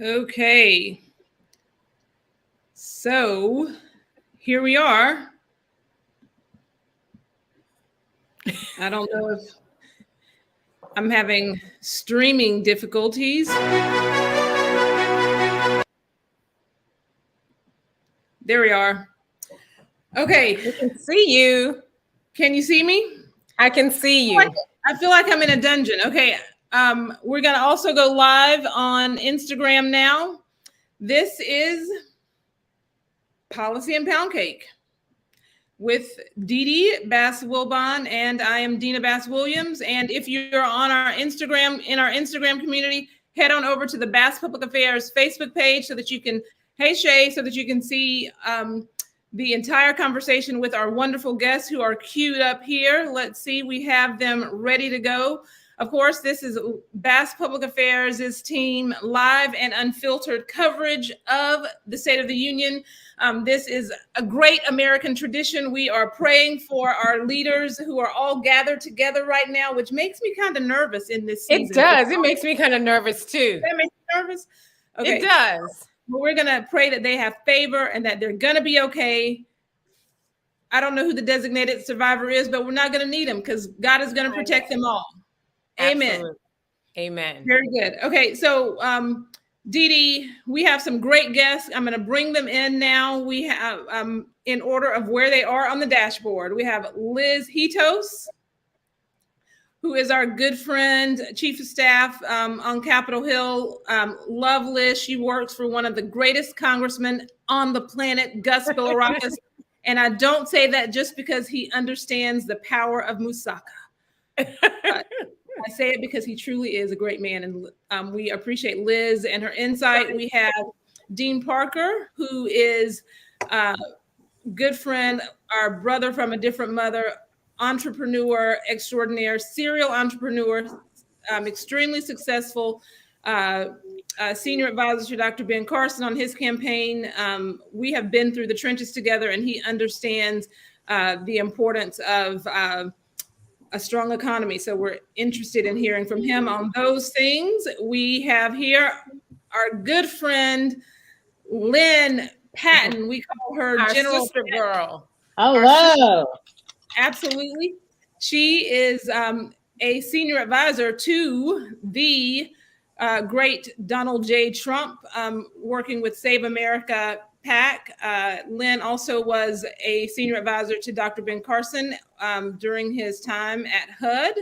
Okay. So here we are. I don't know if I'm having streaming difficulties. There we are. Okay. I can see you. Can you see me? I can see you. I feel like I'm in a dungeon. Okay. We're going to also go live on Instagram now. This is Policy and Pound Cake with Dee Dee Bass-Wilbon, and I am Dina Bass-Williams. And if you're on our Instagram, in our Instagram community, head on over to the Bass Public Affairs Facebook page so that you can, hey Shay, so that you can see the entire conversation with our wonderful guests who are queued up here. Let's see, we have them ready to go. Of course, this is Bass Public Affairs' team live and unfiltered coverage of the State of the Union. This is a great American tradition. We are praying for our leaders who are all gathered together right now, which makes me kind of nervous in this season. It does. It makes me kind of nervous too. That makes you nervous? Okay. It does. Well, we're going to pray that they have favor and that they're going to be okay. I don't know who the designated survivor is, but we're not going to need them because God is going to protect them all. Amen. Absolutely. Amen. Very good. Okay, so Dee Dee, we have some great guests. I'm going to bring them in now. We have, in order of where they are on the dashboard, we have Liz Hitos, who is our good friend, chief of staff on Capitol Hill. Love Liz. She works for one of the greatest congressmen on the planet, Gus Bilirakis. And I don't say that just because he understands the power of moussaka. I say it because he truly is a great man, and we appreciate Liz and her insight. We have Dean Parker, who is a good friend, our brother from a different mother, entrepreneur extraordinaire, serial entrepreneur, extremely successful, senior advisor to Dr. Ben Carson on his campaign. We have been through the trenches together, and he understands the importance of a strong economy. So we're interested in hearing from him on those things. We have here our good friend, Lynn Patton. We call her Our General sister Patton. girl. Hello. Absolutely. She is a senior advisor to the great Donald J. Trump, working with Save America PAC. Lynn also was a senior advisor to Dr. Ben Carson during his time at HUD.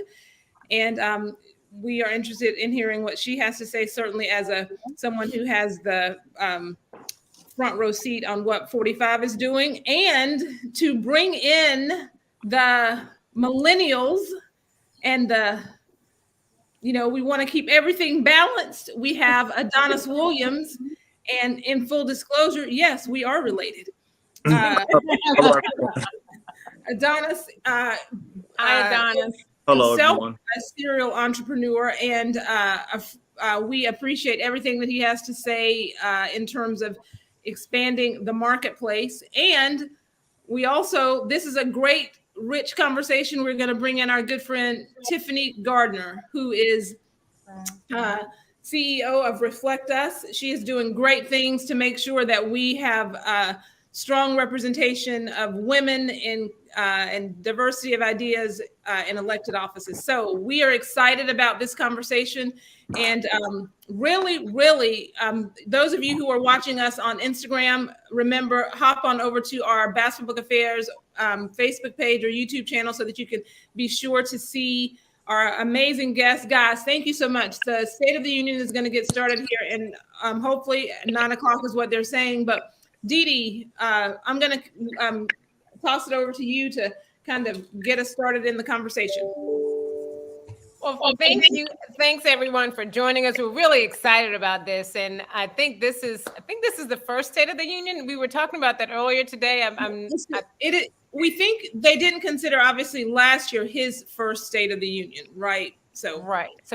And we are interested in hearing what she has to say, certainly as someone who has the front row seat on what 45 is doing, and to bring in the millennials and we want to keep everything balanced. We have Adonis Williams. And in full disclosure, yes, we are related. Adonis. Hi, Adonis. Hello, everyone. A serial entrepreneur, and we appreciate everything that he has to say in terms of expanding the marketplace. And we also, this is a great, rich conversation. We're going to bring in our good friend, Tiffany Gardner, who is CEO of Reflect Us. She is doing great things to make sure that we have a strong representation of women and diversity of ideas in elected offices. So we are excited about this conversation. And really, those of you who are watching us on Instagram, remember, hop on over to our Bass Public Affairs Facebook page or YouTube channel so that you can be sure to see our amazing guests. Guys, thank you so much. The State of the Union is going to get started here, and hopefully 9 o'clock is what they're saying. But Dee Dee, I'm going to toss it over to you to kind of get us started in the conversation. Well, thank you. Thanks everyone for joining us. We're really excited about this, and I think this is the first State of the Union. We were talking about that earlier today. We think they didn't consider, obviously, last year his first State of the Union, right? So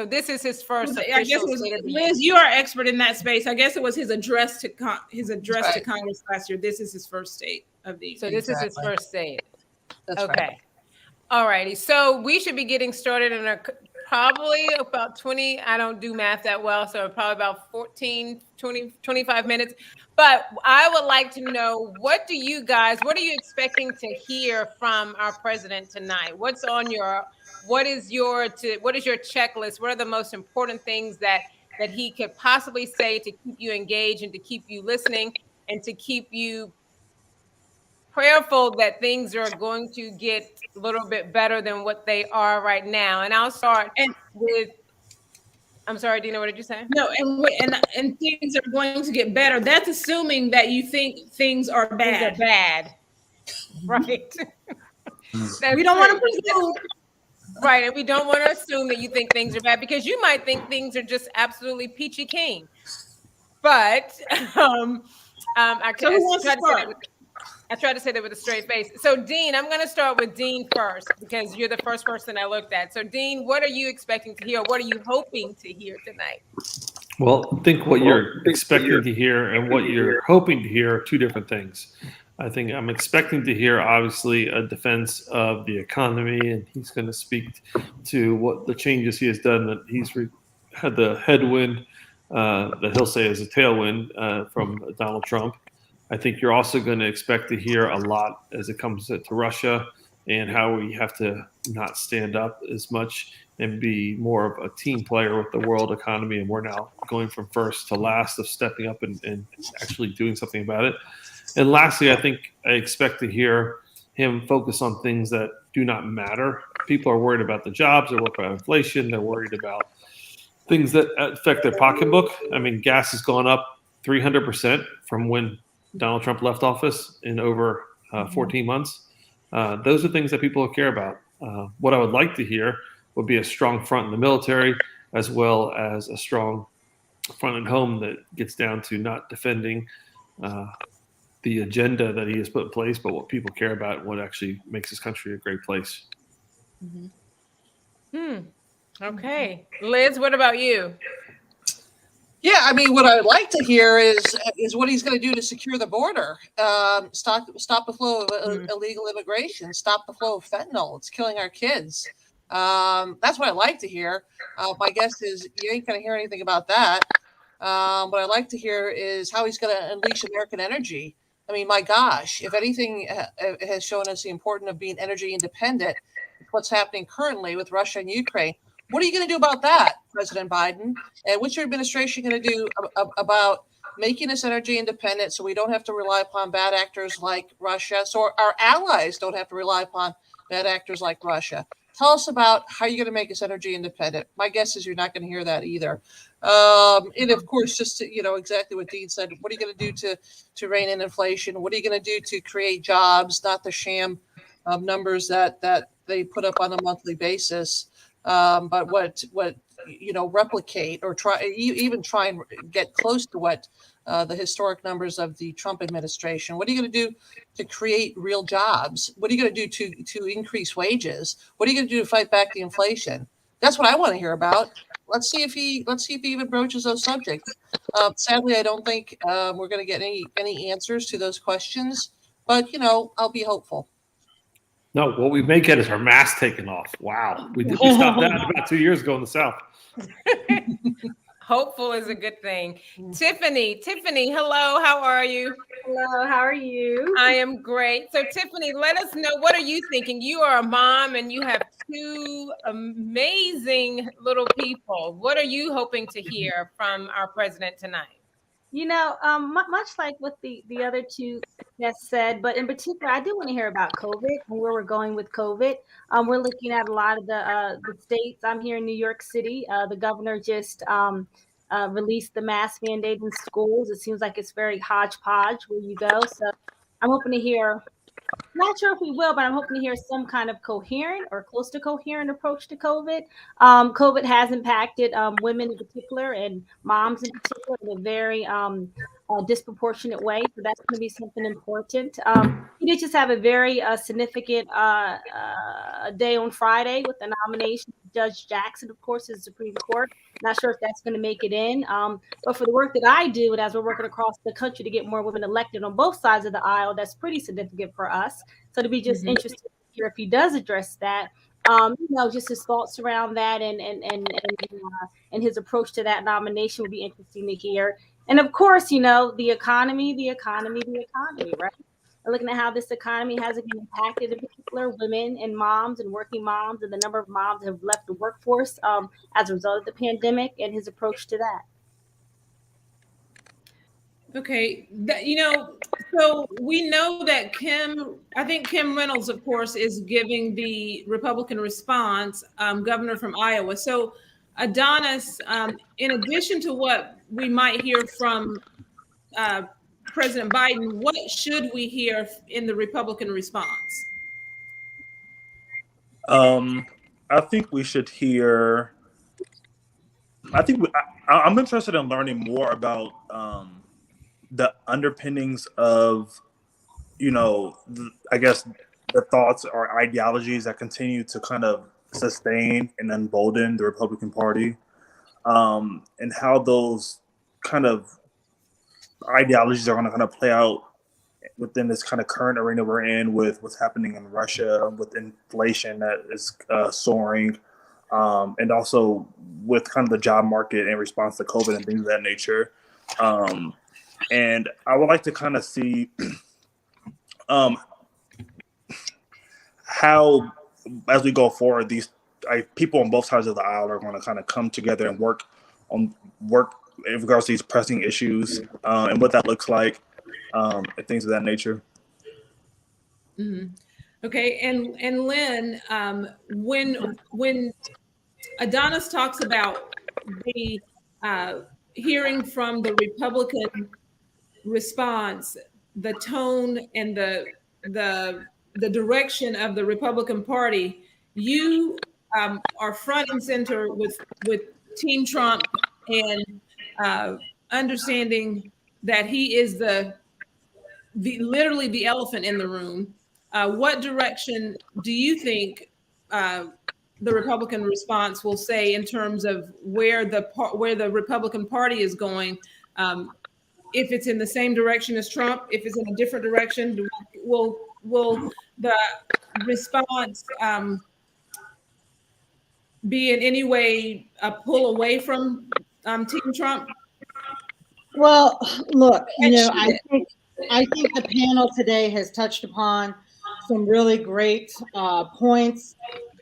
this is his first. I guess it was, Liz, you are expert in that space. I guess it was his address to Congress last year. This is his first State of the Union. So this is his first State. That's okay. Right. All righty. So we should be getting started in a probably about 20. I don't do math that well, so probably about 14, 20, 25 minutes. But I would like to know, what are you expecting to hear from our president tonight? What is your checklist? What are the most important things that he could possibly say to keep you engaged and to keep you listening and to keep you prayerful that things are going to get a little bit better than what they are right now? And I'll start with, I'm sorry, Dina, what did you say? No, and things are going to get better. That's assuming that you think things are bad. Things are bad. Right. We don't want to presume. Right. And we don't want to assume that you think things are bad, because you might think things are just absolutely peachy keen. But I tried to say that with a straight face. So, Dean, I'm going to start with Dean first, because you're the first person I looked at. So, Dean, what are you expecting to hear? What are you hoping to hear tonight? Well, I think what you're expecting to hear and what you're hoping to hear are two different things. I think I'm expecting to hear, obviously, a defense of the economy, and he's going to speak to what the changes he has done, that he's had the headwind that he'll say is a tailwind from Donald Trump. I think you're also going to expect to hear a lot as it comes to Russia and how we have to not stand up as much and be more of a team player with the world economy. And we're now going from first to last of stepping up and actually doing something about it. And lastly, I expect to hear him focus on things that do not matter. People are worried about the jobs, they're worried about inflation, they're worried about things that affect their pocketbook. I mean, gas has gone up 300% from when Donald Trump left office in over 14 months. Those are things that people care about. What I would like to hear would be a strong front in the military, as well as a strong front at home that gets down to not defending the agenda that he has put in place, but what people care about and what actually makes this country a great place. Okay. Liz, what about you? Yeah, I mean, what I would like to hear is what he's going to do to secure the border, stop the flow of illegal immigration, stop the flow of fentanyl. It's killing our kids. That's what I'd like to hear. My guess is you ain't going to hear anything about that. What I'd like to hear is how he's going to unleash American energy. I mean, my gosh, if anything has shown us the importance of being energy independent, what's happening currently with Russia and Ukraine. What are you going to do about that, President Biden? And what's your administration going to do about making us energy independent so we don't have to rely upon bad actors like Russia, so our allies don't have to rely upon bad actors like Russia? Tell us about how you're going to make us energy independent. My guess is you're not going to hear that either. And of course, just to, exactly what Dean said, what are you going to do to rein in inflation? What are you going to do to create jobs, not the sham numbers that they put up on a monthly basis? But what replicate or try and get close to what the historic numbers of the Trump administration. What are you going to do to create real jobs? What are you going to do to increase wages? What are you going to do to fight back the inflation? That's what I want to hear about. Let's see if he even broaches those subjects. Sadly, I don't think we're going to get any answers to those questions. But I'll be hopeful. No, what we may get is our mask taken off. Wow. We stopped that about 2 years ago in the South. Hopeful is a good thing. Tiffany, hello. How are you? Hello, how are you? I am great. So, Tiffany, let us know, what are you thinking? You are a mom and you have two amazing little people. What are you hoping to hear from our president tonight? Much like what the other two guests said, but in particular, I do want to hear about COVID and where we're going with COVID. We're looking at a lot of the states. I'm here in New York City. The governor just released the mask mandate in schools. It seems like it's very hodgepodge where you go. So I'm hoping to hear, not sure if we will, but I'm hoping to hear some kind of coherent or close to coherent approach to COVID. COVID has impacted women in particular and moms in particular in a very disproportionate way. So that's going to be something important. He did just have a very significant day on Friday with the nomination of Judge Jackson, of course, to the Supreme Court. Not sure if that's going to make it in. But for the work that I do, and as we're working across the country to get more women elected on both sides of the aisle, that's pretty significant for us. So to be just interested to hear if he does address that. Just his thoughts around that and his approach to that nomination would be interesting to hear. And of course, the economy, right? We're looking at how this economy has been impacted, in particular women and moms and working moms, and the number of moms that have left the workforce as a result of the pandemic, and his approach to that. Okay, so we know that I think Kim Reynolds, of course, is giving the Republican response, governor from Iowa. So Adonis, in addition to what we might hear from President Biden, what should we hear in the Republican response? I think we should hear. I'm interested in learning more about the underpinnings of, I guess the thoughts or ideologies that continue to kind of sustain and embolden the Republican Party, and how those kind of ideologies are going to kind of play out within this kind of current arena we're in, with what's happening in Russia, with inflation that is soaring, and also with kind of the job market in response to COVID and things of that nature. And I would like to kind of see how, as we go forward, these people on both sides of the aisle are going to kind of come together and work in regards to these pressing issues, and what that looks like, and things of that nature. Mm-hmm. Okay, and Lynn, when Adonis talks about the hearing from the Republican response, the tone and the direction of the Republican Party, you are front and center with Team Trump, and understanding that he is literally the elephant in the room. What direction do you think the Republican response will say in terms of where the Republican Party is going? If it's in the same direction as Trump, if it's in a different direction, will the response be in any way a pull away from Team Trump? Well, look, I think the panel today has touched upon some really great points.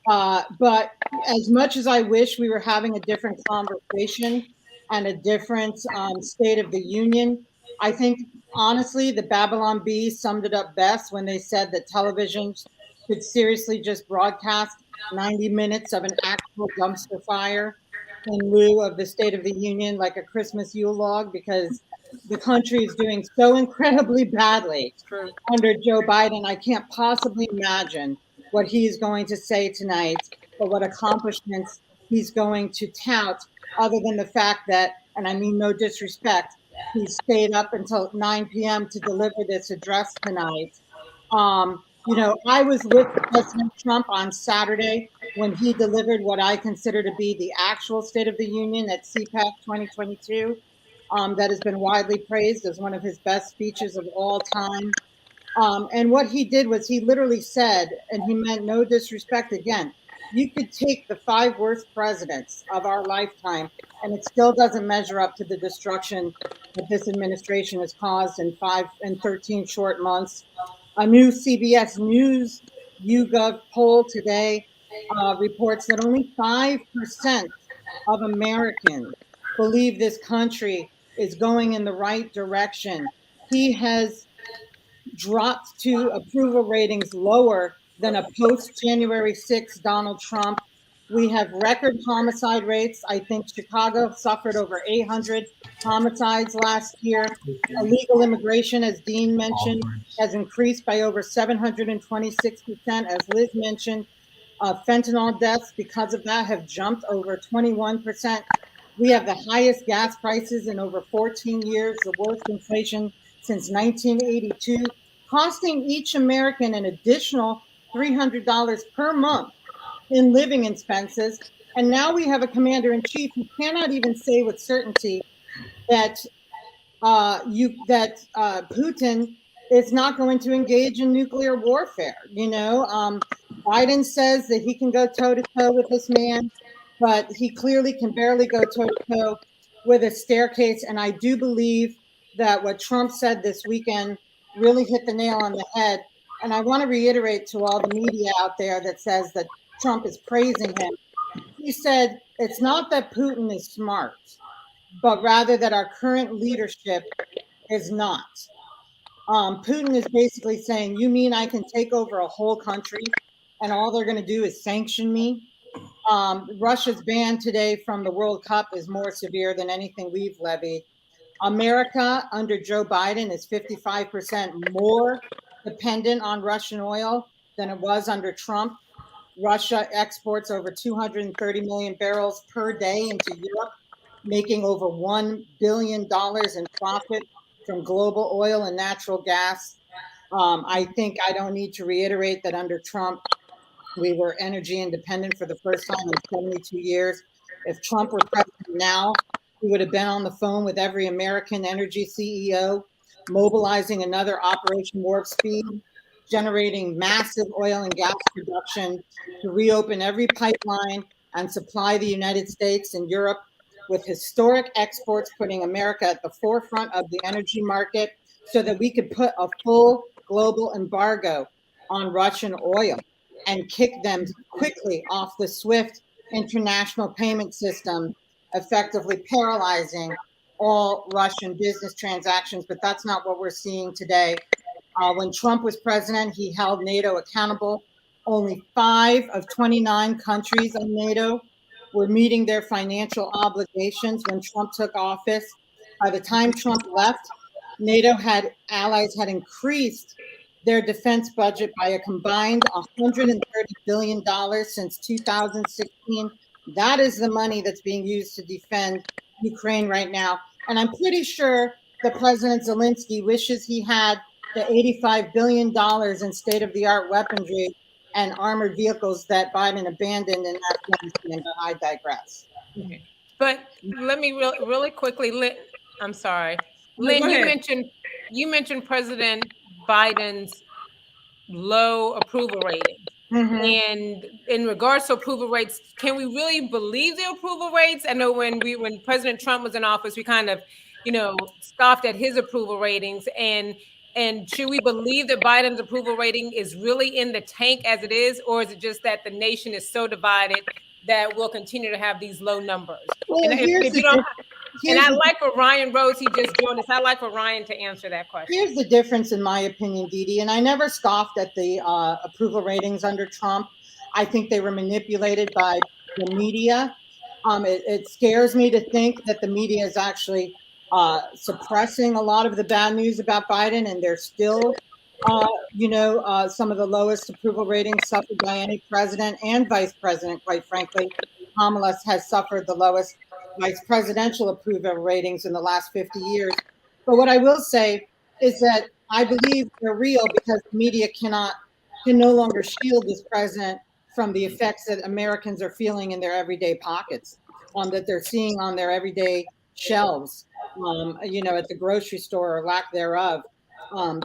But as much as I wish we were having a different conversation and a different State of the Union, I think, honestly, the Babylon Bee summed it up best when they said that television could seriously just broadcast 90 minutes of an actual dumpster fire in lieu of the State of the Union, like a Christmas Yule log, because the country is doing so incredibly badly under Joe Biden. I can't possibly imagine what he's going to say tonight, or what accomplishments he's going to tout, other than the fact that, and I mean no disrespect, he stayed up until 9 p.m. to deliver this address tonight. I was with President Trump on Saturday when he delivered what I consider to be the actual State of the Union at CPAC 2022, that has been widely praised as one of his best speeches of all time. And what he did was he literally said, and he meant no disrespect again, you could take the 5 worst presidents of our lifetime, and it still doesn't measure up to the destruction that this administration has caused in 13 short months. A new CBS News YouGov poll today reports that only 5% of Americans believe this country is going in the right direction. He has dropped to approval ratings lower than a post-January 6th Donald Trump. We have record homicide rates. I think Chicago suffered over 800 homicides last year. Illegal immigration, as Dean mentioned, has increased by over 726%, as Liz mentioned. Fentanyl deaths because of that have jumped over 21%. We have the highest gas prices in over 14 years, the worst inflation since 1982, costing each American an additional $300 per month in living expenses. And now we have a commander-in-chief who cannot even say with certainty that Putin is not going to engage in nuclear warfare. Biden says that he can go toe to toe with this man, but he clearly can barely go toe to toe with a staircase. And I do believe that what Trump said this weekend really hit the nail on the head. And I want to reiterate to all the media out there that says that Trump is praising him. He said it's not that Putin is smart, but rather that our current leadership is not. Putin is basically saying, you mean I can take over a whole country and all they're going to do is sanction me? Russia's ban today from the World Cup is more severe than anything we've levied. America under Joe Biden is 55% more dependent on Russian oil than it was under Trump. Russia exports over 230 million barrels per day into Europe, making over $1 billion in profit from global oil and natural gas. I think I don't need to reiterate that under Trump, we were energy independent for the first time in 72 years. If Trump were president now, he would have been on the phone with every American energy CEO, mobilizing another Operation Warp Speed, generating massive oil and gas production to reopen every pipeline and supply the United States and Europe with historic exports, putting America at the forefront of the energy market so that we could put a full global embargo on Russian oil and kick them quickly off the SWIFT international payment system, effectively paralyzing all Russian business transactions. But that's not what we're seeing today. When Trump was president, he held NATO accountable. Only 5 of 29 countries in NATO were meeting their financial obligations when Trump took office. By the time Trump left, NATO allies had increased their defense budget by a combined $130 billion since 2016. That is the money that's being used to defend Ukraine right now. And I'm pretty sure that President Zelensky wishes he had the $85 billion in state-of-the-art weaponry and armored vehicles that Biden abandoned in Afghanistan, but I digress. Okay. But let me really quickly, I'm sorry. Lynn, you mentioned President Biden's low approval rating. Mm-hmm. And in regards to approval rates, can we really believe the approval rates? I know when President Trump was in office, we kind of, scoffed at his approval ratings. And should we believe that Biden's approval rating is really in the tank as it is, or is it just that the nation is so divided that we'll continue to have these low numbers? Well, and I like for Ryan Rose, he just joined us. I'd like for Ryan to answer that question. Here's the difference, in my opinion, Dee, and I never scoffed at the approval ratings under Trump. I think they were manipulated by the media. It scares me to think that the media is actually suppressing a lot of the bad news about Biden, and they're still, some of the lowest approval ratings suffered by any president and vice president, quite frankly. Kamala has suffered the lowest vice presidential approval ratings in the last 50 years. But what I will say is that I believe they're real because the media can no longer shield this president from the effects that Americans are feeling in their everyday pockets, that they're seeing on their everyday shelves, at the grocery store or lack thereof.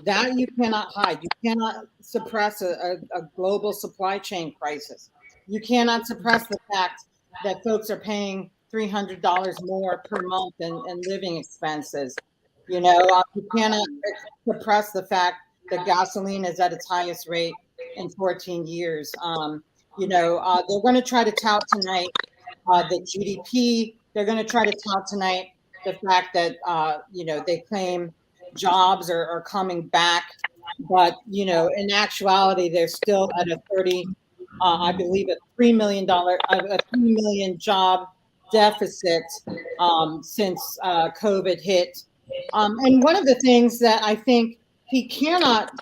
That you cannot hide. You cannot suppress a global supply chain crisis. You cannot suppress the fact that folks are paying $300 more per month in living expenses. You cannot suppress the fact that gasoline is at its highest rate in 14 years. They're going to try to tout tonight the GDP. They're going to try to tout tonight the fact that, they claim jobs are coming back. But, in actuality, they're still at a 3 million job deficit since COVID hit. And one of the things that I think he cannot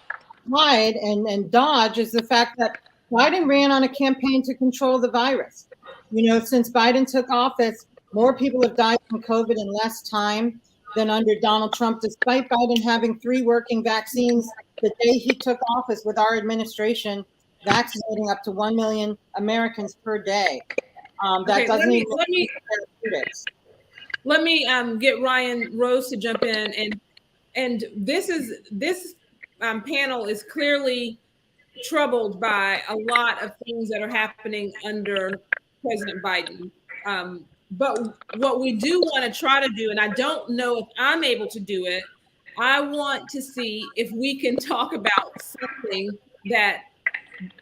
hide and dodge is the fact that Biden ran on a campaign to control the virus. Since Biden took office, more people have died from COVID in less time than under Donald Trump, despite Biden having 3 working vaccines the day he took office, with our administration vaccinating up to 1 million Americans per day. That doesn't even therapeutics. Let me get Ryan Rose to jump in, and this panel is clearly troubled by a lot of things that are happening under President Biden. But what we do want to try to do, and I don't know if I'm able to do it, I want to see if we can talk about something that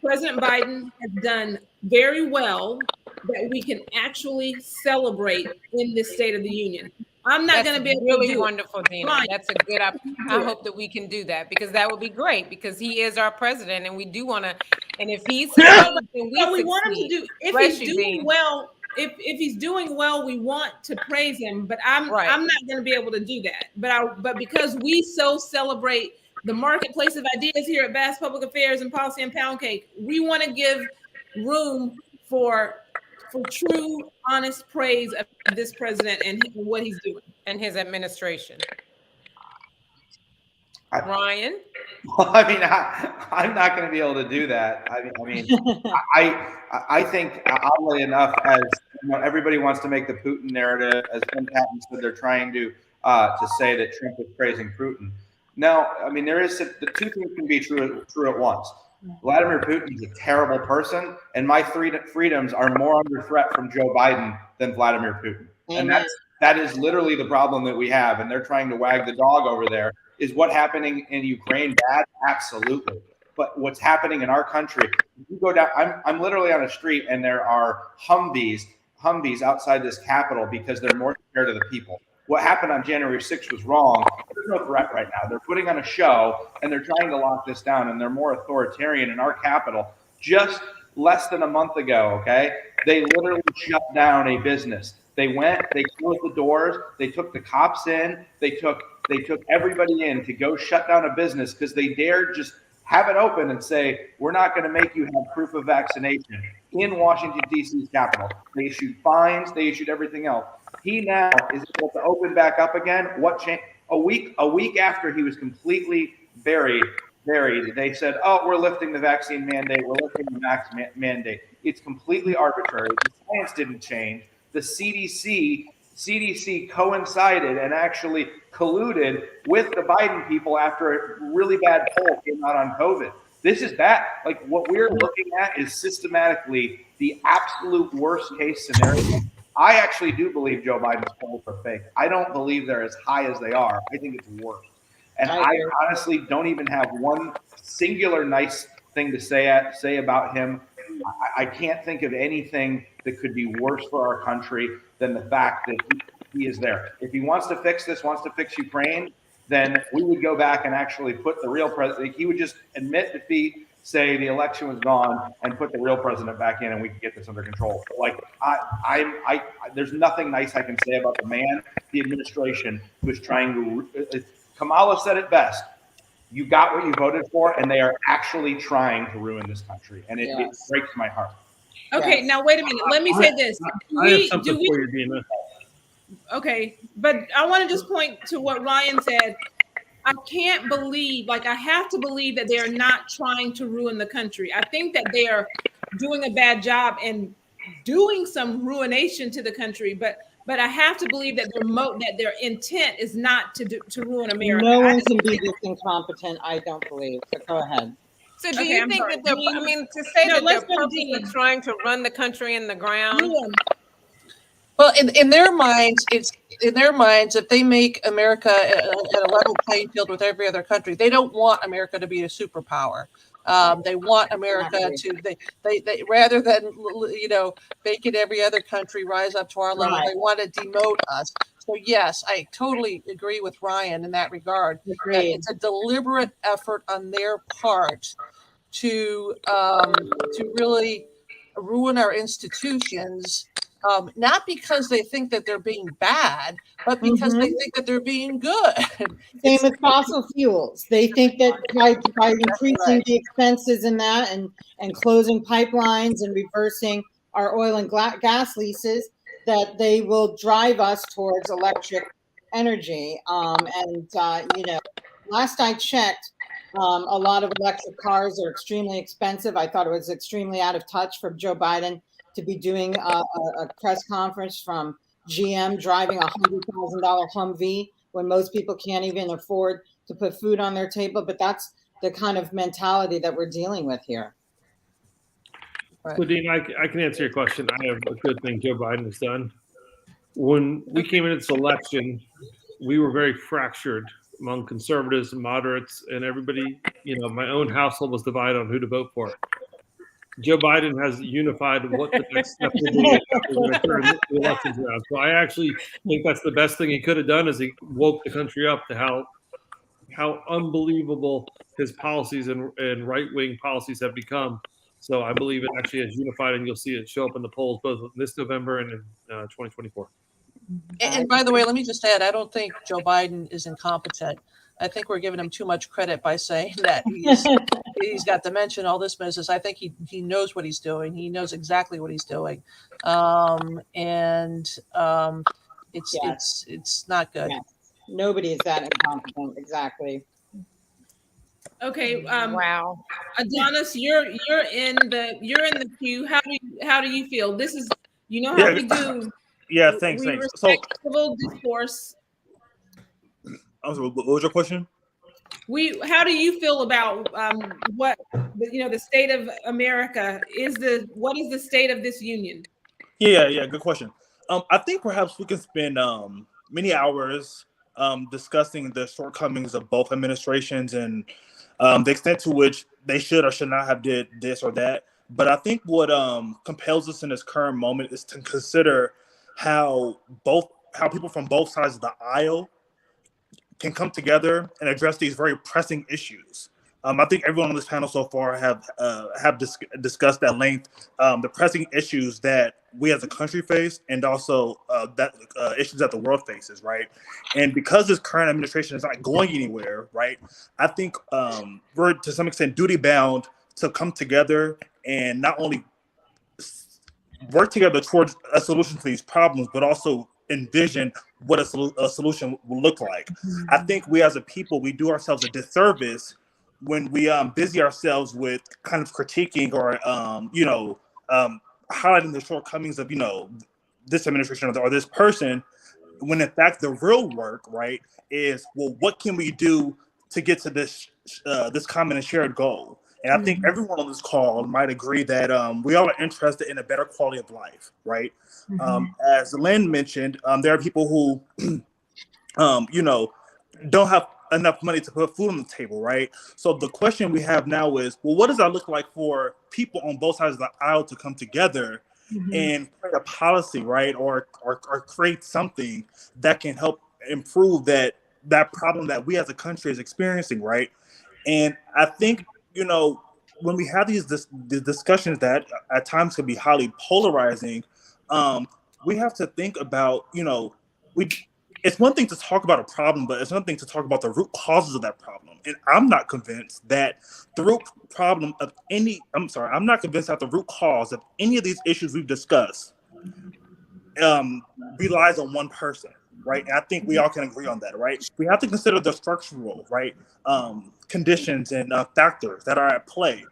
President Biden has done very well that we can actually celebrate in this State of the Union. I'm not going to be able really to do wonderful, it. Dina. Fine. That's a good I hope that we can do that, because that would be great, because he is our president and we do want to, and if he succeeds, then we want him to do, if Bless he's you, doing Dean. well, if he's doing well, we want to praise him, but I'm not going to be able to do that. But because we so celebrate the marketplace of ideas here at Bass Public Affairs and Policy and Pound Cake, we want to give room for true, honest praise of this president and what he's doing and his administration. Ryan? Well, I mean, I'm not going to be able to do that. I think, oddly enough, as you know, everybody wants to make the Putin narrative, as Ben Patton said, they're trying to say that Trump is praising Putin. No, I mean, the two things can be true at once. Vladimir Putin is a terrible person, and my freedoms are more under threat from Joe Biden than Vladimir Putin. And that is literally the problem that we have. And they're trying to wag the dog over there. Is what happening in Ukraine bad? Absolutely. But what's happening in our country, you go down, I'm literally on a street and there are Humvees outside this Capitol because they're more scared of the people. What happened on January 6th was wrong. There's no threat right now. They're putting on a show and they're trying to lock this down, and they're more authoritarian in our Capitol. Just less than a month ago, okay, they literally shut down a business. They closed the doors, they took the cops in, they took everybody in to go shut down a business because they dared just have it open and say, we're not going to make you have proof of vaccination in Washington, D.C.'s capital. They issued fines, they issued everything else. He now is able to open back up again. What changed? A week after he was completely buried, they said, oh, we're lifting the vaccine mandate, we're lifting the max mandate. It's completely arbitrary. The science didn't change. The CDC coincided and actually colluded with the Biden people after a really bad poll came out on COVID. This is bad. Like, what we're looking at is systematically the absolute worst case scenario. I actually do believe Joe Biden's polls are fake. I don't believe they're as high as they are. I think it's worse. And I honestly don't even have one singular nice thing to say about him. I can't think of anything that could be worse for our country than the fact that he is there. If he wants to fix this, wants to fix Ukraine, then we would go back and actually put the real president. He would just admit defeat, say the election was gone, and put the real president back in, and we can get this under control. Like, there's nothing nice I can say about the man, the administration, who is trying to. Kamala said it best. You got what you voted for, and they are actually trying to ruin this country, and it breaks my heart. Okay, now wait a minute. Let me say this. I have something for you, Dina. Okay, but I want to just point to what Ryan said. I can't believe, I have to believe that they are not trying to ruin the country. I think that they are doing a bad job and doing some ruination to the country, but I have to believe that their intent is not to ruin America. No one can be this incompetent, I don't believe. So go ahead. So do you think that they're, to say that they're purposely trying to run the country in the ground? Well, in their minds, if they make America at a level playing field with every other country, they don't want America to be a superpower. They want America to they rather than making every other country rise up to our level, they want to demote us. So yes, I totally agree with Ryan in that regard. That it's a deliberate effort on their part to really ruin our institutions. Not because they think that they're being bad, but because they think that they're being good. Same with fossil fuels. They think that by increasing the expenses in that and closing pipelines and reversing our oil and gas leases, that they will drive us towards electric energy. Last I checked, a lot of electric cars are extremely expensive. I thought it was extremely out of touch for Joe Biden to be doing a press conference from GM driving a $100,000 Humvee when most people can't even afford to put food on their table. But that's the kind of mentality that we're dealing with here. Right. So, Dean, I can answer your question. I have a good thing Joe Biden has done. When we came into this election, we were very fractured among conservatives and moderates, and everybody, my own household was divided on who to vote for. Joe Biden has unified what the next step will be after we're going to turn the elections around. So I actually think that's the best thing he could have done, is he woke the country up to how unbelievable his policies and right-wing policies have become. So I believe it actually has unified, and you'll see it show up in the polls both this November and in 2024. And by the way, let me just add, I don't think Joe Biden is incompetent. I think we're giving him too much credit by saying that he's got dementia and all this business. I think he knows what he's doing. He knows exactly what he's doing. It's not good. Yeah. Nobody is that incompetent. Exactly. Okay. Wow. Adonis, you're in the queue. How do you feel? This is how we do. Yeah, thanks. We So, civil discourse. what was your question? How do you feel about what the state of America is? What is the state of this union? Yeah, good question. I think perhaps we can spend many hours discussing the shortcomings of both administrations and the extent to which they should or should not have did this or that. But I think what compels us in this current moment is to consider how people from both sides of the aisle can come together and address these very pressing issues. I think everyone on this panel so far have discussed at length the pressing issues that we as a country face, and also issues that the world faces, right? And because this current administration is not going anywhere, right? I think we're to some extent duty bound to come together and not only work together towards a solution to these problems, but also envision what a solution will look like. I think we as a people, we do ourselves a disservice when we busy ourselves with kind of critiquing or highlighting the shortcomings of this administration or this person, when in fact the real work, right, is, well, what can we do to get to this common and shared goal? And I think everyone on this call might agree that we all are interested in a better quality of life, right? As Lynn mentioned, there are people who, don't have enough money to put food on the table, right? So the question we have now is, well, what does that look like for people on both sides of the aisle to come together and create a policy, right, or create something that can help improve that problem that we as a country is experiencing, right? And I think when we have these discussions that at times can be highly polarizing, we have to think about, it's one thing to talk about a problem, but it's another thing to talk about the root causes of that problem. And I'm not convinced that the root cause of any of these issues we've discussed relies on one person, right? And I think we all can agree on that, right? We have to consider the structural, right, conditions and factors that are at play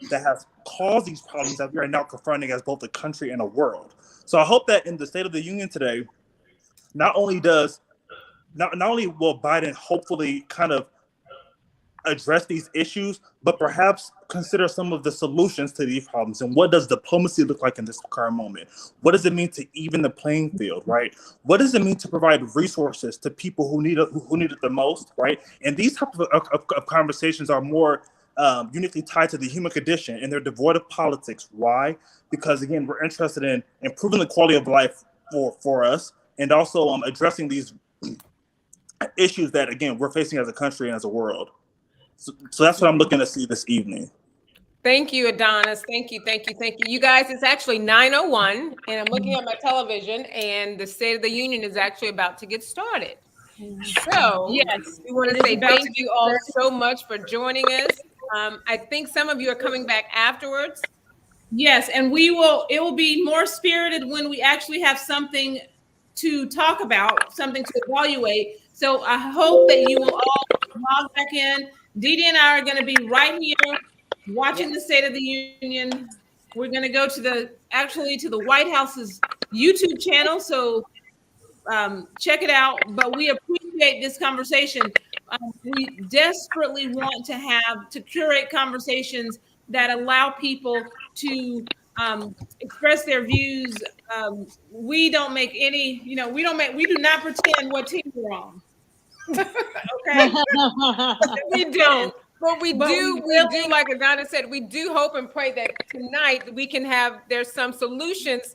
that have caused these problems that we are now confronting as both a country and a world. So I hope that in the State of the Union today, not only will Biden hopefully kind of address these issues, but perhaps consider some of the solutions to these problems. And what does diplomacy look like in this current moment? What does it mean to even the playing field, right? What does it mean to provide resources to people who need it the most, right? And these types of conversations are more uniquely tied to the human condition, and they're devoid of politics. Why? Because again, we're interested in improving the quality of life for us, and also addressing these issues that, again, we're facing as a country and as a world. So that's what I'm looking to see this evening. Thank you, Adonis. Thank you. You guys, it's actually 9:01, and I'm looking at my television, and the State of the Union is actually about to get started. So, yes, we want to say thank you all so much for joining us. I think some of you are coming back afterwards. Yes, and it will be more spirited when we actually have something to talk about, something to evaluate. So I hope that you will all log back in. Dee Dee and I are going to be right here watching the State of the Union. We're going to go to the White House's YouTube channel. So check it out. But we appreciate this conversation. we desperately want to curate conversations that allow people to express their views. We don't make any, we do not pretend what team we're on. Okay. We don't. But we do, really, like Adana said, we do hope and pray that tonight there's some solutions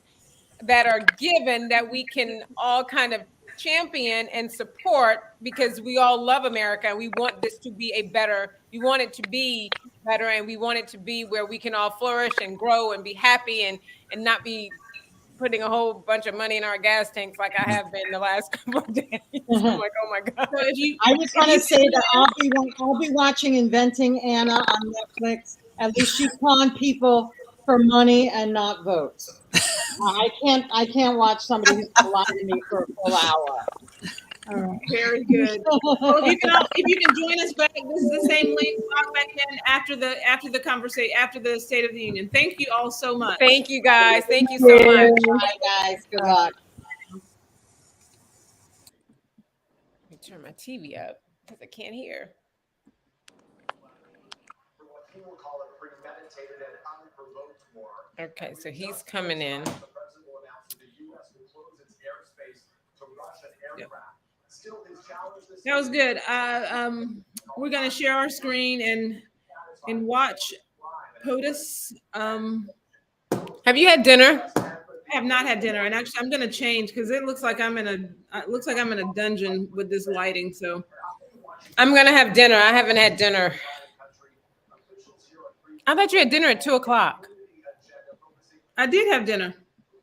that are given that we can all kind of champion and support, because we all love America and we want this to be we want it to be better, and we want it to be where we can all flourish and grow and be happy and not be putting a whole bunch of money in our gas tanks like I have been the last couple of days. I'm like, oh my God. so I just want to say that I'll be watching Inventing Anna on Netflix. At least she's calling people for money and not votes. I can't watch somebody who's lying to me for a full hour. All right. Very good. Well, if you can join us back, this is the same link. Log back in after the conversation, after the State of the Union. Thank you all so much. Thank you guys. Thank you so much. Bye guys. Good luck. Let me turn my TV up because I can't hear. Okay, so he's coming in. Yep. That was good. We're going to share our screen and watch POTUS. Have you had dinner? I have not had dinner, and actually, I'm going to change because it looks like I'm in a dungeon with this lighting. So I'm going to have dinner. I haven't had dinner. I thought you had dinner at 2:00. I did have dinner.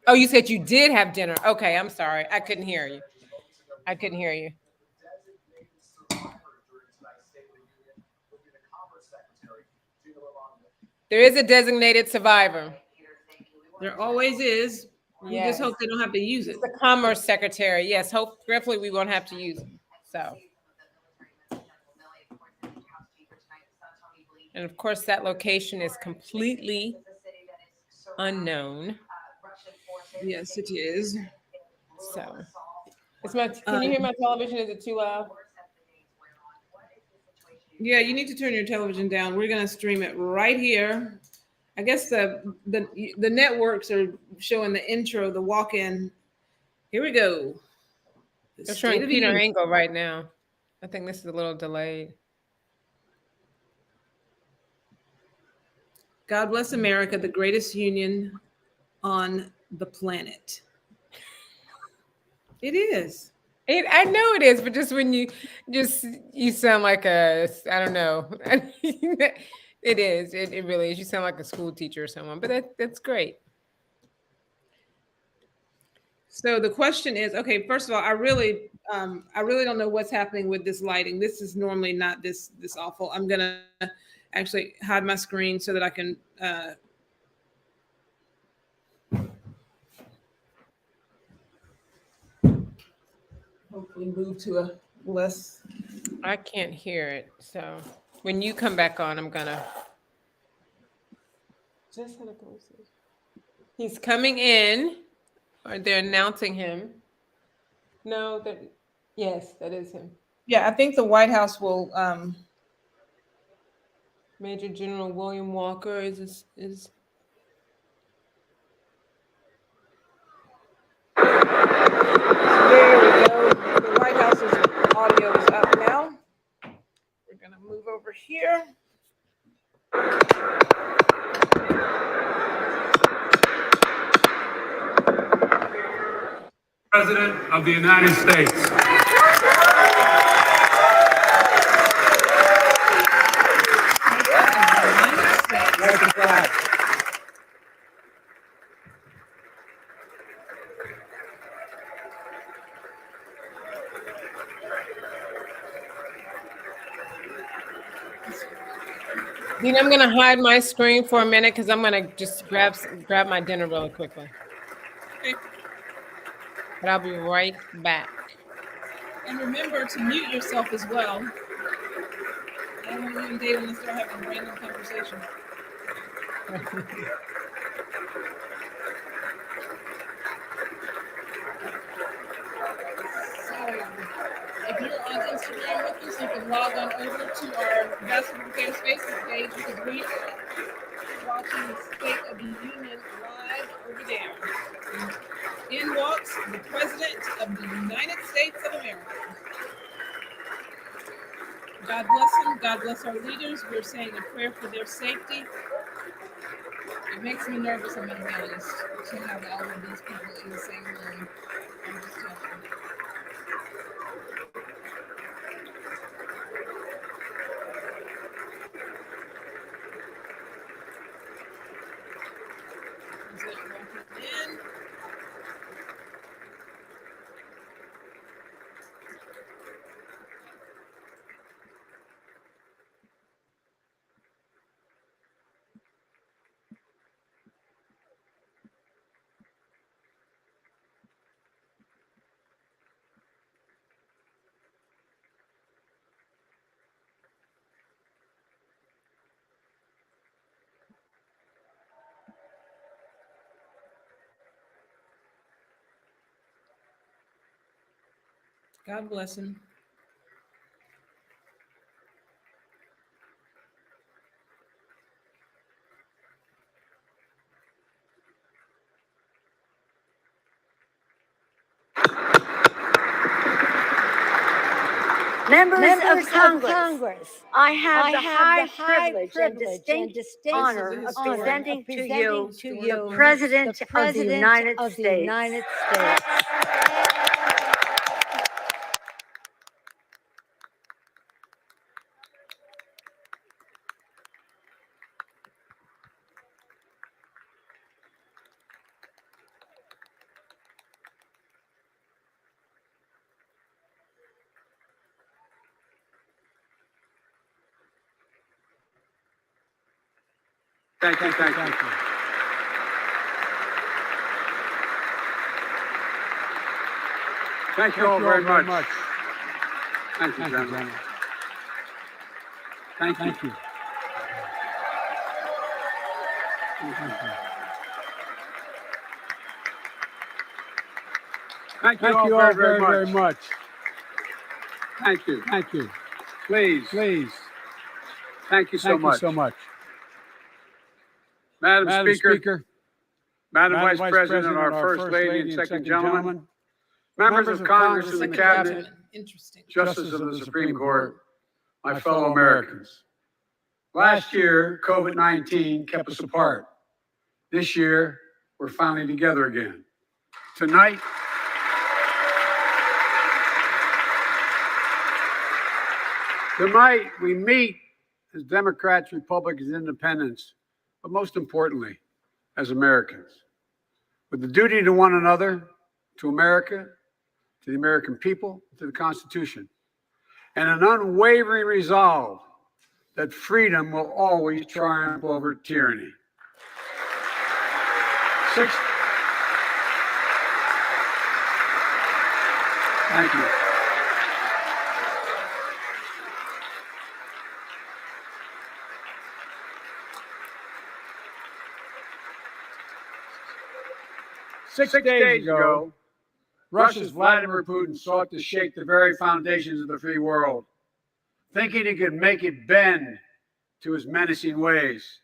Oh, you said you did have dinner. Okay, I'm sorry. I couldn't hear you. There is a designated survivor. There always is. We just hope they don't have to use it. The Commerce Secretary. Yes, hopefully we won't have to use it. So. And of course, that location is completely unknown. Yes, it is. So, can you hear my television? Is it too loud? Yeah, you need to turn your television down. We're going to stream it right here. I guess the networks are showing the intro, the walk-in. Here we go. They're showing Peter Engel right now. I think this is a little delayed. God bless America, the greatest union on the planet. It is. I know it is, but just when you sound like I don't know. It is. It really is. You sound like a school teacher or someone, but that's great. So the question is, okay, first of all, I really don't know what's happening with this lighting. This is normally not this awful. I'm gonna actually hide my screen so that I can hopefully move to a less. I can't hear it. So when you come back on, I'm gonna just had a conversation. He's coming in, or they're announcing him. No, yes, that is him. Yeah, I think the White House will. Major General William Walker is. There we go. The White House's audio is up now. We're gonna move over here. President of the United States. Dean, I'm gonna hide my screen for a minute because I'm gonna just grab my dinner really quickly. Okay. But I'll be right back. And remember to mute yourself as well. I don't want you and Dave to start having random conversation. So, if you're on Instagram with us, you can log on over to our Basketball Affairs Facebook page because we are watching the State of the Union live over there. In walks the President of the United States of America. God bless him. God bless our leaders. We're saying a prayer for their safety. It makes me nervous, I'm going to be honest, to have all of these people in the same room. I'm just telling you. Is it walking in? God bless him. Members of Congress, I have the high privilege and distinct honor of presenting to you the President of the United States. Thank you. Thank you all very much. Thank you, gentlemen. Thank you. Thank you all very much. Thank you. Please. Thank you so much. Madam Speaker, Madam Vice President, our First Lady and Second Gentleman, members of Congress and the Cabinet, Justices of the Supreme Court, my fellow Americans. Last year, COVID-19 kept us apart. This year, we're finally together again. Tonight, we meet as Democrats, Republicans, Independents, but most importantly, as Americans, with the duty to one another, to America, to the American people, to the Constitution, and an unwavering resolve that freedom will always triumph over tyranny. Thank you. 6 days ago, Russia's Vladimir Putin sought to shake the very foundations of the free world, thinking he could make it bend to his menacing ways.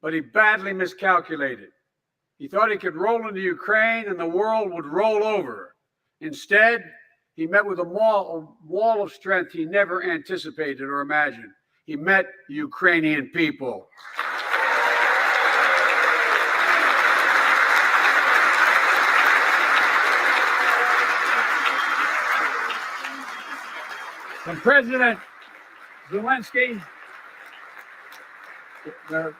But he badly miscalculated. He thought he could roll into Ukraine and the world would roll over. Instead, he met with a wall of strength he never anticipated or imagined. He met the Ukrainian people. From President Zelensky to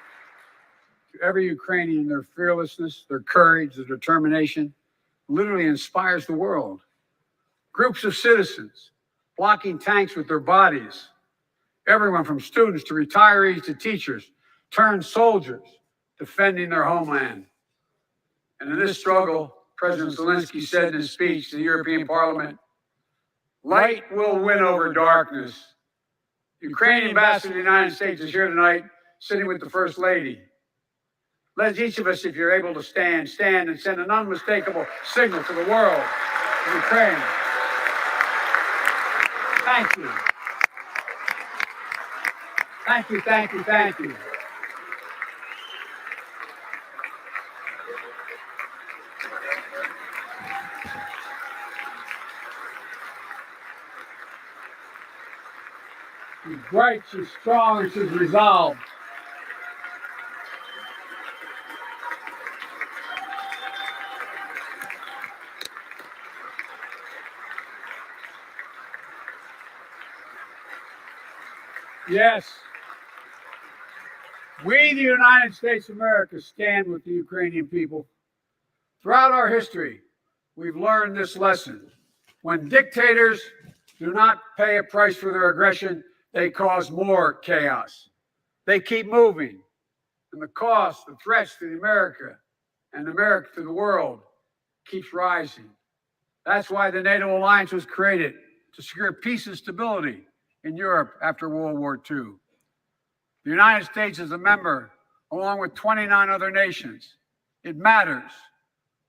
every Ukrainian, their fearlessness, their courage, their determination literally inspires the world. Groups of citizens blocking tanks with their bodies. Everyone from students to retirees to teachers turned soldiers defending their homeland. And in this struggle, President Zelensky said in his speech to the European Parliament, "Light will win over darkness." The Ukrainian ambassador to the United States is here tonight, sitting with the First Lady. Let each of us, if you're able to stand and send an unmistakable signal to the world of Ukraine. Thank you. Thank you, thank you, thank you. She's bright, she's strong, she's resolved. Yes. We, the United States of America, stand with the Ukrainian people. Throughout our history, we've learned this lesson. When dictators do not pay a price for their aggression, they cause more chaos. They keep moving, and the cost, the threats to America and America to the world keeps rising. That's why the NATO alliance was created, to secure peace and stability in Europe after World War II. The United States is a member, along with 29 other nations. It matters.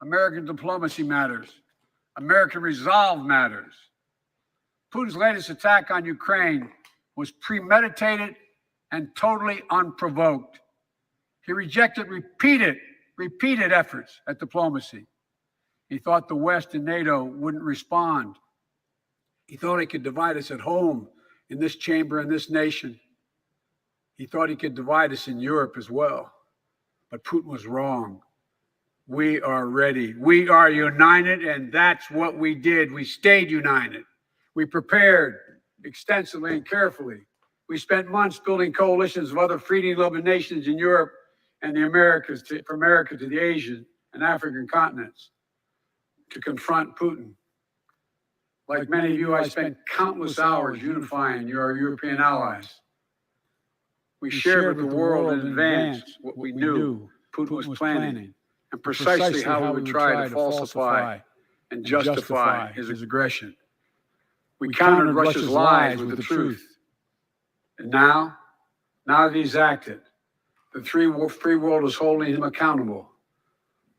American diplomacy matters. American resolve matters. Putin's latest attack on Ukraine was premeditated and totally unprovoked. He rejected repeated efforts at diplomacy. He thought the West and NATO wouldn't respond. He thought he could divide us at home, in this chamber, in this nation. He thought he could divide us in Europe as well. But Putin was wrong. We are ready. We are united, and that's what we did. We stayed united. We prepared extensively and carefully. We spent months building coalitions of other freedom-loving nations in Europe and the Americas, from America to the Asian and African continents, to confront Putin. Like many of you, I spent countless hours unifying our European allies. We shared with the world in advance what we knew Putin was planning, and precisely how we would try to falsify and justify his aggression. We countered Russia's lies with the truth. And now that he's acted, the free world is holding him accountable,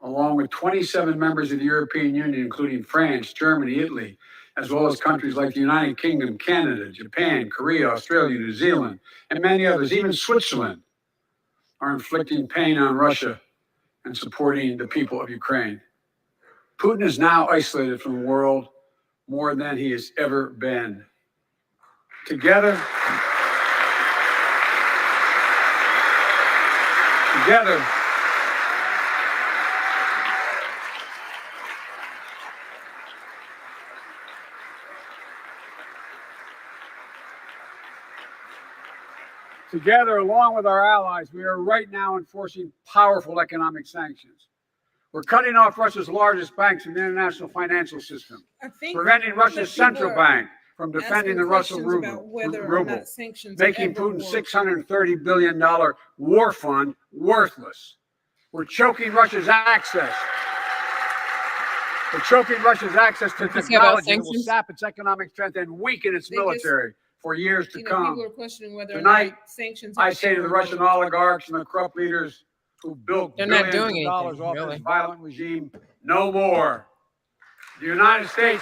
along with 27 members of the European Union, including France, Germany, Italy, as well as countries like the United Kingdom, Canada, Japan, Korea, Australia, New Zealand, and many others, even Switzerland, are inflicting pain on Russia and supporting the people of Ukraine. Putin is now isolated from the world more than he has ever been. Together, along with our allies, we are right now enforcing powerful economic sanctions. We're cutting off Russia's largest banks in the international financial system, preventing Russia's central bank from defending the Russian ruble, making Putin's $630 billion war fund worthless. We're choking Russia's access. to technology that will sap its economic strength and weaken its military for years to come. People are questioning whether Tonight, sanctions I say to the Russian oligarchs and the corrupt leaders who built billions of dollars off this violent regime, no more. The United States,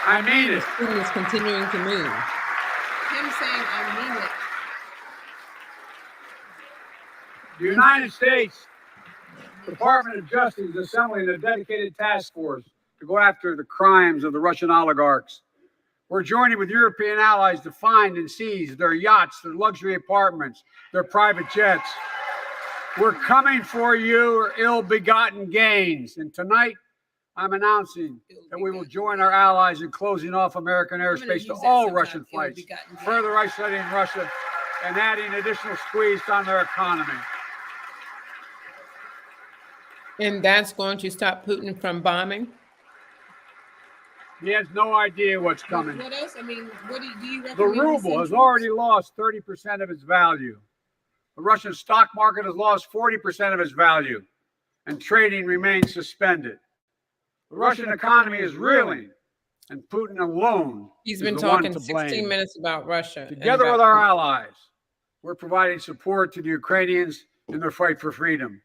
I mean it. Putin is continuing to move. Him saying, I mean it. The United States Department of Justice is assembling a dedicated task force to go after the crimes of the Russian oligarchs. We're joining with European allies to find and seize their yachts, their luxury apartments, their private jets. We're coming for your ill-begotten gains. And tonight, I'm announcing that we will join our allies in closing off American airspace to all Russian flights, further isolating Russia and adding additional squeeze on their economy. And that's going to stop Putin from bombing? He has no idea what's coming. What else? I mean, what do you recommend? The ruble has already lost 30% of its value. The Russian stock market has lost 40% of its value, and trading remains suspended. The Russian economy is reeling, and Putin alone He's is been the talking one to blame. 16 minutes about Russia. Together with our allies, we're providing support to the Ukrainians in their fight for freedom.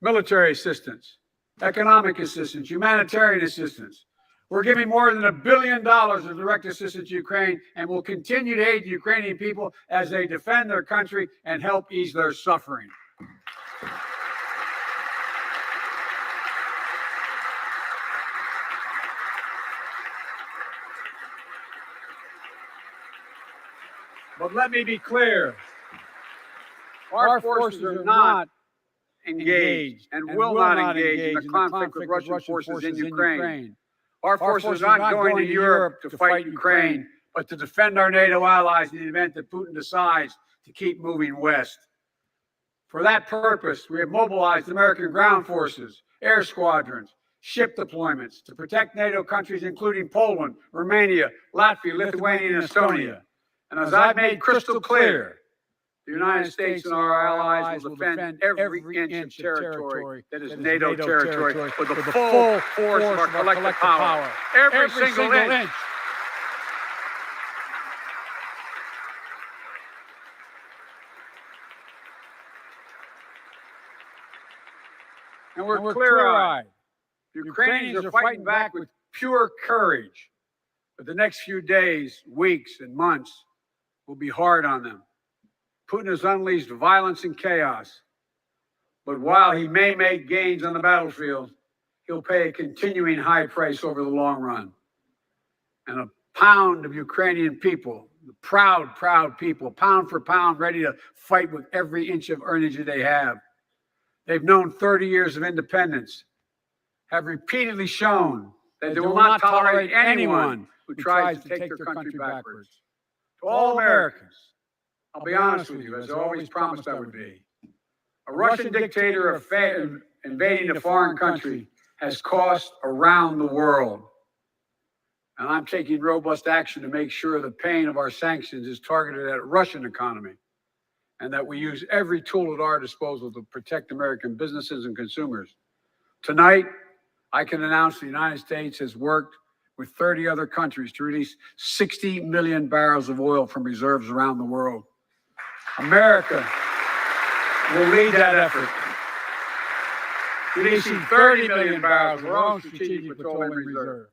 Military assistance, economic assistance, humanitarian assistance. We're giving more than $1 billion of direct assistance to Ukraine and will continue to aid the Ukrainian people as they defend their country and help ease their suffering. But let me be clear. Our forces are not engaged and will not engage in the conflict with Russian forces in Ukraine. Our forces are not going to Europe to fight Ukraine, but to defend our NATO allies in the event that Putin decides to keep moving west. For that purpose, we have mobilized American ground forces, air squadrons, ship deployments to protect NATO countries, including Poland, Romania, Latvia, Lithuania, and Estonia. And as I've made crystal clear, the United States and our allies will defend every inch of territory that is NATO territory with the full force of our collective power. Every single inch. And we're clear-eyed. The Ukrainians are fighting back with pure courage. But the next few days, weeks, and months will be hard on them. Putin has unleashed violence and chaos. But while he may make gains on the battlefield, he'll pay a continuing high price over the long run. And a pound of Ukrainian people, the proud, proud people, pound for pound, ready to fight with every inch of energy they have. They've known 30 years of independence, have repeatedly shown that they will not tolerate anyone who tries to take their country backwards. To all Americans, I'll be honest with you, as I always promised I would be. A Russian dictator invading a foreign country has cost around the world. And I'm taking robust action to make sure the pain of our sanctions is targeted at the Russian economy and that we use every tool at our disposal to protect American businesses and consumers. Tonight, I can announce the United States has worked with 30 other countries to release 60 million barrels of oil from reserves around the world. America will lead that effort, releasing 30 million barrels of our own strategic petroleum reserve.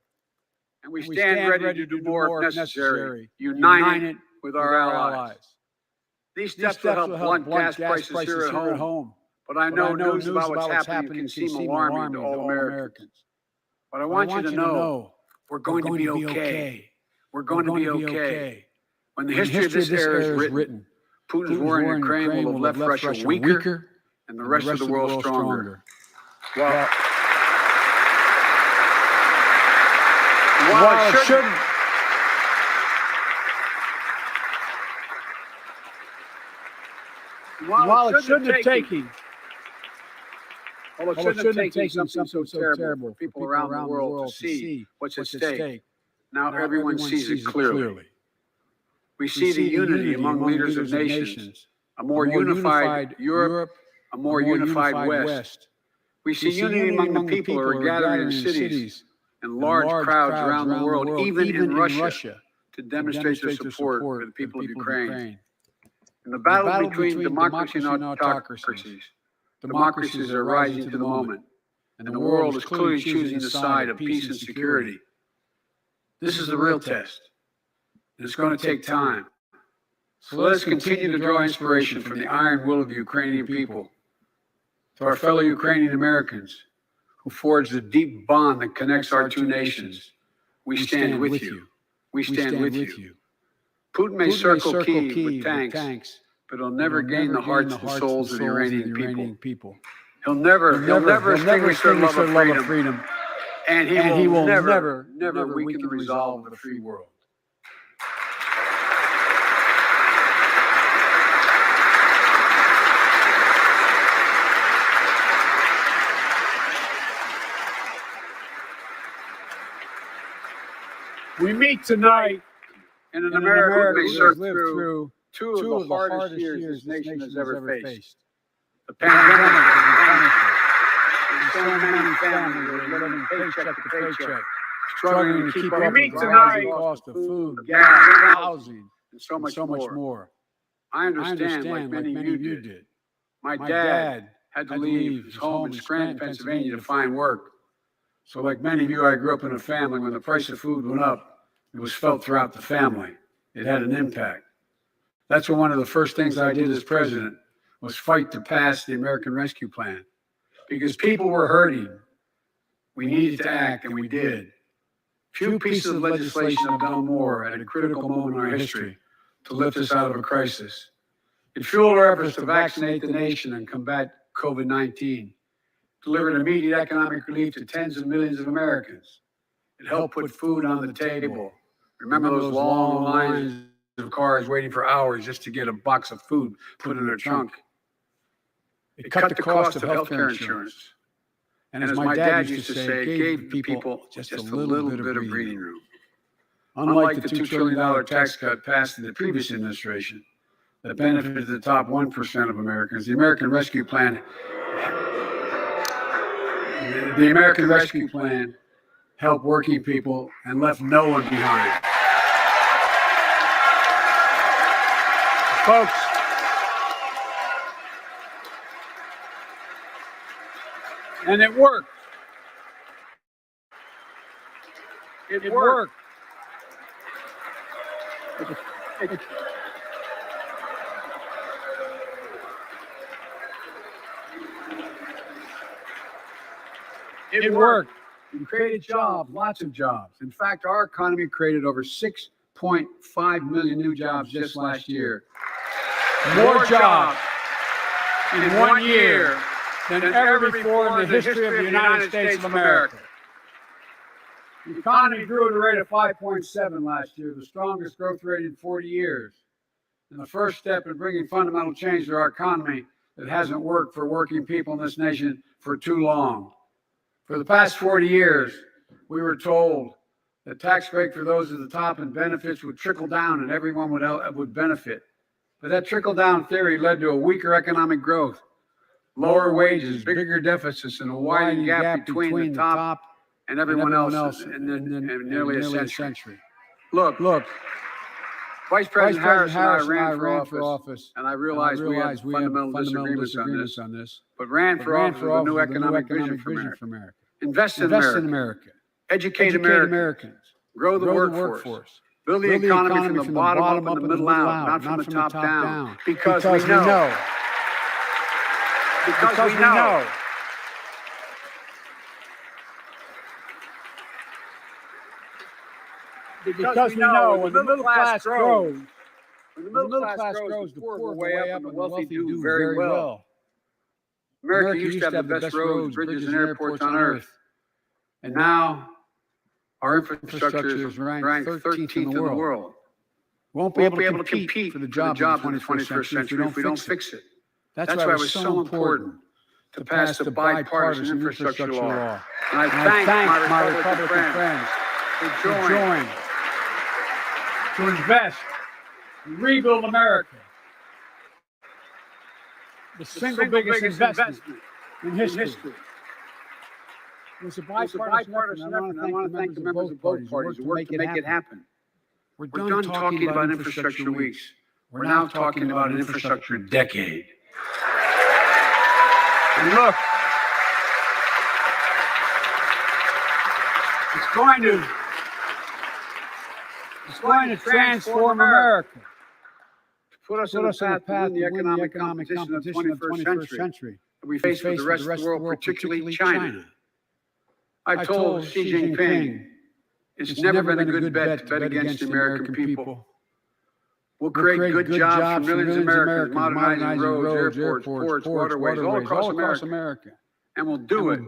And we stand ready to do more if necessary, united with our allies. These steps will help blunt gas prices here at home. But I know news about what's happening can seem alarming to all Americans. But I want you to know we're going to be okay. We're going to be okay. When the history of this era is written, Putin's war in Ukraine will have left Russia weaker and the rest of the world stronger. While it shouldn't. While it shouldn't have taken something so terrible for people around the world to see what's at stake, now everyone sees it clearly. We see the unity among leaders of nations, a more unified Europe, a more unified West. We see unity among the people who are gathering in cities and large crowds around the world, even in Russia, to demonstrate their support for the people of Ukraine. In the battle between democracy and autocracies, democracies are rising to the moment, and the world is clearly choosing the side of peace and security. This is the real test, and it's going to take time. So let us continue to draw inspiration from the iron will of the Ukrainian people. To our fellow Ukrainian Americans who forged the deep bond that connects our two nations, we stand with you. We stand with you. Putin may circle Kyiv with tanks, but he'll never gain the hearts and souls of the Iranian people. He'll never extinguish their love of freedom, and he will never weaken the resolve of the free world. We meet tonight in an America who has lived through two of the hardest years this nation has ever faced. The pandemic and so many families are living paycheck to paycheck, struggling to keep up with the rising cost of food, gas, housing, and so much more. I understand, like many of you did. My dad had to leave his home in Scranton, Pennsylvania to find work. So like many of you, I grew up in a family when the price of food went up, it was felt throughout the family. It had an impact. That's what one of the first things I did as president was fight to pass the American Rescue Plan. Because people were hurting. We needed to act, and we did. Few pieces of legislation have done more at a critical moment in our history to lift us out of a crisis. It fueled our efforts to vaccinate the nation and combat COVID-19, delivered immediate economic relief to tens of millions of Americans. It helped put food on the table. Remember those long lines of cars waiting for hours just to get a box of food put in their trunk? It cut the cost of healthcare insurance. And as my dad used to say, it gave people just a little bit of breathing room. Unlike the $2 trillion tax cut passed in the previous administration that benefited the top 1% of Americans, the American Rescue Plan helped working people and left no one behind. Folks, and it worked. It worked. It worked. We created jobs, lots of jobs. In fact, our economy created over 6.5 million new jobs just last year. More jobs in 1 year than ever before in the history of the United States of America. The economy grew at a rate of 5.7 last year, the strongest growth rate in 40 years. And the first step in bringing fundamental change to our economy that hasn't worked for working people in this nation for too long. For the past 40 years, we were told that tax break for those at the top and benefits would trickle down and everyone would benefit. But that trickle-down theory led to a weaker economic growth, lower wages, bigger deficits, and a widening gap between the top and everyone else in nearly a century. Look, Vice President Harris and I ran for office, and I realized we had fundamental disagreements on this, but ran for office with a new economic vision for America. Invest in America. Educate Americans. Grow the workforce. Build the economy from the bottom up and the middle out, not from the top down. Because we know. Because we know. Because we know when the middle class grows, the poor go way up and the wealthy do very well. America used to have the best roads, bridges, and airports on earth. And now our infrastructure is ranked 13th in the world. We won't be able to compete for the jobs of the 21st century if we don't fix it. That's why it was so important to pass the bipartisan infrastructure law. And I thank my Republican friends who joined to invest and rebuild America. The single biggest investment in history. It was a bipartisan effort, and I want to thank the members of both parties who worked to make it happen. We're done talking about infrastructure weeks. We're now talking about an infrastructure decade. And look, it's going to transform America. To put us on the path to win the economic competition of the 21st century that we face with the rest of the world, particularly China. I told Xi Jinping, it's never been a good bet to bet against the American people. We'll create good jobs for millions of Americans, modernizing roads, airports, ports, waterways, all across America. And we'll do it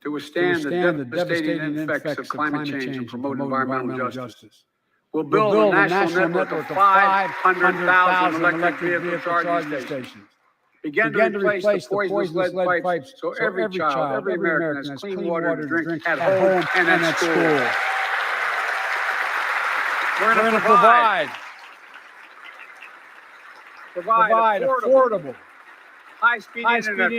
to withstand the devastating effects of climate change and promote environmental justice. We'll build a national network of 500,000 electric vehicle charging stations. Begin to replace the poisonous lead pipes so every child, every American has clean water to drink at home and at school. We're going to provide affordable, high-speed internet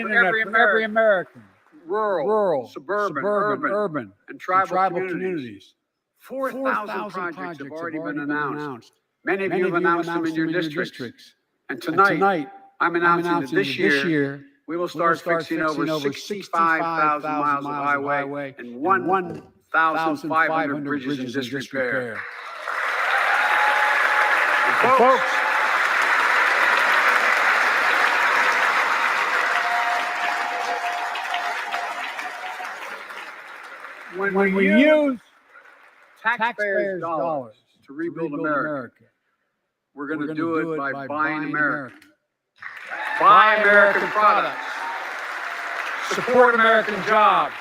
for every American. Rural, suburban, urban, and tribal communities. 4,000 projects have already been announced. Many of you have announced them in your districts. And tonight, I'm announcing that this year, We will start fixing over 65,000 miles of highway and 1,500 bridges in disrepair. And folks, when we use taxpayers' dollars to rebuild America, we're going to do it by buying America. Buy American products. Support American jobs.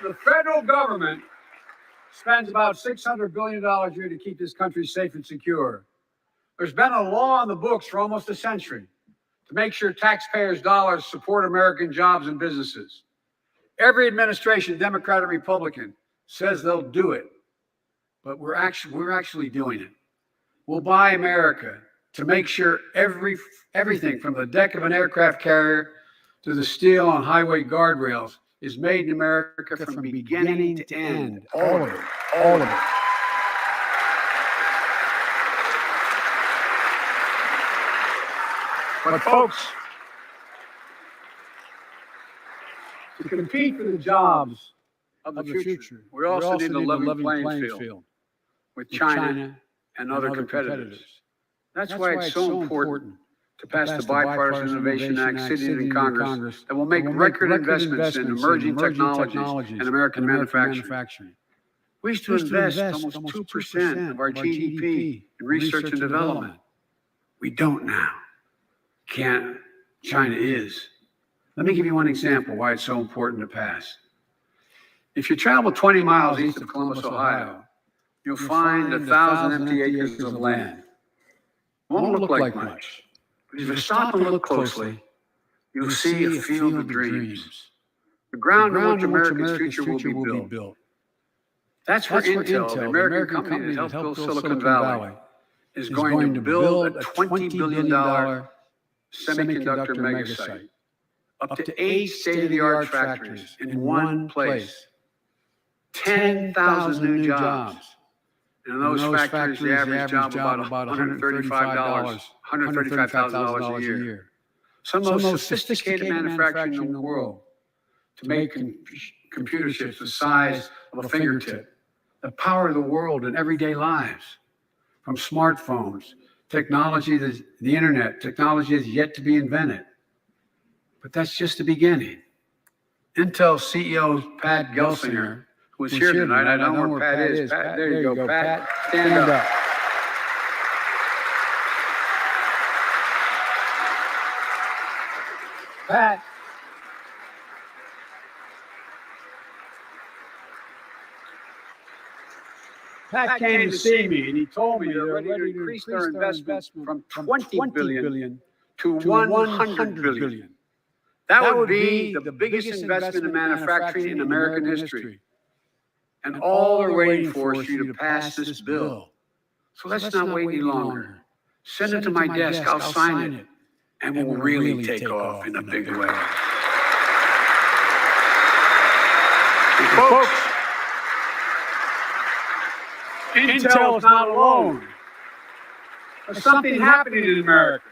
The federal government spends about $600 billion a year to keep this country safe and secure. There's been a law on the books for almost a century to make sure taxpayers' dollars support American jobs and businesses. Every administration, Democrat or Republican, says they'll do it, but we're actually doing it. We'll buy America to make sure everything from the deck of an aircraft carrier to the steel on highway guardrails is made in America from beginning to end. All of it. All of it. But folks, to compete for the jobs of the future, we also need a level playing field with China and other competitors. That's why it's so important to pass the Bipartisan Innovation Act sitting in Congress that will make record investments in emerging technologies and American manufacturing. We used to invest almost 2% of our GDP in research and development. We don't now. Can't. China is. Let me give you one example why it's so important to pass. If you travel 20 miles east of Columbus, Ohio, you'll find 1,000 empty acres of land. It won't look like much, but if you stop and look closely, you'll see a field of dreams. The ground on which America's future will be built. That's where Intel, the American company that helped build Silicon Valley, is going to build a $20 billion semiconductor megasite. Up to 8 state-of-the-art factories in one place. 10,000 new jobs. And in those factories, the average job about $135,000 a year. Some of the most sophisticated manufacturing in the world to make computer chips the size of a fingertip that power the world in everyday lives. From smartphones, technology, the internet, technology is yet to be invented. But that's just the beginning. Intel CEO Pat Gelsinger, who's here tonight. I don't know where Pat is. Pat, there you go, Pat. Stand up. Pat. Pat came to see me and he told me they're ready to increase their investment from $20 billion to $100 billion. That would be the biggest investment in manufacturing in American history. And all they're waiting for is for you to pass this bill. So let's not wait any longer. Send it to my desk, I'll sign it, and we'll really take off in a big way. Folks, Intel is not alone. There's something happening in America.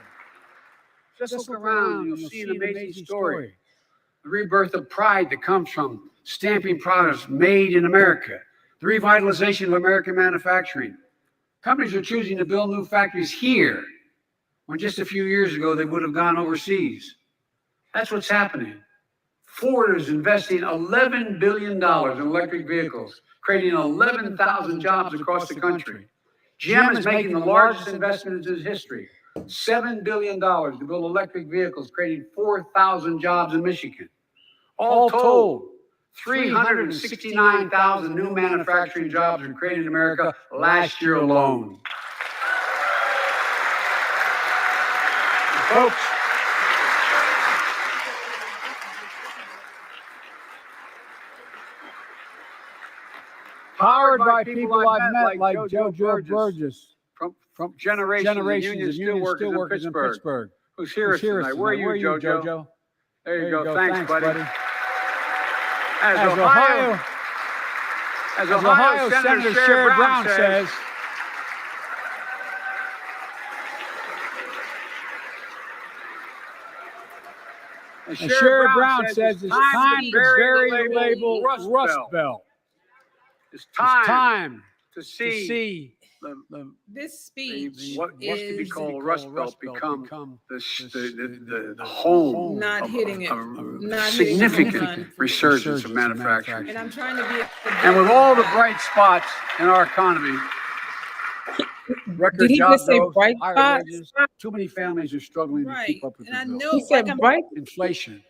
Just look around, you'll see an amazing story. The rebirth of pride that comes from stamping products made in America. The revitalization of American manufacturing. Companies are choosing to build new factories here, when just a few years ago they would have gone overseas. That's what's happening. Ford is investing $11 billion in electric vehicles, creating 11,000 jobs across the country. GM is making the largest investment in its history. $7 billion to build electric vehicles, creating 4,000 jobs in Michigan. All told, 369,000 new manufacturing jobs were created in America last year alone. Folks, powered by people I've met like JoJo Burgess, from generations of union steelworkers in Pittsburgh, who's here tonight. Where are you, JoJo? There you go. Thanks, buddy. As Ohio Senator Sherrod Brown says, And Sherrod Brown says it's time to bury the label Rust Belt. It's time to see this speech what used to be is called Rust Belt become the home not of hitting it. Not significant resurgence of manufacturing. And I'm trying to be. And with all the bright spots in our economy, record Did he job just say growth, bright higher spots? wages, too many families are struggling to keep up with And I the know bills. He said like I'm bright. Inflation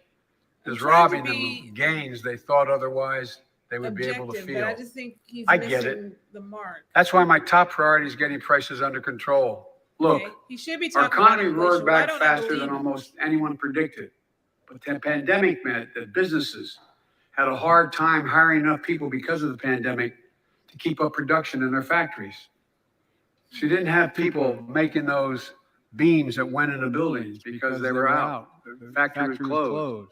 is trying robbing to them be of gains they thought otherwise they would be able to objective, but I feel. just think he's I get missing it. the mark. That's why my top priority is getting prices under control. Look, Okay? He should be our talking about economy inflation. roared Why back don't I faster believe than him? almost anyone predicted. But the pandemic meant that businesses had a hard time hiring enough people because of the pandemic to keep up production in their factories. So you didn't have people making those beams that went into buildings because they were out. The factory was closed.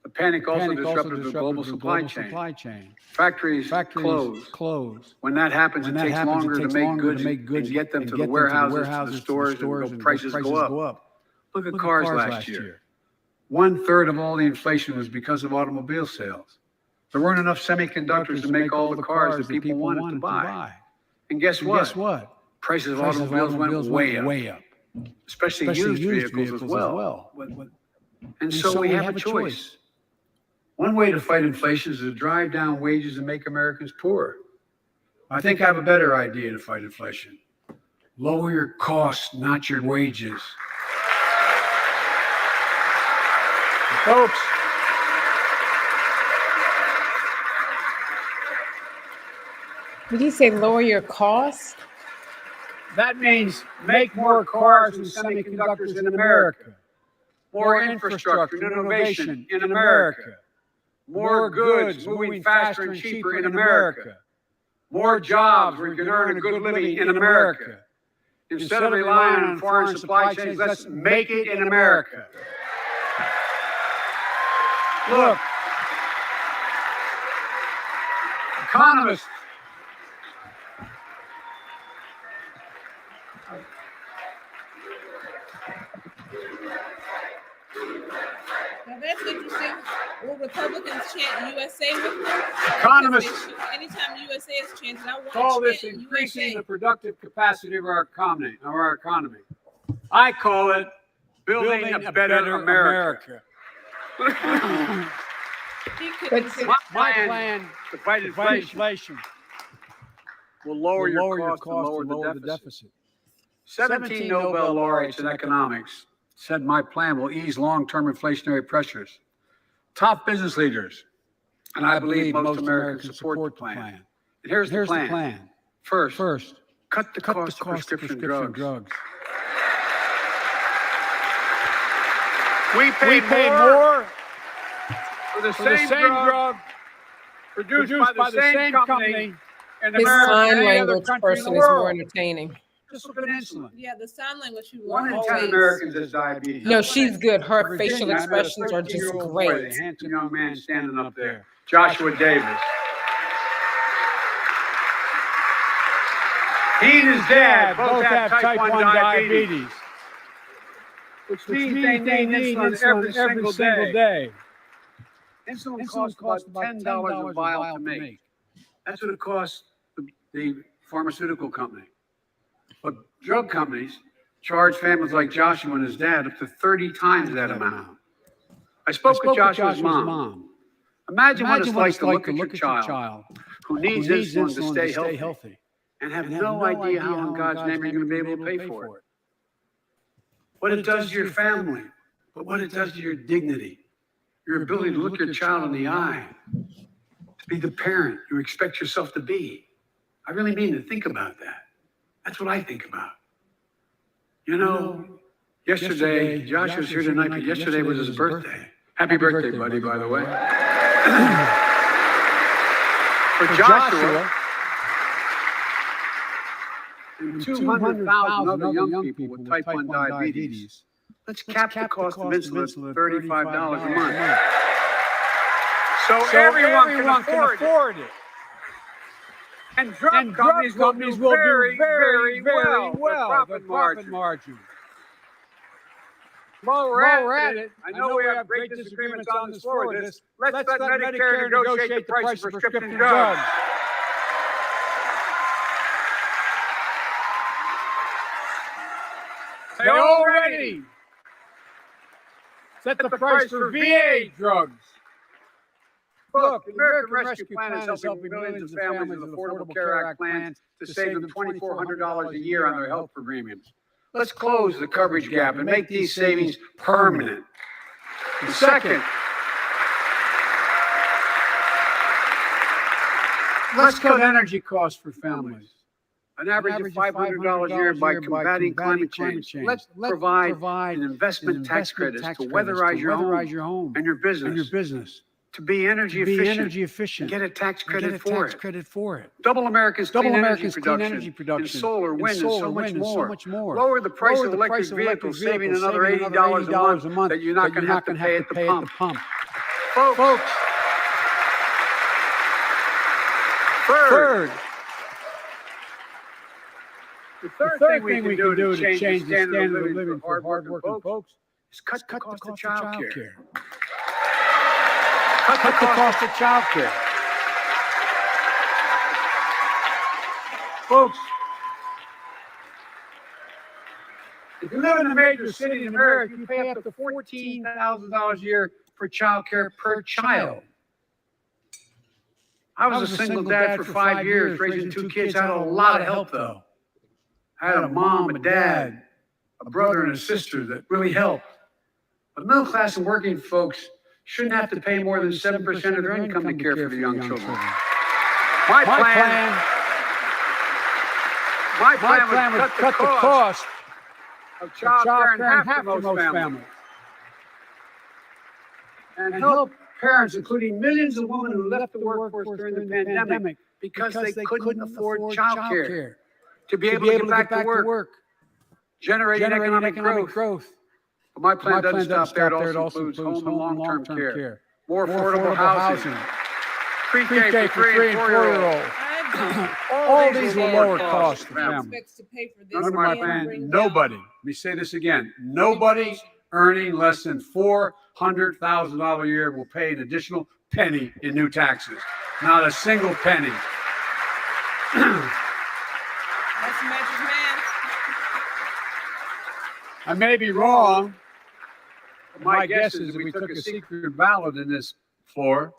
The panic also disrupted the global supply chain. Factories closed. When that happens, it takes longer to make goods and get them to the warehouses, to the stores, and prices go up. Look at cars last year. 1/3 of all the inflation was because of automobile sales. There weren't enough semiconductors to make all the cars that people wanted to buy. And guess what? Prices of automobiles went way up. Especially used vehicles as well. And so we have a choice. One way to fight inflation is to drive down wages and make Americans poorer. I think I have a better idea to fight inflation. Lower your costs, not your wages. Folks, Did he say lower your cost? that means make more cars and semiconductors in America. More infrastructure and innovation in America. More goods moving faster and cheaper in America. More jobs where you can earn a good living in America. Instead of relying on foreign supply chains, let's make it in America. Look, economists. Now that's interesting. Will Republicans chant USA with them? Economists Anytime USA is chanted, I want call to this chant increasing USA. the productive capacity of our economy. I call it building a better America. He could But consider- My plan to fight inflation will lower your cost and lower the deficit. 17 Nobel laureates in economics said my plan will ease long-term inflationary pressures. Top business leaders, and I believe most Americans support the plan. And here's the plan. First, cut the cost of prescription drugs. We pay more for the same drug produced by the same company in His America sign than any other language country in person the is more world. entertaining. Just look at insulin. Yeah, the sign language you 1 in 10 always. Americans has diabetes. No, she's good. Her Virginia, facial I met a expressions are just 13-year-old boy, great. the handsome young man standing up there, Joshua Davis. He and his dad both have type 1 diabetes, which means they need insulin every single day. Insulin costs about $10 a vial to make. That's what it costs the pharmaceutical company. But drug companies charge families like Joshua and his dad up to 30 times that amount. I spoke with Joshua's mom. Imagine what it's like to look at your child who needs insulin to stay healthy and have no idea how in God's name you're going to be able to pay for it. What it does to your family, but what it does to your dignity, your ability to look your child in the eye, to be the parent you expect yourself to be. I really mean to think about that. That's what I think about. You know, yesterday, Joshua's here tonight, but yesterday was his birthday. Happy birthday, buddy, by the way. For Joshua and 200,000 other young people with type 1 diabetes, let's cap the cost of insulin at $35 a month. So everyone can afford it. And drug companies will do very, very well with profit margin. While we're at it, I know we have great disagreements on this floor with this. Let's let Medicare negotiate the price of prescription drugs. They already set the price for VA drugs. Look, the American Rescue Plan is helping millions of families with Affordable Care Act plans to save them $2,400 a year on their health premiums. Let's close the coverage gap and make these savings permanent. And second, let's cut energy costs for families. An average of $500 a year by combating climate change. Let's provide an investment tax credit to weatherize your home and your business. To be energy efficient. Get a tax credit for it. Double America's clean energy production. In solar, wind, and so much more. Lower the price of electric vehicles, saving another $80 a month that you're not going to have to pay at the pump. Folks. Third. The third thing we can do to change the standard of living for hardworking folks is cut the cost of child care. Cut the cost of child care. Folks, if you live in a major city in America, you pay up to $14,000 a year for child care per child. I was a single dad for 5 years, raising 2 kids. I had a lot of help, though. I had a mom, a dad, a brother, and a sister that really helped. But middle class and working folks shouldn't have to pay more than 7% of their income to care for their young children. My plan would cut the cost of child care in half for most families. And help parents, including millions of women who left the workforce during the pandemic because they couldn't afford child care, to be able to get back to work, generating economic growth. But my plan doesn't stop there. It also includes home and long-term care, more affordable housing, pre-K for 3 and 4-year-olds. All these will lower costs for families. Under my plan, nobody, let me say this again, nobody earning less than $400,000 a year will pay an additional penny in new taxes. Not a single penny. That's magic math. I may be wrong. But my guess is if we took a secret ballot in this floor,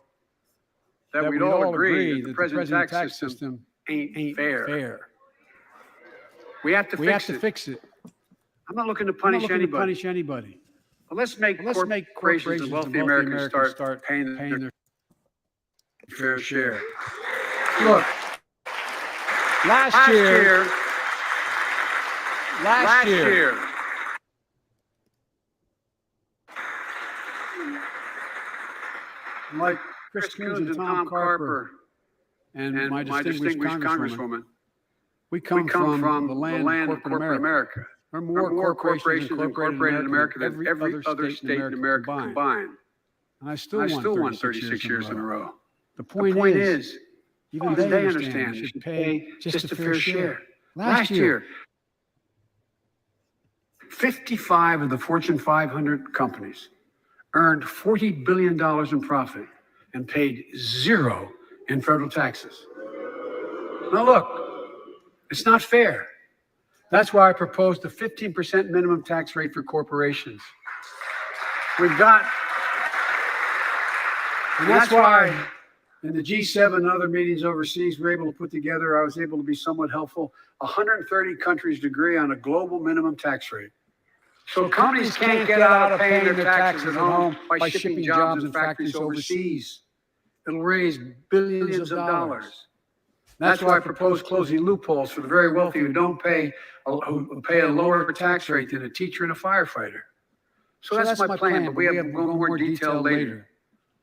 that we'd all agree that the present tax system ain't fair. We have to fix it. I'm not looking to punish anybody. But let's make corporations and wealthy Americans start paying their fair share. Look, last year, like Chris Coons and Tom Carper and my distinguished congresswoman, we come from the land of corporate America. There are more corporations incorporated in America than every other state in America combined. And I still won 36 years in a row. The point is, even they understand they should pay just a fair share. Last year, 55 of the Fortune 500 companies earned $40 billion in profit and paid zero in federal taxes. Now look, it's not fair. That's why I proposed a 15% minimum tax rate for corporations. And that's why in the G7 and other meetings overseas, I was able to be somewhat helpful. 130 countries agree on a global minimum tax rate. So companies can't get out of paying their taxes at home by shipping jobs and factories overseas. It'll raise billions of dollars. That's why I propose closing loopholes for the very wealthy who pay a lower tax rate than a teacher and a firefighter. So that's my plan, but we have more detail later.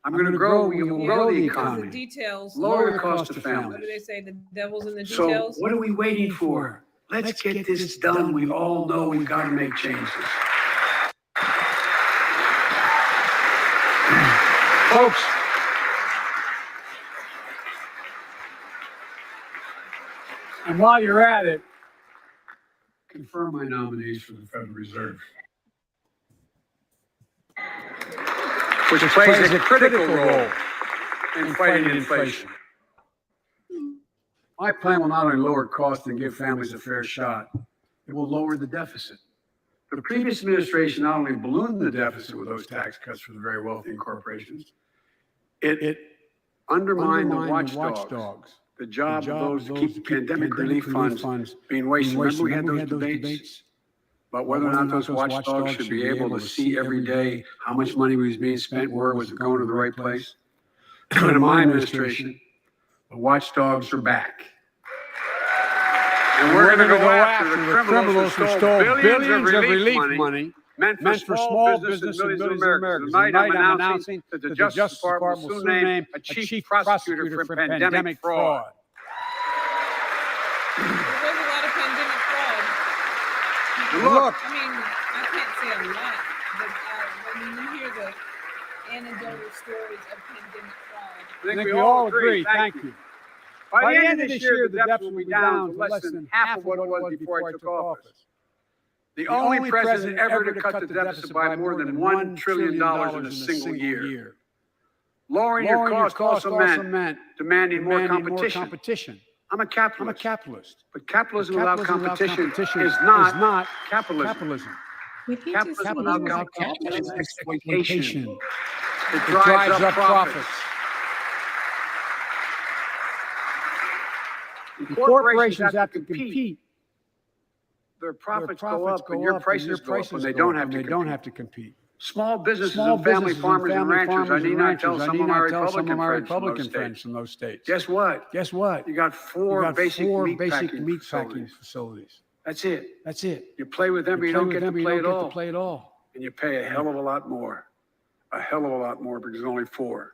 I'm going to grow the economy. The details. Lower the cost of families. What do they say? The devil's in the details. So what are we waiting for? Let's get this done. We all know we've got to make changes. Folks, and while you're at it, confirm my nominees for the Federal Reserve. which plays a critical role in fighting inflation. My plan will not only lower costs and give families a fair shot, it will lower the deficit. The previous administration not only ballooned the deficit with those tax cuts for the very wealthy and corporations, it undermined the watchdogs, the job of those to keep the pandemic relief funds being wasted. Remember we had those debates about whether or not those watchdogs should be able to see every day how much money was being spent, where was it going to the right place? In my administration, the watchdogs are back. And we're going to go after the criminals who stole billions of relief money meant for small business and millions of Americans. Tonight I'm announcing that the Justice Department will soon name a chief prosecutor for pandemic fraud. There was a lot of pandemic fraud. Look, I mean, I can't say a lot, but when you hear the anecdotal stories of pandemic fraud, I think we all agree. Thank you. By the end of this year, the deficit will be down to less than half of what it was before I took office. The only president ever to cut the deficit by more than $1 trillion in a single year. Lowering your costs also meant demanding more competition. I'm a capitalist. But capitalism without competition is not capitalism. Capitalism without competition is exploitation. It drives up profits. Corporations have to compete. Their profits go up and your prices go up when they don't have to compete. Small businesses and family farmers and ranchers, I need not tell some of my Republican friends from those states. Guess what? You got four basic meat packing facilities. That's it. You play with them, you don't get to play at all. And you pay a hell of a lot more. Because there's only four.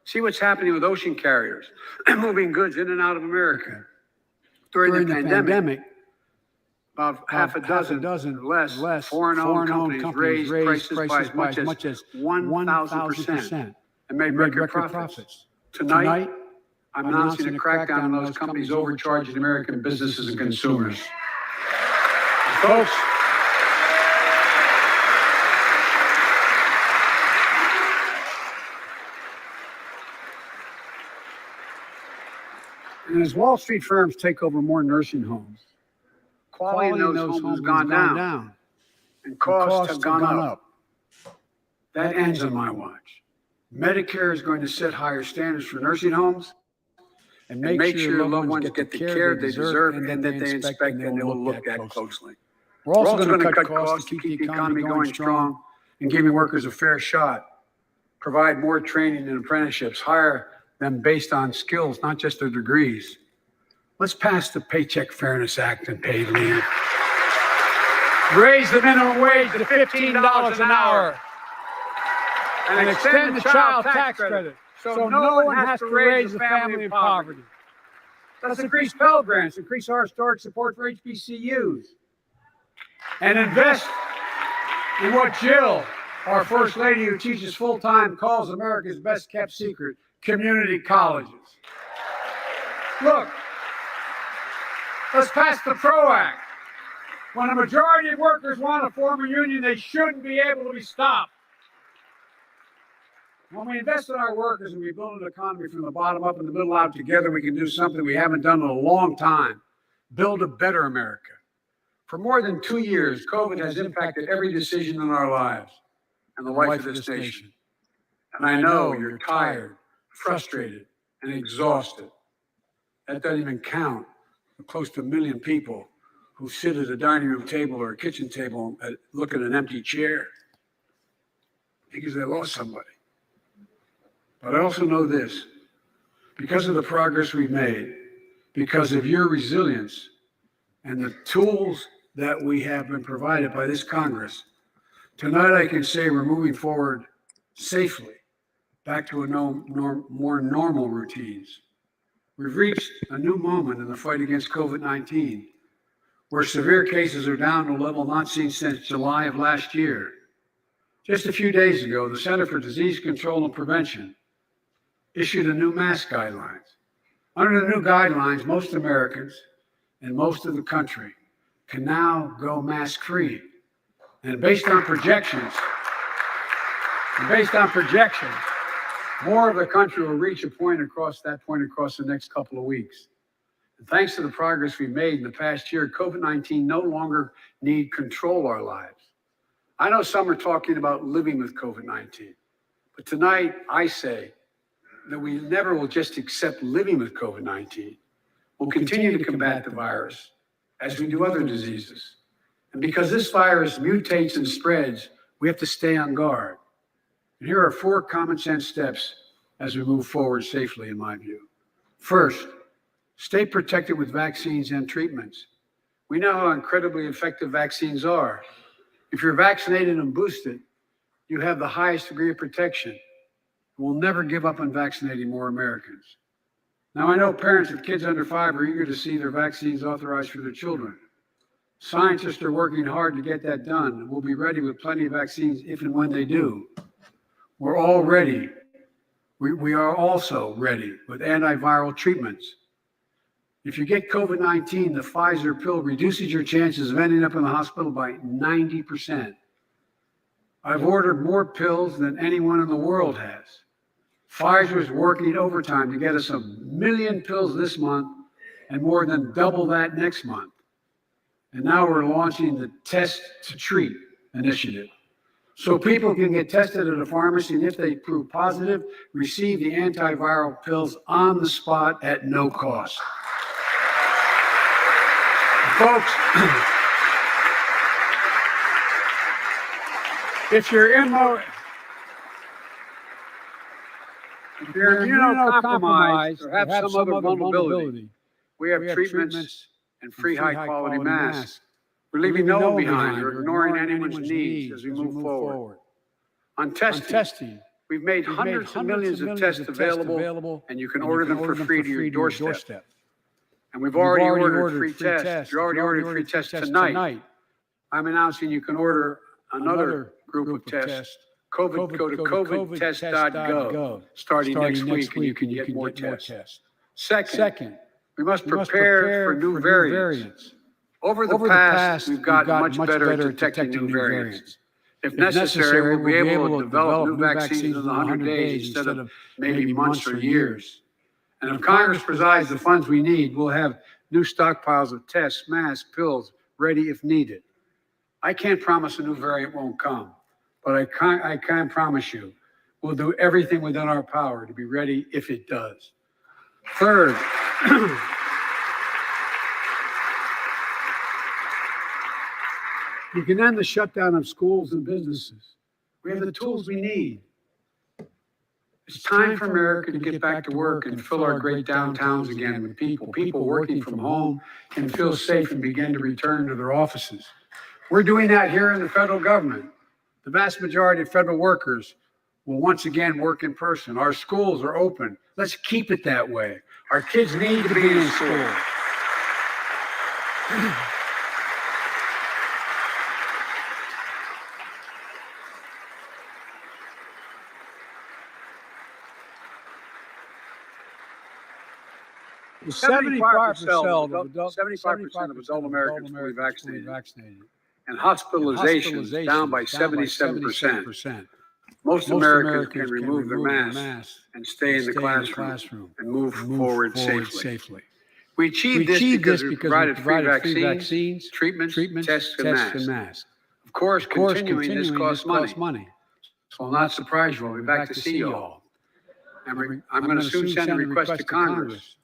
See what's happening with ocean carriers moving goods in and out of America. During the pandemic, about half a dozen or less foreign-owned companies raised prices by as much as 1,000% and made record profits. Tonight, I'm announcing a crackdown on those companies overcharging American businesses and consumers. Folks, and as Wall Street firms take over more nursing homes, quality in those homes has gone down, and costs have gone up. That ends on my watch. Medicare is going to set higher standards for nursing homes and make sure your loved ones get the care they deserve and that they inspect and they will look at closely. We're also going to cut costs to keep the economy going strong and giving workers a fair shot, provide more training and apprenticeships, hire them based on skills, not just their degrees. Let's pass the Paycheck Fairness Act and paid leave. Raise the minimum wage to $15 an hour. And extend the child tax credit so no one has to raise a family in poverty. Let's increase Pell Grants, increase our historic support for HBCUs. And invest in what Jill, our First Lady who teaches full-time, calls America's best kept secret, community colleges. Look, let's pass the PRO Act. When a majority of workers want to form a union, they shouldn't be able to be stopped. When we invest in our workers and we build an economy from the bottom up and the middle out together, we can do something we haven't done in a long time. Build a better America. For more than 2 years, COVID has impacted every decision in our lives and the life of this nation. And I know you're tired, frustrated, and exhausted. That doesn't even count the close to 1 million people who sit at a dining room table or a kitchen table and look at an empty chair because they lost somebody. But I also know this, because of the progress we've made, because of your resilience and the tools that we have been provided by this Congress, tonight I can say we're moving forward safely back to more normal routines. We've reached a new moment in the fight against COVID-19, where severe cases are down to a level not seen since July of last year. Just a few days ago, the Center for Disease Control and Prevention issued a new mask guidelines. Under the new guidelines, most Americans and most of the country can now go mask-free. And based on projections, And based on projections, more of the country will reach a point across the next couple of weeks. And thanks to the progress we've made in the past year, COVID-19 no longer need control our lives. I know some are talking about living with COVID-19, but tonight I say that we never will just accept living with COVID-19. We'll continue to combat the virus as we do other diseases. And because this virus mutates and spreads, we have to stay on guard. And here are 4 common sense steps as we move forward safely, in my view. First, stay protected with vaccines and treatments. We know how incredibly effective vaccines are. If you're vaccinated and boosted, you have the highest degree of protection. We'll never give up on vaccinating more Americans. Now, I know parents with kids under 5 are eager to see their vaccines authorized for their children. Scientists are working hard to get that done, and we'll be ready with plenty of vaccines if and when they do. We're all ready. We are also ready with antiviral treatments. If you get COVID-19, the Pfizer pill reduces your chances of ending up in the hospital by 90%. I've ordered more pills than anyone in the world has. Pfizer's working overtime to get us 1 million pills this month and more than double that next month. And now we're launching the Test to Treat initiative. So people can get tested at a pharmacy, and if they prove positive, receive the antiviral pills on the spot at no cost. Folks, if you're immunocompromised or have some other vulnerability, we have treatments and free high-quality masks. We're leaving no one behind or ignoring anyone's needs as we move forward. On testing, we've made hundreds of millions of tests available, and you can order them for free to your doorstep. And we've already ordered free tests. You already ordered free tests tonight. I'm announcing you can order another group of tests. Go to covidtest.gov starting next week, and you can get more tests. Second, we must prepare for new variants. Over the past, we've gotten much better at detecting new variants. If necessary, we'll be able to develop new vaccines in 100 days instead of maybe months or years. And if Congress provides the funds we need, we'll have new stockpiles of tests, masks, pills ready if needed. I can't promise a new variant won't come, but I can promise you we'll do everything within our power to be ready if it does. Third, we can end the shutdown of schools and businesses. We have the tools we need. It's time for America to get back to work and fill our great downtowns again with people. People working from home can feel safe and begin to return to their offices. We're doing that here in the federal government. The vast majority of federal workers will once again work in person. Our schools are open. Let's keep it that way. Our kids need to be in school. Well, 75% of adult Americans fully vaccinated, and hospitalizations down by 77%. Most Americans can remove their masks and stay in the classroom and move forward safely. We achieved this because we provided free vaccines, treatments, tests, and masks. Of course, continuing this costs money. So I'll not surprise you, I'll be back to see you all. And I'm going to soon send a request to Congress.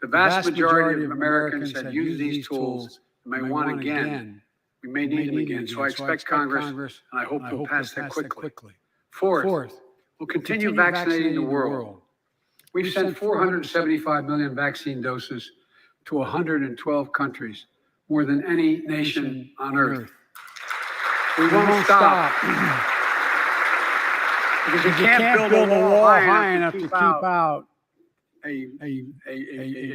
The vast majority of Americans have used these tools and may want again. We may need them again. So I expect Congress, and I hope we'll pass that quickly. Fourth, we'll continue vaccinating the world. We've sent 475 million vaccine doses to 112 countries, more than any nation on earth. We won't stop. Because you can't build a wall high enough to keep out a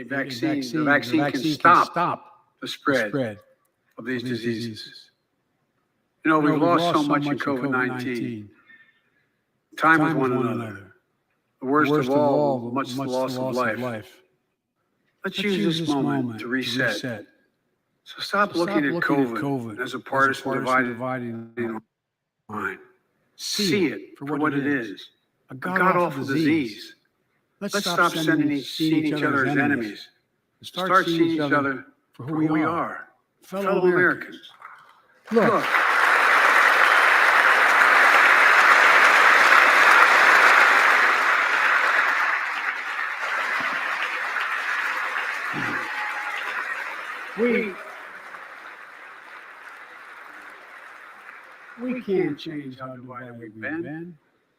vaccine. The vaccine can stop the spread of these diseases. You know, we've lost so much in COVID-19. Time with one another. The worst of all, much the loss of life. Let's use this moment to reset. So stop looking at COVID as a partisan dividing line. see it for what it is, a god-awful disease. Let's stop seeing each other as enemies and start seeing each other for who we are, fellow Americans. Look. We can't change how divided we've been.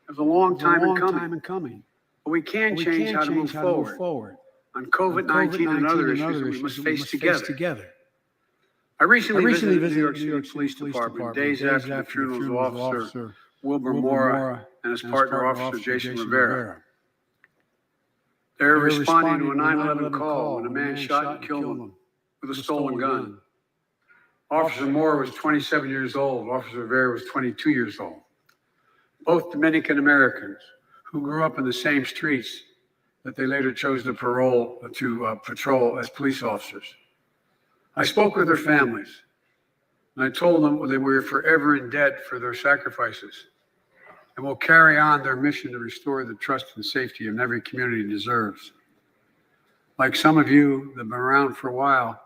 It was a long time in coming. But we can change how to move forward on COVID-19 and other issues that we must face together. I recently visited the New York City Police Department days after the funerals of Officer Wilbur Mora and his partner, Officer Jason Rivera. They were responding to a 9/11 call when a man shot and killed them with a stolen gun. Officer Moore was 27 years old. Officer Rivera was 22 years old. Both Dominican Americans who grew up in the same streets that they later chose to patrol as police officers. I spoke with their families, and I told them that we were forever in debt for their sacrifices, and will carry on their mission to restore the trust and safety in every community deserves. Like some of you that have been around for a while,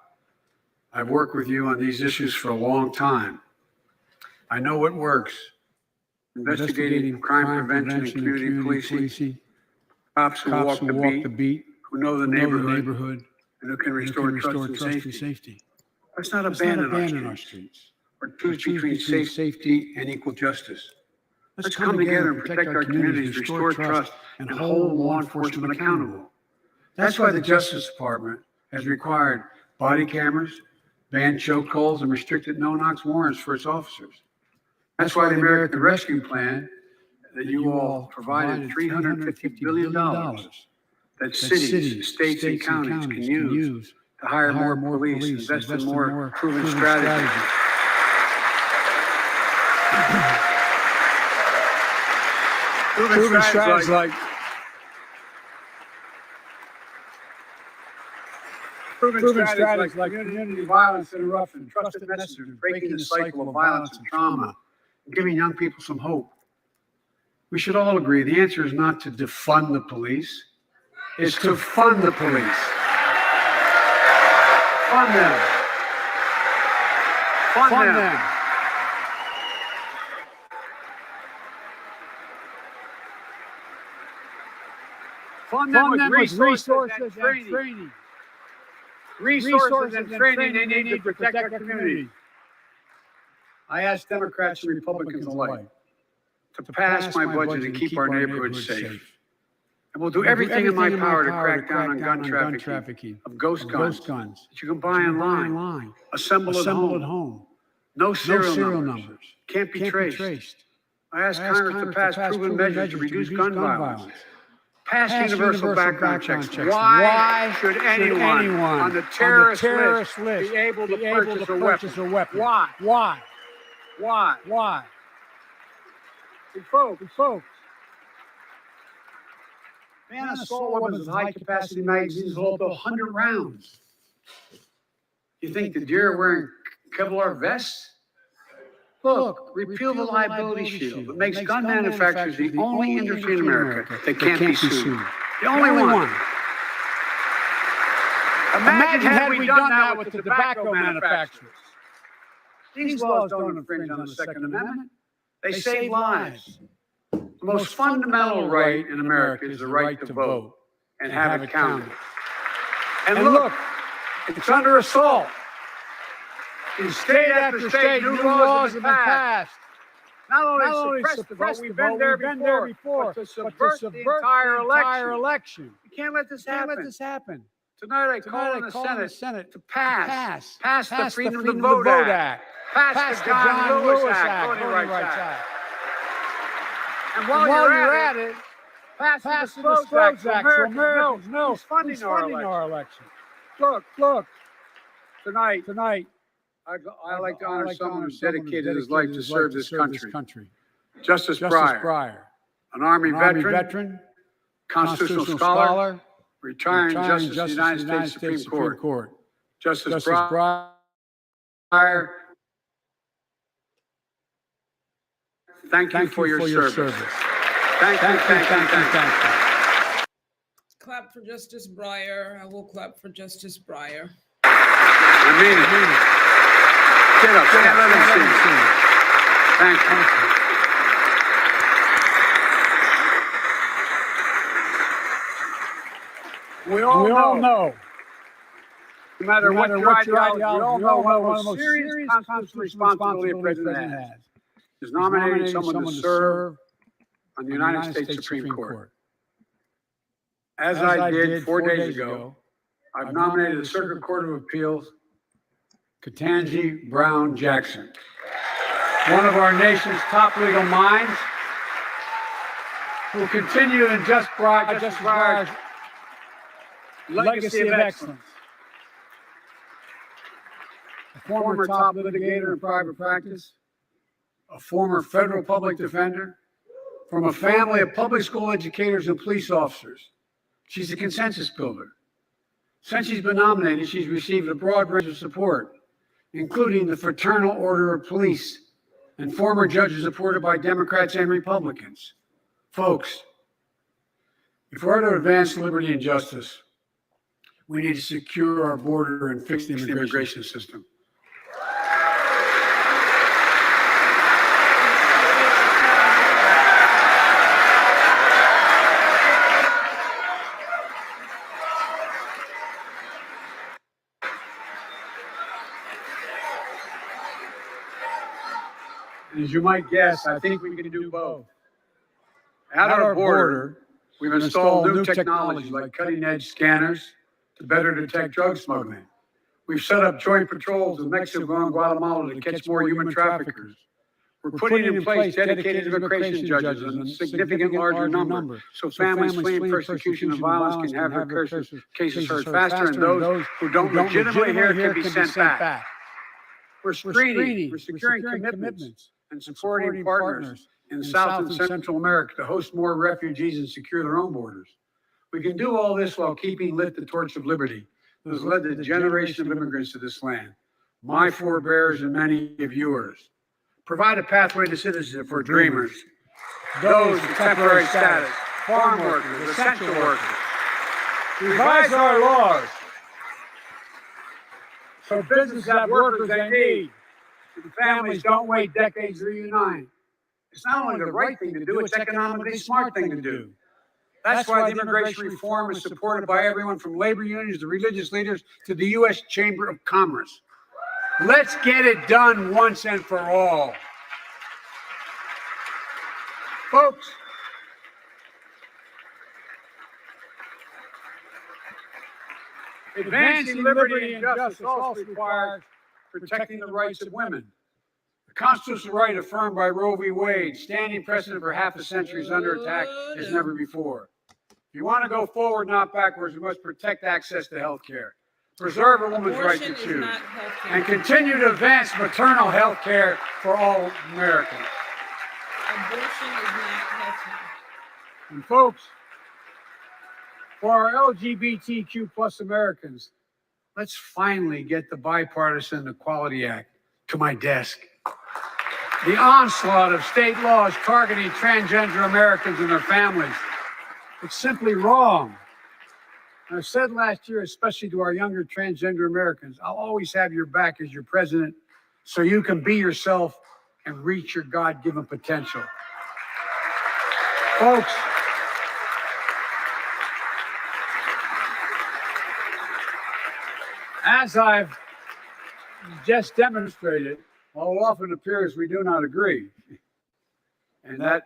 I've worked with you on these issues for a long time. I know what works. Investigating crime prevention and community policing, cops who walk the beat, who know the neighborhood, and who can restore trust and safety. Let's not abandon our streets or choose between safety and equal justice. Let's come together and protect our communities, restore trust, and hold law enforcement accountable. That's why the Justice Department has required body cameras, banned chokeholds, and restricted no-knock warrants for its officers. That's why the American Rescue Plan that you all provided $350 billion that cities, states, and counties can use to hire more police, invest in more proven strategies. Proven strategies like proven strategies like community violence interruption, trusted messengers, breaking the cycle of violence and trauma, and giving young people some hope. We should all agree the answer is not to defund the police, it's to fund the police. Fund them. Fund them. Fund them with resources and training. Resources and training they need to protect our community. I asked Democrats and Republicans alike to pass my budget and keep our neighborhoods safe. And we'll do everything in my power to crack down on gun trafficking of ghost guns that you can buy online, assemble at home. No serial numbers. Can't be traced. I asked Congress to pass proven measures to reduce gun violence. Pass universal background checks. Why should anyone on the terrorist list be able to purchase a weapon? Why? And folks, ban assault weapons with high-capacity magazines will up to 100 rounds. You think the deer are wearing Kevlar vests? Look, repeal the liability shield that makes gun manufacturers the only industry in America that can't be sued. The only one. Imagine had we done that with the tobacco manufacturers. These laws don't infringe on the Second Amendment. They save lives. The most fundamental right in America is the right to vote and have it counted. And look, it's under assault. In state after state, new laws have been passed. Not only to suppress the vote, we've been there before, but to subvert the entire election. We can't let this happen. Tonight I call on the Senate to pass the Freedom to Vote Act, pass the John Lewis Act, Voting Rights Act. And while you're at it, pass the Disclosure Act so Americans know who's funding our election. Look, tonight, I like to honor someone who's dedicated his life to serve this country. Justice Breyer, an Army veteran, constitutional scholar, retiring Justice of the United States Supreme Court. Justice Breyer Thank you for your service. Thank you. Clap for Justice Breyer. I will clap for Justice Breyer. I mean it. Get up. Let them see you. Thank you. We all know, no matter what your ideology, we all know one of the most serious constitutional responsibilities a president has is nominating someone to serve on the United States Supreme Court. As I did 4 days ago, I've nominated the Circuit Court of Appeals, Ketanji Brown Jackson, one of our nation's top legal minds, who will continue in Justice Breyer's legacy of excellence. A former top litigator in private practice, a former federal public defender, from a family of public school educators and police officers. She's a consensus builder. Since she's been nominated, she's received a broad range of support, including the Fraternal Order of Police and former judges supported by Democrats and Republicans. Folks, if we're to advance liberty and justice, we need to secure our border and fix the immigration system. As you might guess, I think we can do both. At our border, we've installed new technologies like cutting-edge scanners to better detect drug smuggling. We've set up joint patrols in Mexico and Guatemala to catch more human traffickers. We're putting in place dedicated immigration judges in a significantly larger number, so families fleeing persecution and violence can have their cases heard faster, and those who don't legitimately here can be sent back. We're screening, we're securing commitments, and supporting partners in South and Central America to host more refugees and secure their own borders. We can do all this while keeping lit the torch of liberty that has led to the generation of immigrants to this land, my forebears and many of yours. Provide a pathway to citizenship for dreamers, those with temporary status, farm workers, essential workers. Revise our laws so businesses have workers they need, and families don't wait decades to reunite. It's not only the right thing to do, it's economically smart thing to do. That's why the immigration reform is supported by everyone from labor unions to religious leaders to the U.S. Chamber of Commerce. Let's get it done once and for all. Folks, advancing liberty and justice also requires protecting the rights of women. The constitutional right affirmed by Roe v. Wade, standing precedent for half a century, is under attack as never before. If you want to go forward, not backwards, we must protect access to health care, preserve a woman's right to choose, and continue to advance maternal health care for all Americans. Abortion is not healthcare. And folks, for our LGBTQ plus Americans, let's finally get the Bipartisan Equality Act to my desk. The onslaught of state laws targeting transgender Americans and their families. It's simply wrong. And I said last year, especially to our younger transgender Americans, I'll always have your back as your president so you can be yourself and reach your God-given potential. Folks, as I've just demonstrated, while it often appears we do not agree, and that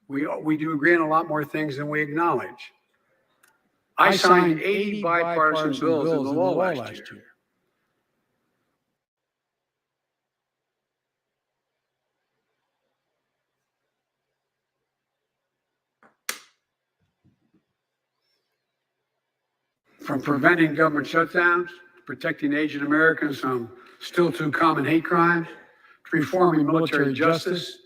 we do agree on a lot more things than we acknowledge. I signed 80 bipartisan bills into law last year. From preventing government shutdowns, protecting Asian Americans from still too common hate crimes, to reforming military justice,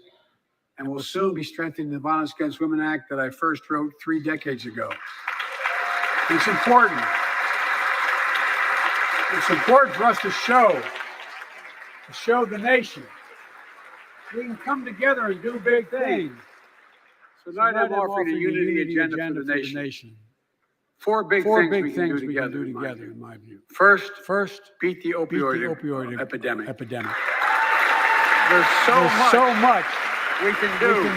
and will soon be strengthening the Violence Against Women Act that I first wrote 3 decades ago. It's important. It's important for us to show the nation We can come together and do big things. So tonight I'm offering a unity agenda for the nation. Four big things we can do together, in my view. First, beat the opioid epidemic. There's so much we can do.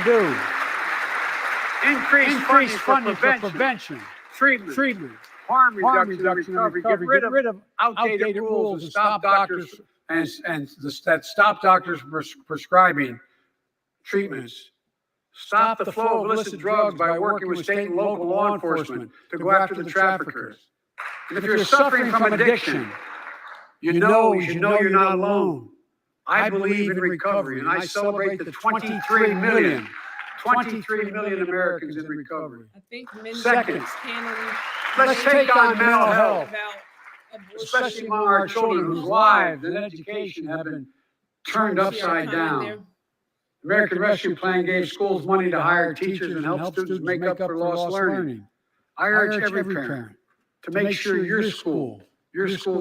Increase funding for prevention, treatment, harm reduction, and recovery. Get rid of outdated rules and stop doctors prescribing treatments. Stop the flow of illicit drugs by working with state and local law enforcement to go after the traffickers. And if you're suffering from addiction, you know you're not alone. I believe in recovery, and I celebrate the 23 million Americans in recovery. I think many Second, handling let's take on mental health, about abortion. especially among our children whose lives and education have been turned upside down. American Rescue Plan gave schools money to hire teachers and help students make up for lost learning. I urge every parent to make sure your school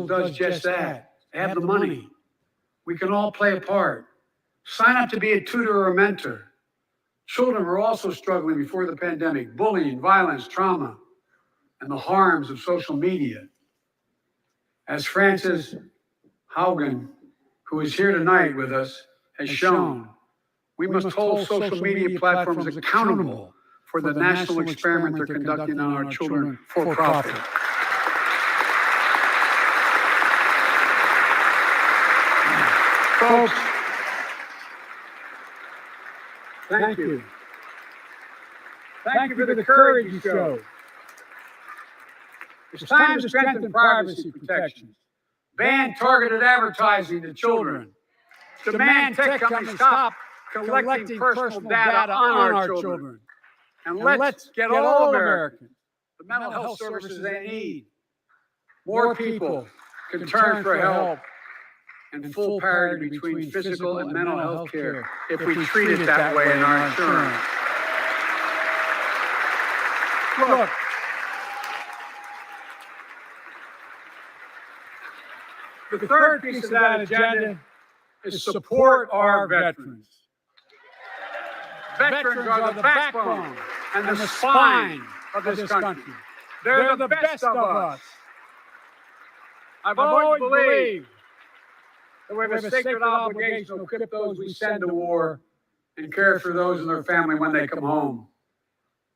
does just that. Have the money. We can all play a part. Sign up to be a tutor or a mentor. Children were also struggling before the pandemic: bullying, violence, trauma, and the harms of social media. As Frances Haugen, who is here tonight with us, has shown, we must hold social media platforms accountable for the national experiment they're conducting on our children for profit. Folks, thank you. Thank you for the courage you showed. It's time to strengthen privacy protections, ban targeted advertising to children, demand tech companies stop collecting personal data on our children, and let's get all Americans the mental health services they need. More people can turn for help and full parity between physical and mental health care if we treat it that way in our insurance. Look, the third piece of that agenda is support our veterans. Veterans are the backbone and the spine of this country. They're the best of us. I've always believed that we have a sacred obligation to equip those we send to war and care for those in their family when they come home.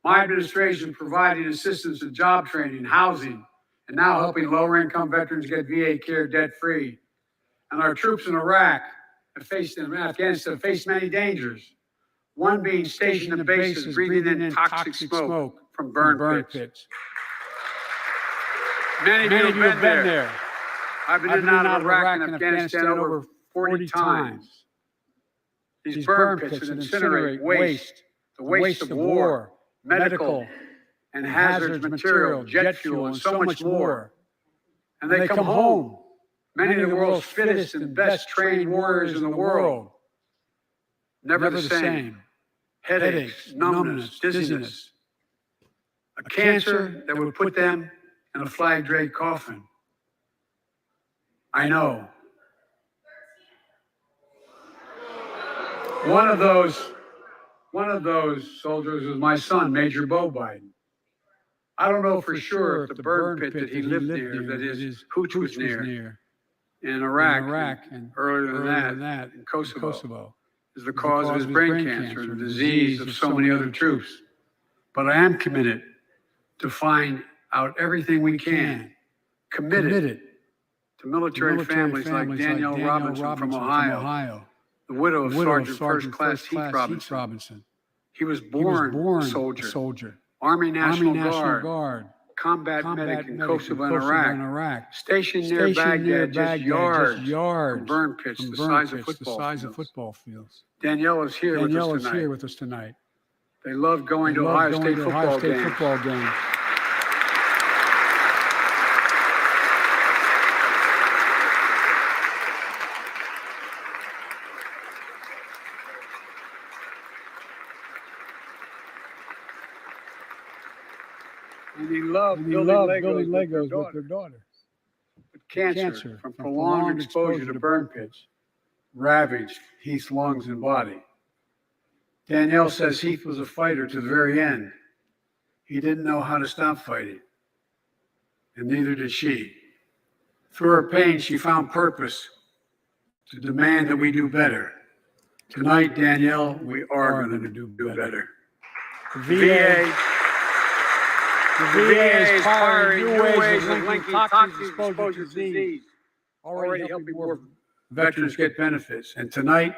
My administration providing assistance in job training, housing, and now helping lower-income veterans get VA care debt-free. And our troops in Iraq and Afghanistan have faced many dangers, one being stationed at bases breathing in toxic smoke from burn pits. Many of you have been there. I've been in and out of Iraq and Afghanistan over 40 times. These burn pits that incinerate waste, the waste of war, medical and hazardous material, jet fuel, and so much more. And they come home, many of the world's fittest and best trained warriors in the world. Never the same. Headaches, numbness, dizziness. A cancer that would put them in a flag-draped coffin. I know. One of those soldiers was my son, Major Bo Biden. I don't know for sure if the burn pit that he lived near, that his hooch was near, in Iraq and earlier than that in Kosovo, is the cause of his brain cancer and the disease of so many other troops. But I am committed to find out everything we can, committed to military families like Danielle Robinson from Ohio, the widow of Sergeant First Class Heath Robinson. He was born a soldier, Army National Guard, combat medic in Kosovo and Iraq, stationed near Baghdad, just yards from burn pits the size of football fields. Danielle is here with us tonight. They love going to Ohio State football games. And he loved building Legos with their daughter. But cancer from prolonged exposure to burn pits ravaged Heath's lungs and body. Danielle says Heath was a fighter to the very end. He didn't know how to stop fighting, and neither did she. Through her pain, she found purpose to demand that we do better. Tonight, Danielle, we are going to do better. The VA is pioneering new ways of linking toxic exposure to disease, already helping more veterans get benefits. And tonight,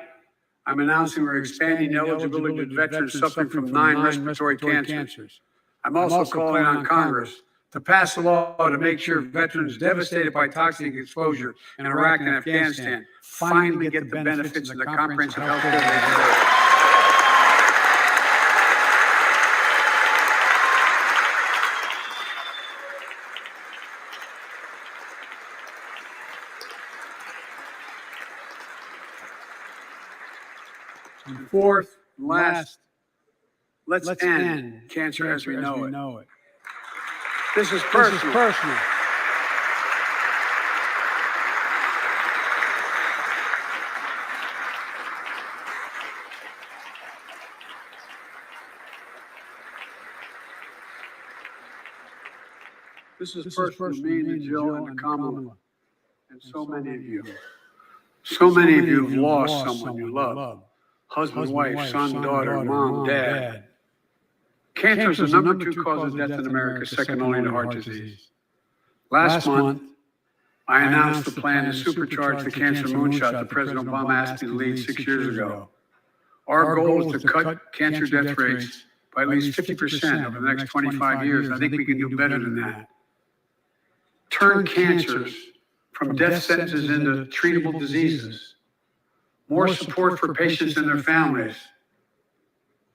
I'm announcing we're expanding the eligibility of veterans suffering from 9 respiratory cancers. I'm also calling on Congress to pass a law to make sure veterans devastated by toxic exposure in Iraq and Afghanistan finally get the benefits and the comprehensive health care they deserve. And fourth, and last, let's end cancer as we know it. This is personal. This is personal to me and Jill and Kamala, and so many of you. So many of you have lost someone you love. Husband, wife, son, daughter, mom, dad. Cancer is the number 2 cause of death in America, second only to heart disease. Last month, I announced the plan to supercharge the cancer moonshot that President Obama asked me to lead 6 years ago. Our goal is to cut cancer death rates by at least 50% over the next 25 years. I think we can do better than that. Turn cancers from death sentences into treatable diseases. More support for patients and their families.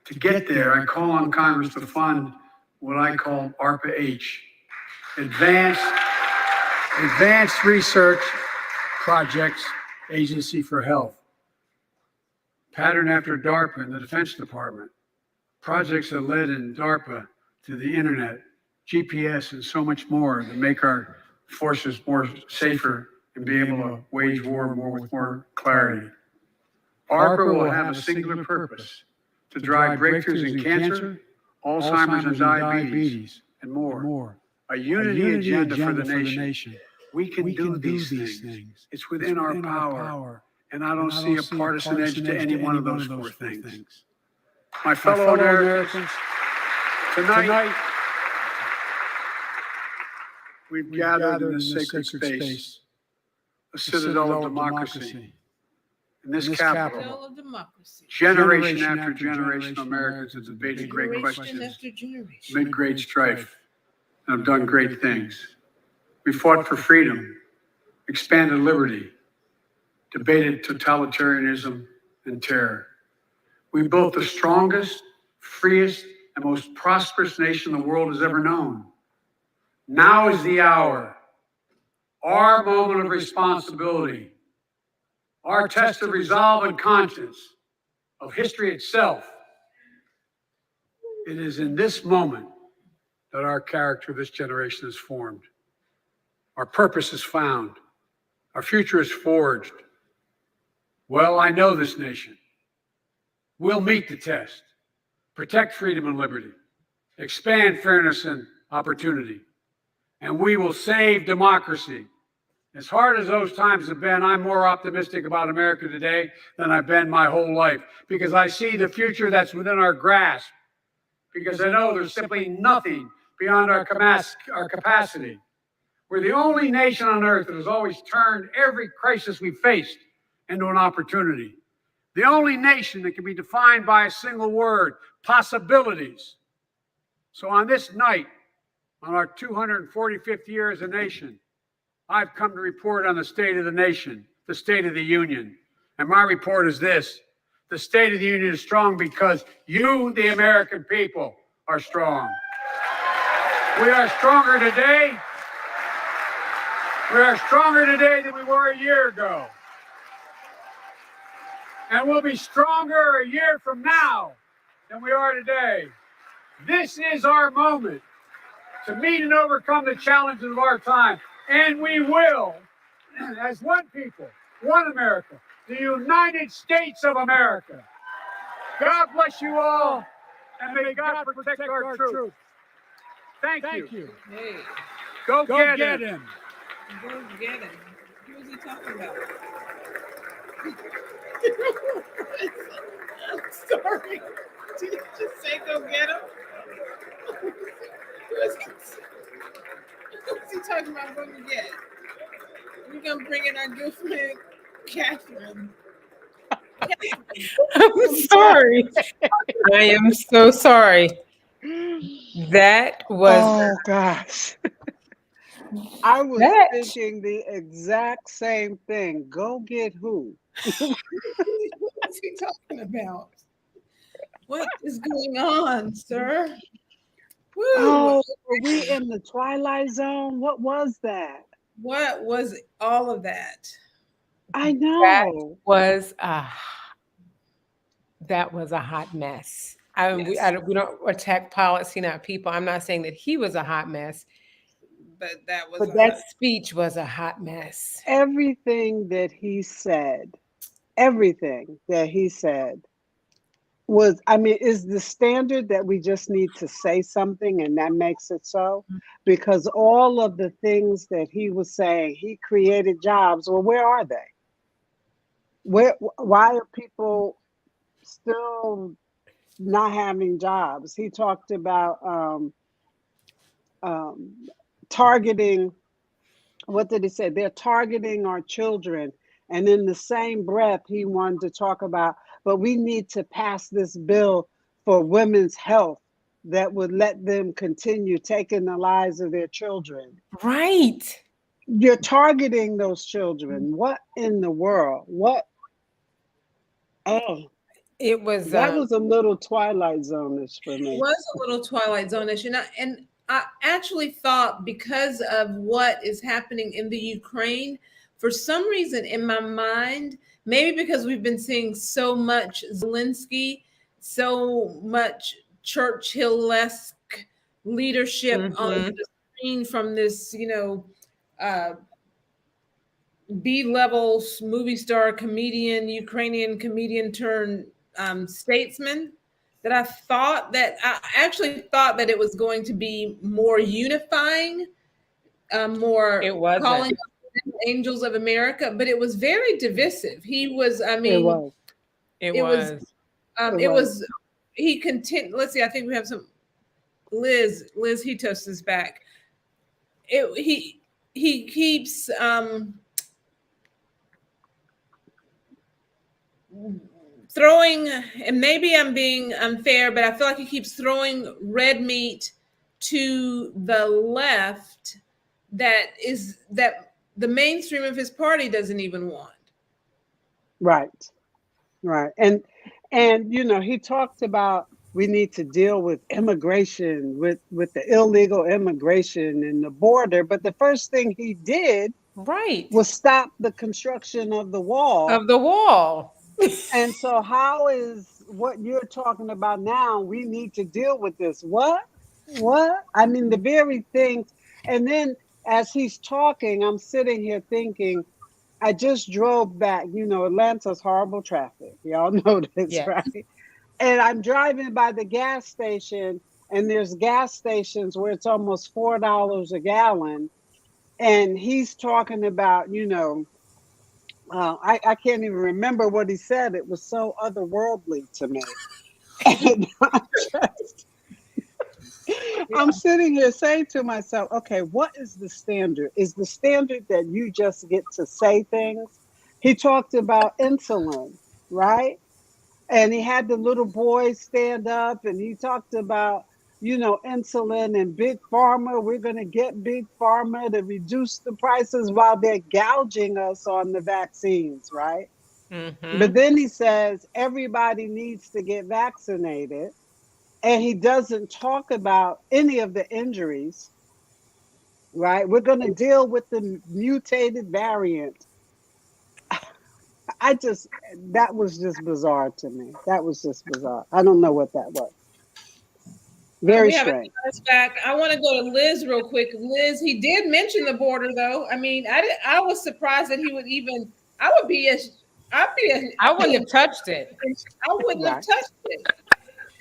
To get there, I call on Congress to fund what I call ARPA-H, Advanced Research Projects Agency for Health. Patterned after DARPA and the Defense Department. Projects that led in DARPA to the internet, GPS, and so much more to make our forces more safer and be able to wage war more with more clarity. ARPA will have a singular purpose: to drive breakthroughs in cancer, Alzheimer's and diabetes, and more. A unity agenda for the nation. We can do these things. It's within our power. And I don't see a partisan edge to any one of those 4 things. My fellow Americans, tonight we've gathered in this sacred space, a citadel of democracy. In this capital, generation after generation of Americans have debated great questions, made great strife, and have done great things. We fought for freedom, expanded liberty, debated totalitarianism and terror. We built the strongest, freest, and most prosperous nation the world has ever known. Now is the hour, our moment of responsibility, our test of resolve and conscience, of history itself. It is in this moment that our character of this generation is formed. Our purpose is found. Our future is forged. Well, I know this nation. We'll meet the test, protect freedom and liberty, expand fairness and opportunity, and we will save democracy. As hard as those times have been, I'm more optimistic about America today than I've been my whole life, because I see the future that's within our grasp, because I know there's simply nothing beyond our capacity. We're the only nation on earth that has always turned every crisis we faced into an opportunity. The only nation that can be defined by a single word: possibilities. So on this night, on our 245th year as a nation, I've come to report on the state of the nation, the State of the Union. And my report is this: the State of the Union is strong because you, the American people, are strong. We are stronger today. We are stronger today than we were a year ago. And we'll be stronger a year from now than we are today. This is our moment to meet and overcome the challenges of our time. And we will, as one people, one America, the United States of America. God bless you all, and may God protect our troops. Thank you. Hey, Go get him. go get him. Who is he talking about? I'm sorry. Did you just say go get him? Who is he talking about going to get? We're going to bring in our good friend, Catherine. I'm sorry. I am so sorry. That was Oh gosh. I was that. thinking the exact same thing. Go get who? What's he talking about? What is going on, sir? Woo! Oh, were we in the Twilight Zone? What was that? What was all of that? I That know. was a hot mess. We don't attack policy, not people. I'm not saying that he was a hot mess, But that was but that speech was a hot mess. Everything that he said was, I mean, is the standard that we just need to say something and that makes it so? Because all of the things that he was saying, he created jobs. Well, where are they? Why are people still not having jobs? He talked about targeting, what did he say? They're targeting our children. And in the same breath, he wanted to talk about, but we need to pass this bill for women's health that would let them continue taking the lives of their children. Right. You're targeting those children. What in the world? What? Oh, it was. That was a little Twilight Zone-ish for me. It was a little Twilight Zone-ish. And I actually thought, because of what is happening in the Ukraine, for some reason in my mind, maybe because we've been seeing so much Zelensky, so much Churchill-esque leadership on the screen from this, B-level movie star comedian, Ukrainian comedian turned statesman, that I actually thought that it was going to be more unifying, more calling up angels of America, but it was very divisive. He was, he continued. Let's see, I think we have some Liz Hitos is back. He keeps throwing, and maybe I'm being unfair, but I feel like he keeps throwing red meat to the left that the mainstream of his party doesn't even want. Right. And he talked about we need to deal with immigration, with the illegal immigration and the border. But the first thing he did was stop the construction of the wall. And so how is what you're talking about now, we need to deal with this? What? I mean, the very things. And then as he's talking, I'm sitting here thinking, I just drove back, Atlanta's horrible traffic. Y'all know this, right? And I'm driving by the gas station, and there's gas stations where it's almost $4 a gallon. And he's talking about, I can't even remember what he said. It was so otherworldly to me. And I'm sitting here saying to myself, okay, what is the standard? Is the standard that you just get to say things? He talked about insulin, right? And he had the little boys stand up, and he talked about, insulin and big pharma. We're going to get big pharma to reduce the prices while they're gouging us on the vaccines, right? Mm-hmm. But then he says everybody needs to get vaccinated. And he doesn't talk about any of the injuries, right? We're going to deal with the mutated variant. That was just bizarre to me. That was just bizarre. I don't know what that was. Very strange. Back. I want to go to Liz real quick. Liz, he did mention the border, though. I mean, I was surprised that he would even. I wouldn't have touched it. I wouldn't have touched it.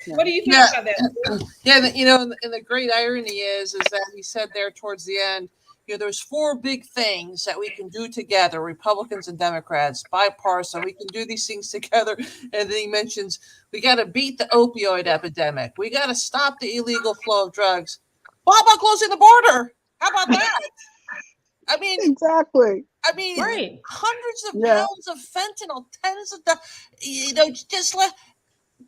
Yeah. What do you think Yeah. about that? Yeah, you know, and the great irony is that he said there towards the end, you know, there's 4 big things that we can do together, Republicans and Democrats, bipartisan. We can do these things together. And then he mentions we got to beat the opioid epidemic. We got to stop the illegal flow of drugs. Well, how about closing the border? How about that? I mean, Exactly. Right. hundreds of Yeah. pounds of fentanyl, tens of you know, just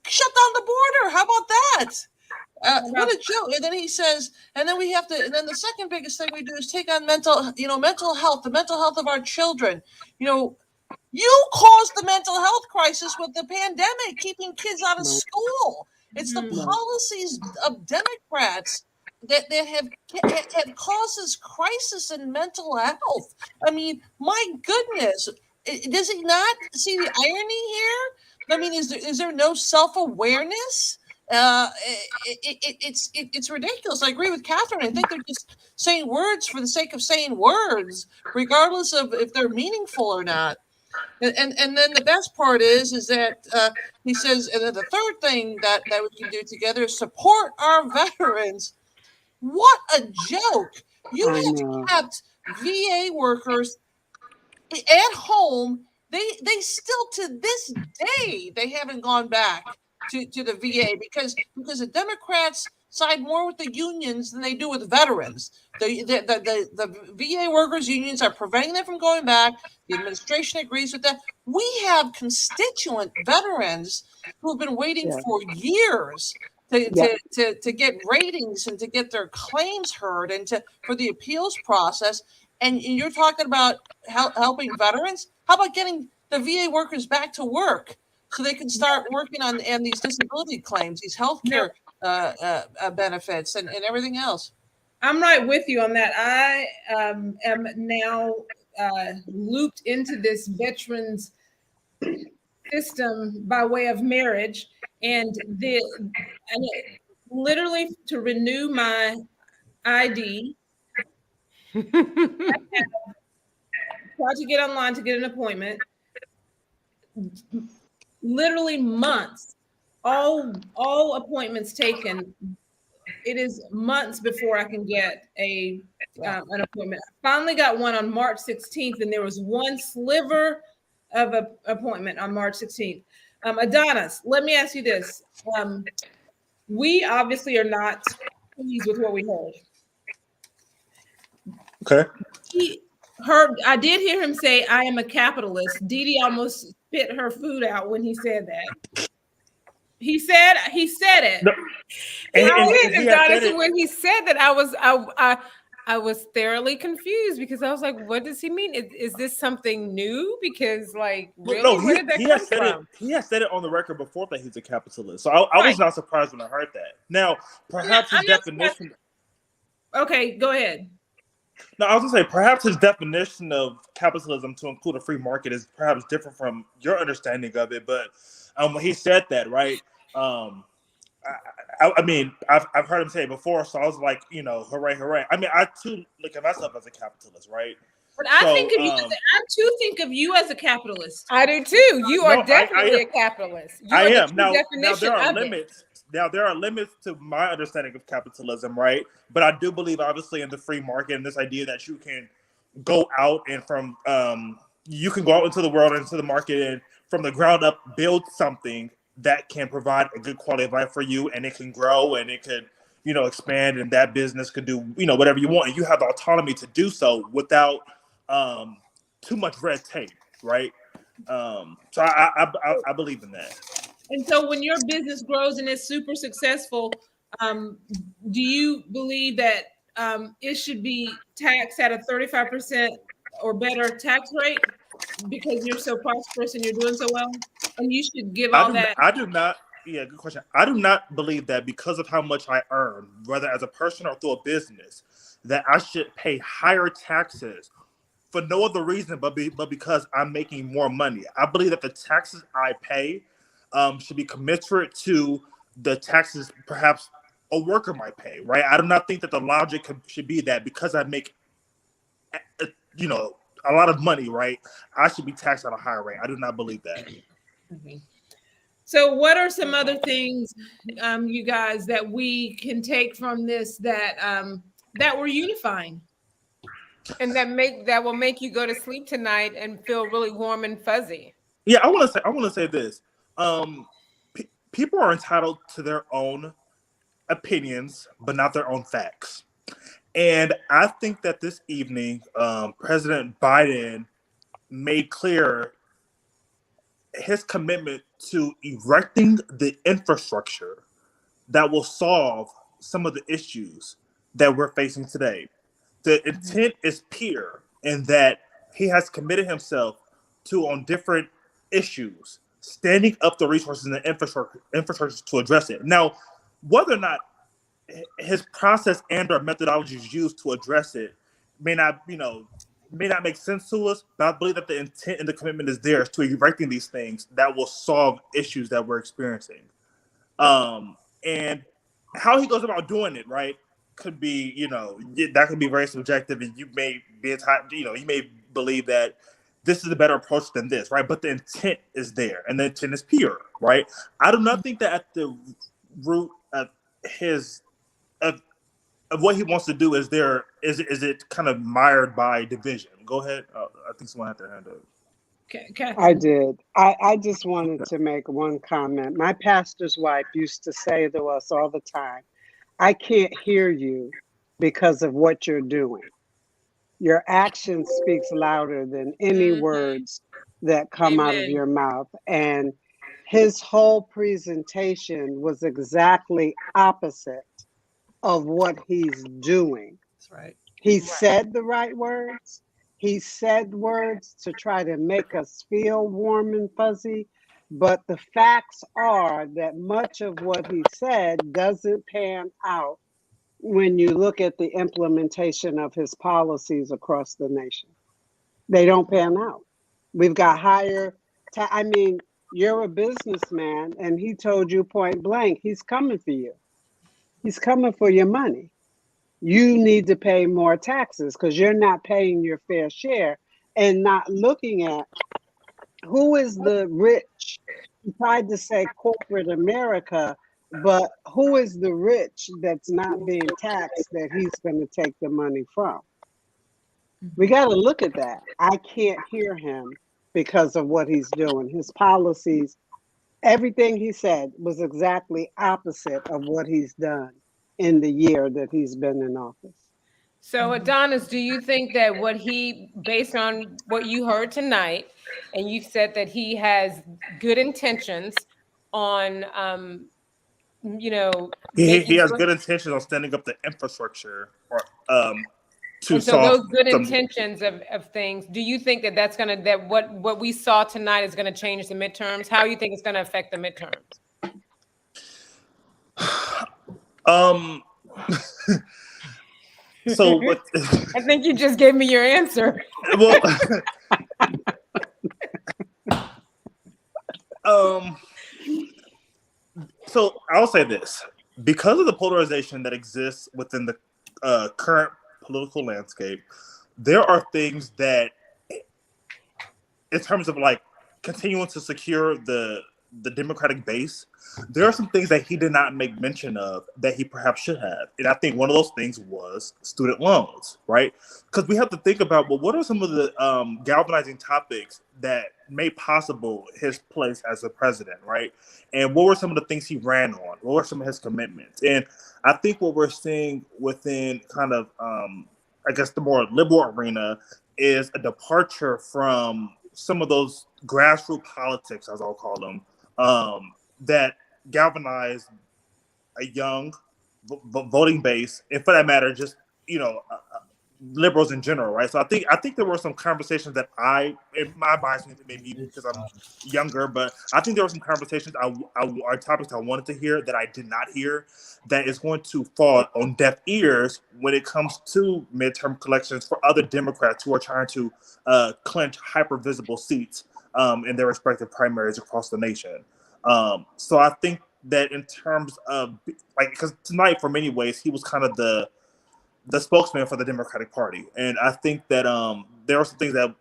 shut down the border. How about that? What a joke. And then he says, and then we have to, and then the second biggest thing we do is take on mental health, the mental health of our children. You know, you caused the mental health crisis with the pandemic, keeping kids out of school. It's the policies of Democrats that have caused this crisis in mental health. I mean, my goodness, does he not see the irony here? I mean, is there no self-awareness? It's ridiculous. I agree with Catherine. I think they're just saying words for the sake of saying words, regardless of if they're meaningful or not. And then the best part is that he says, and then the third thing that we can do together is support our veterans. What a joke! You I have know. kept VA workers at home. They still to this day they haven't gone back to the VA because the Democrats side more with the unions than they do with veterans. The VA workers unions are preventing them from going back. The administration agrees with that. We have constituent veterans who have been waiting for years to get ratings and to get their claims heard and for the appeals process. And you're talking about helping veterans. How about getting the VA workers back to work so they can start working on these disability claims, these healthcare benefits, and everything else? I'm right with you on that. I am now looped into this veterans system by way of marriage, and literally to renew my ID. I tried to get online to get an appointment. Literally months, all appointments taken. It is months before I can get an appointment. I finally got one on March 16th, and there was one sliver of an appointment on March 16th. Adonis, let me ask you this. We obviously are not pleased with what we heard. Okay. I did hear him say, "I am a capitalist." Dee Dee almost spit her food out when he said that. He said it. No. And when he said that, I was thoroughly confused because I was like, "What does he mean? Is this something new?" Because, like, really, no, where did that come from? He has said it on the record before that he's a capitalist. So I was not surprised when I heard that. Now, perhaps his definition. Okay, go ahead. No, I was gonna say perhaps his definition of capitalism to include a free market is perhaps different from your understanding of it. But when he said that, right? I mean, I've heard him say it before, so I was like, you know, hooray, hooray. I mean, I too look at myself as a capitalist, right? But I think of you. I too think of you as a capitalist. I do too. You are definitely a capitalist. I am. Now there are limits. Now there are limits to my understanding of capitalism, right? But I do believe, obviously, in the free market and this idea that you can go out and you can go out into the world, into the market, and from the ground up build something that can provide a good quality of life for you, and it can grow and it could, you know, expand, and that business could do, you know, whatever you want, and you have the autonomy to do so without too much red tape, right? So I believe in that. And so when your business grows and is super successful, do you believe that it should be taxed at a 35% or better tax rate because you're so prosperous and you're doing so well? And you should give all that. I do not. Yeah, good question. I do not believe that because of how much I earn, whether as a person or through a business, that I should pay higher taxes for no other reason but because I'm making more money. I believe that the taxes I pay should be commensurate to the taxes perhaps a worker might pay, right? I do not think that the logic should be that because I make, you know, a lot of money, right, I should be taxed at a higher rate. I do not believe that. Okay. So what are some other things, you guys, that we can take from this that that we're unifying? And that will make you go to sleep tonight and feel really warm and fuzzy. Yeah, I want to say this. People are entitled to their own opinions, but not their own facts. And I think that this evening, President Biden made clear his commitment to erecting the infrastructure that will solve some of the issues that we're facing today. The intent is pure in that he has committed himself to, on different issues, standing up the resources and the infrastructure to address it. Now, whether or not his process and or methodologies used to address it may not make sense to us, but I believe that the intent and the commitment is there to erecting these things that will solve issues that we're experiencing. And how he goes about doing it, right, could be, that could be very subjective, and you may be you may believe that this is a better approach than this, right? But the intent is there, and the intent is pure, right? I do not think that at the root of of what he wants to do is it kind of mired by division. Go ahead. I think someone had their hand up. Okay. I did. I just wanted to make one comment. My pastor's wife used to say to us all the time, I can't hear you because of what you're doing. Your action speaks louder than any words that come out of your mouth. And his whole presentation was exactly opposite of what he's doing. That's right. He said the right words. He said words to try to make us feel warm and fuzzy. But the facts are that much of what he said doesn't pan out when you look at the implementation of his policies across the nation. They don't pan out. We've got you're a businessman, and he told you point blank, he's coming for you. He's coming for your money. You need to pay more taxes because you're not paying your fair share and not looking at who is the rich. He tried to say corporate America, but who is the rich that's not being taxed that he's going to take the money from? We got to look at that. I can't hear him because of what he's doing. His policies, everything he said was exactly opposite of what he's done in the year that he's been in office. So Adonis, do you think that based on what you heard tonight, and you said that he has good intentions on, he has good intentions on standing up the infrastructure to so solve those good intentions of things. Do you think that what we saw tonight is going to change the midterms? How do you think it's going to affect the midterms? So what? I think you just gave me your answer. Well, so I'll say this: because of the polarization that exists within the current political landscape, there are things that, in terms of like continuing to secure the Democratic base, there are some things that he did not make mention of that he perhaps should have. And I think one of those things was student loans, right? Because we have to think about, well, what are some of the galvanizing topics that made possible his place as the president, right? And what were some of the things he ran on? What were some of his commitments? And I think what we're seeing within kind of, I guess, the more liberal arena is a departure from some of those grassroots politics, as I'll call them, that galvanized a young voting base, and for that matter, just liberals in general, right? So I think there were some conversations that my bias maybe because I'm younger, but I think there were some conversations are topics I wanted to hear that I did not hear, that is going to fall on deaf ears when it comes to midterm collections for other Democrats who are trying to clinch hyper visible seats in their respective primaries across the nation. So I think that in terms of because tonight, for many ways, he was kind of the spokesman for the Democratic Party, and I think that there are some things that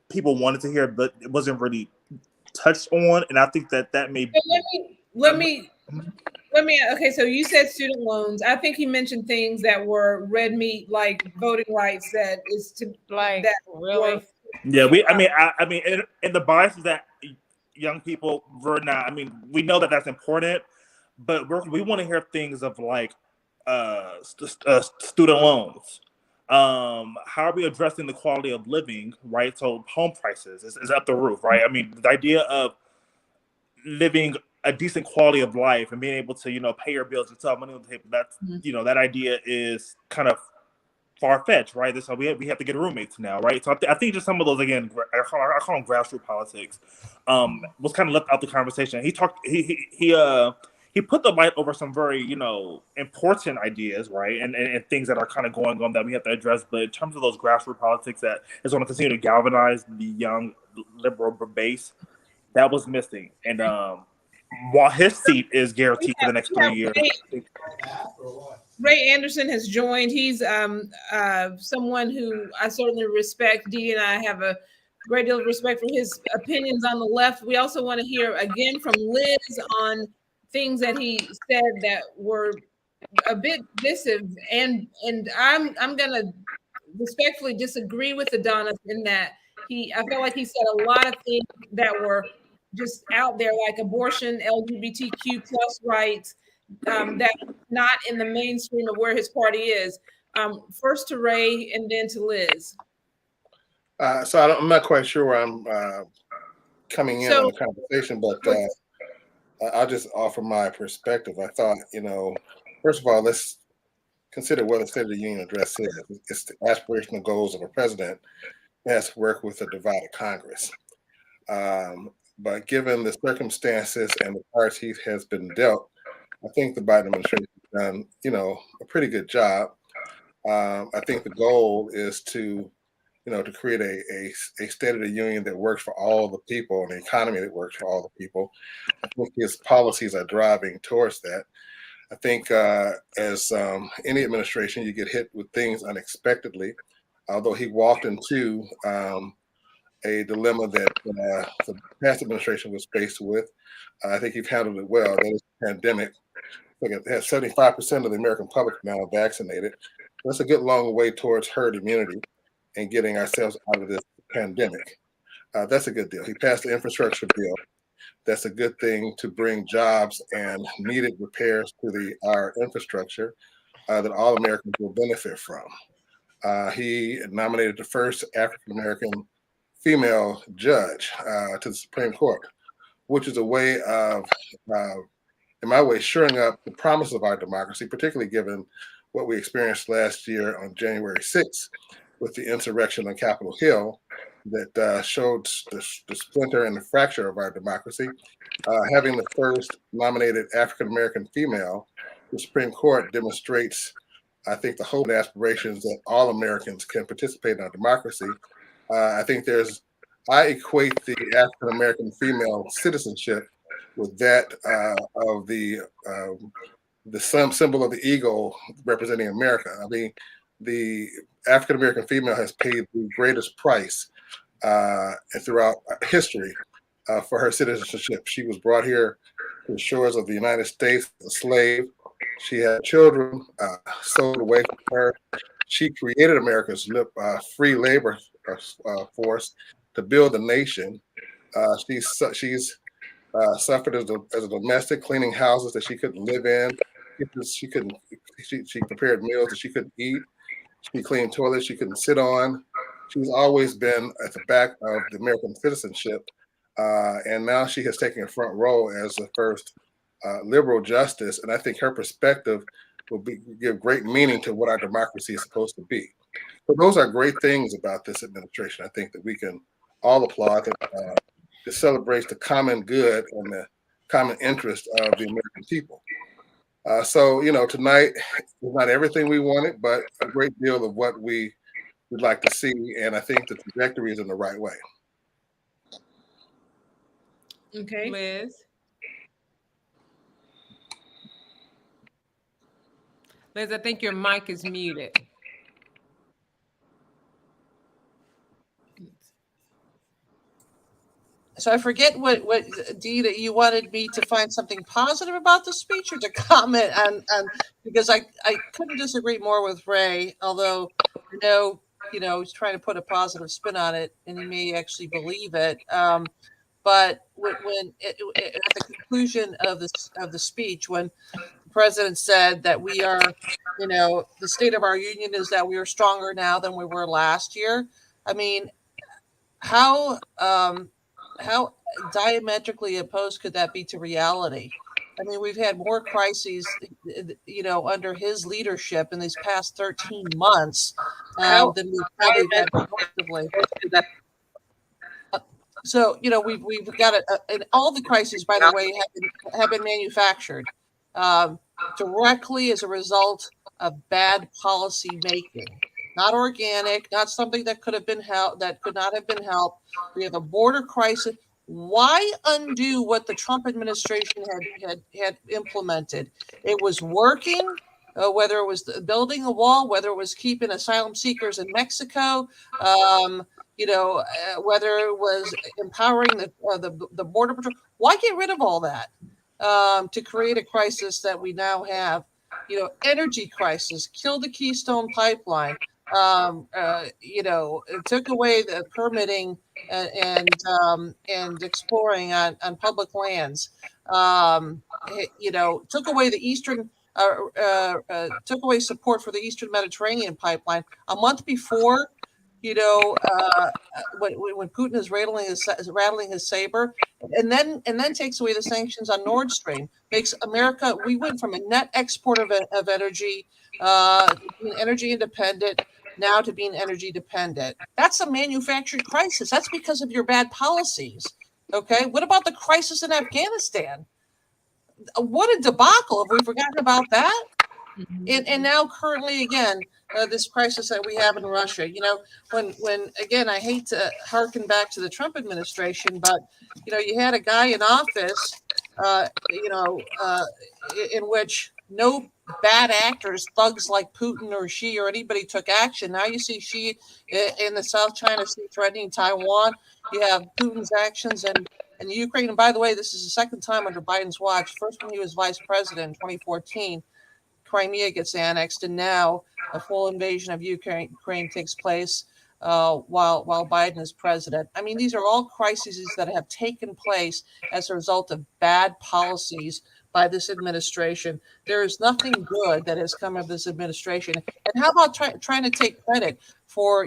people wanted to hear, but it wasn't really touched on, and I think that may. So let me. Okay, so you said student loans. I think he mentioned things that were red meat, like voting rights. That is to Like that really. were, Yeah, I mean, and the bias is that young people were not. I mean, we know that that's important, but we want to hear things of like student loans. How are we addressing the quality of living? Right, so home prices is up the roof. Right, I mean, the idea of living a decent quality of life and being able to pay your bills and have money on the table. That's that idea is kind of far-fetched, right? This we have to get roommates now, right? So I think just some of those, again, I call them grassroots politics, was kind of left out the conversation. He put the light over some very important ideas, right, and things that are kind of going on that we have to address. But in terms of those grassroots politics that is going to continue to galvanize the young liberal base, that was missing. And while his seat is guaranteed for the next 3 years. Ray Anderson has joined. He's someone who I certainly respect. Dee and I have a great deal of respect for his opinions on the left. We also want to hear again from Liz on things that he said that were a bit divisive. And I'm gonna respectfully disagree with Adonis in that I felt like he said a lot of things that were just out there, like abortion, LGBTQ plus rights, that not in the mainstream of where his party is. First to Ray and then to Liz. So I'm not quite sure where I'm coming in on the conversation, but I'll just offer my perspective. I thought, first of all, let's consider what the State of the Union address is. It's the aspirational goals of a president who has to work with a divided Congress. But given the circumstances and the cards he has been dealt, I think the Biden administration has done, a pretty good job. I think the goal is to create a State of the Union that works for all the people and an economy that works for all the people. I think his policies are driving towards that. I think as any administration, you get hit with things unexpectedly. Although he walked into a dilemma that the past administration was faced with, I think he's handled it well. That is the pandemic. I think it has 75% of the American public now vaccinated. That's a good long way towards herd immunity and getting ourselves out of this pandemic. That's a good deal. He passed the infrastructure bill. That's a good thing to bring jobs and needed repairs to our infrastructure that all Americans will benefit from. He nominated the first African-American female judge to the Supreme Court, which is a way of, in my way, shoring up the promise of our democracy, particularly given what we experienced last year on January 6th with the insurrection on Capitol Hill that showed the splinter and the fracture of our democracy. Having the first nominated African-American female, the Supreme Court demonstrates, I think, the hope and aspirations that all Americans can participate in our democracy. I think I equate the African-American female citizenship with that of the symbol of the eagle representing America. I mean, the African-American female has paid the greatest price throughout history for her citizenship. She was brought here to the shores of the United States as a slave. She had children sold away from her. She created America's free labor force to build the nation. She's suffered as a domestic, cleaning houses that she couldn't live in. She prepared meals that she couldn't eat. She cleaned toilets she couldn't sit on. She's always been at the back of the American citizenship. And now she has taken a front row as the first liberal justice. And I think her perspective will give great meaning to what our democracy is supposed to be. So those are great things about this administration. I think that we can all applaud that it celebrates the common good and the common interest of the American people. So, tonight is not everything we wanted, but a great deal of what we would like to see. And I think the trajectory is in the right way. Okay. Liz, I think your mic is muted. So I forget what Dee, that you wanted me to find something positive about the speech or to comment on because I couldn't disagree more with Ray, although I know he's trying to put a positive spin on it and he may actually believe it. But when at the conclusion of the speech, when the president said that we are, the state of our union is that we are stronger now than we were last year. I mean, how diametrically opposed could that be to reality? I mean, we've had more crises, under his leadership in these past 13 months than we've probably had collectively. So, we've got and all the crises, by the way, have been manufactured directly as a result of bad policy making. Not organic, not something that could have been helped, that could not have been helped. We have a border crisis. Why undo what the Trump administration had implemented? It was working, whether it was building a wall, whether it was keeping asylum seekers in Mexico, whether it was empowering the border patrol. Why get rid of all that to create a crisis that we now have? Energy crisis, killed the Keystone Pipeline. It took away the permitting and exploring on public lands. Took away the eastern. Took away support for the Eastern Mediterranean pipeline a month before. When Putin is rattling his saber, and then takes away the sanctions on Nord Stream, makes America. We went from a net exporter of energy, being energy independent, now to being energy dependent. That's a manufactured crisis. That's because of your bad policies. Okay, what about the crisis in Afghanistan? What a debacle! Have we forgotten about that? And now currently again, this crisis that we have in Russia. When again, I hate to harken back to the Trump administration, but you had a guy in office, in which no bad actors, thugs like Putin or Xi or anybody took action. Now you see Xi in the South China Sea threatening Taiwan. You have Putin's actions in Ukraine. And by the way, this is the second time under Biden's watch. First when he was vice president in 2014. Crimea gets annexed, and now a full invasion of Ukraine takes place while Biden is president. I mean, these are all crises that have taken place as a result of bad policies by this administration. There is nothing good that has come of this administration. And how about trying to take credit for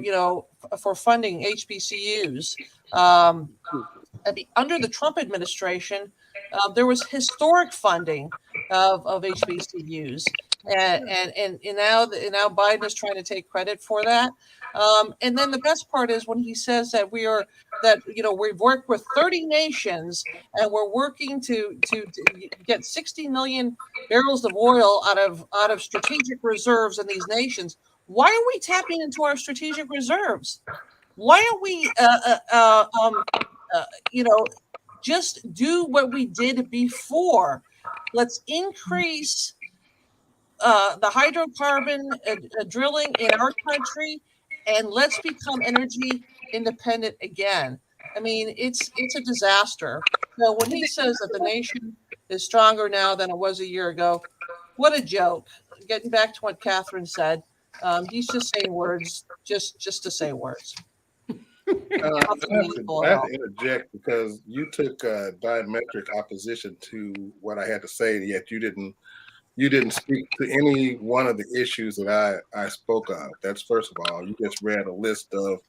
funding HBCUs? Under the Trump administration, there was historic funding of HBCUs. And now Biden is trying to take credit for that. And then the best part is when he says that we've worked with 30 nations and we're working to get 60 million barrels of oil out of strategic reserves in these nations. Why are we tapping into our strategic reserves? Why don't we just do what we did before? Let's increase the hydrocarbon drilling in our country, and let's become energy independent again. I mean, it's a disaster. So when he says that the nation is stronger now than it was a year ago, what a joke. Getting back to what Catherine said, he's just saying words just to say words. I have to interject because you took diametric opposition to what I had to say, yet you didn't speak to any one of the issues that I spoke of. That's first of all. You just read a list of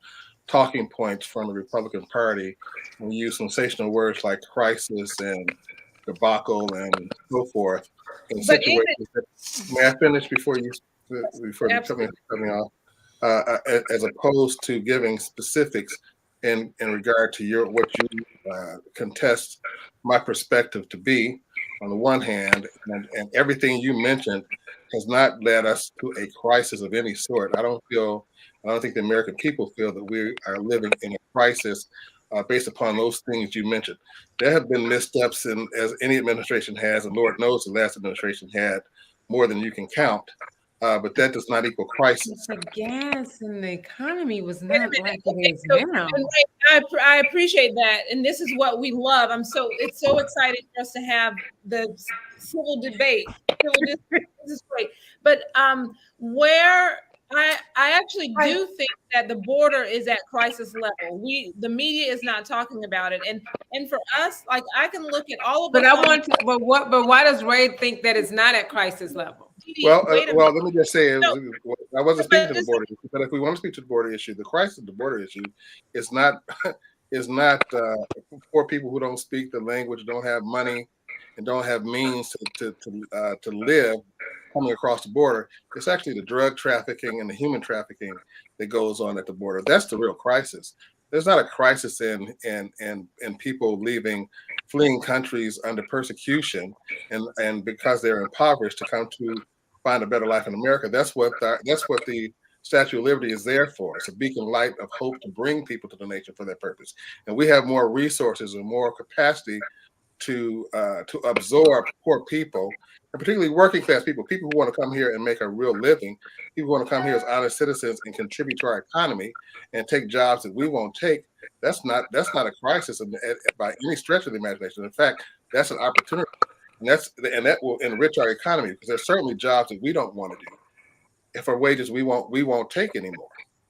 talking points from the Republican Party and you use sensational words like crisis and debacle and so forth. In situations may I finish before you cut me off? As opposed to giving specifics in regard to what you contest my perspective to be. On the one hand, and everything you mentioned has not led us to a crisis of any sort. I don't think the American people feel that we are living in a crisis based upon those things you mentioned. There have been missteps, as any administration has, and Lord knows the last administration had more than you can count. but that does not equal crisis. The gas in the economy was not like it is So, now. I appreciate that, and this is what we love. It's so exciting for us to have the civil debate. This is great, but where I actually do think that the border is at crisis level. The media is not talking about it, and for us, like I can look at all of But us. but why does Ray think that it's not at crisis level? Well, let me just say, I wasn't speaking to the border issue, but if we want to speak to the border issue, the crisis of the border issue is not for people who don't speak the language, don't have money, and don't have means to live coming across the border. It's actually the drug trafficking and the human trafficking that goes on at the border. That's the real crisis. There's not a crisis in people fleeing countries under persecution and because they're impoverished to come to find a better life in America. That's what the Statue of Liberty is there for. It's a beacon light of hope to bring people to the nation for that purpose. And we have more resources and more capacity to absorb poor people, and particularly working class people who want to come here and make a real living, people who want to come here as honest citizens and contribute to our economy and take jobs that we won't take. That's not a crisis by any stretch of the imagination. In fact, that's an opportunity, and that will enrich our economy because there's certainly jobs that we don't want to do. And for wages we won't take anymore.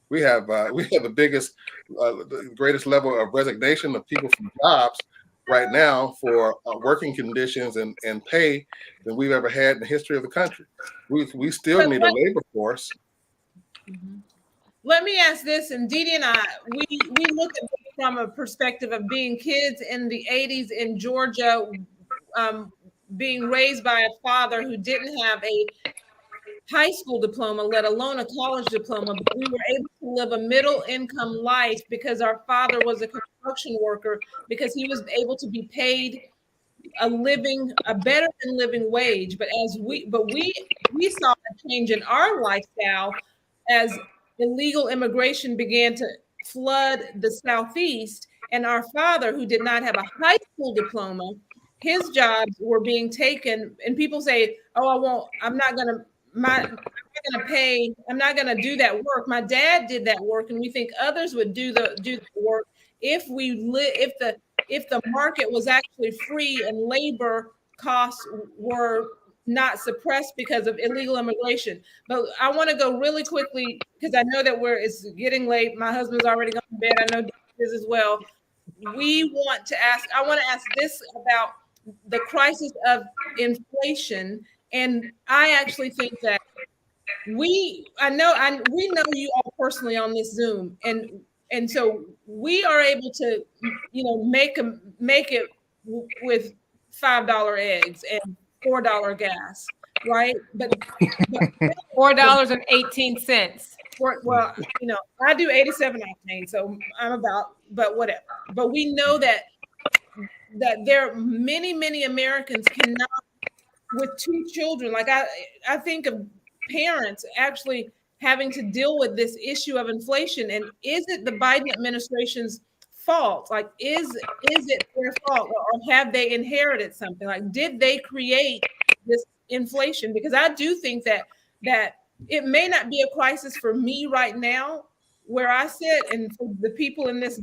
We have the biggest, the greatest level of resignation of people from jobs right now for working conditions and pay than we've ever had in the history of the country. We still need a labor force. Let me ask this, and Dee and I, we look at it from a perspective of being kids in the 80s in Georgia, being raised by a father who didn't have a high school diploma, let alone a college diploma, but we were able to live a middle income life because our father was a construction worker, because he was able to be paid a better than living wage. But we saw a change in our lifestyle as illegal immigration began to flood the Southeast, and our father, who did not have a high school diploma, his jobs were being taken, and people say, "Oh, I'm not going to do that work." My dad did that work, and we think others would do the work if the market was actually free and labor costs were not suppressed because of illegal immigration. But I want to go really quickly because I know that it's getting late. My husband's already gone to bed. I know Dave is as well. I want to ask this about the crisis of inflation. And I actually think that we know you all personally on this Zoom, and so we are able to, make it with $5 eggs and $4 gas, right? But $4.18. Well, I do 87 octane, so but whatever. But we know that there are many Americans cannot, with 2 children. Like I think of parents actually having to deal with this issue of inflation. And is it the Biden administration's fault? Like, is it their fault, or have they inherited something? Like, did they create this inflation? Because I do think that it may not be a crisis for me right now where I sit, and for the people in these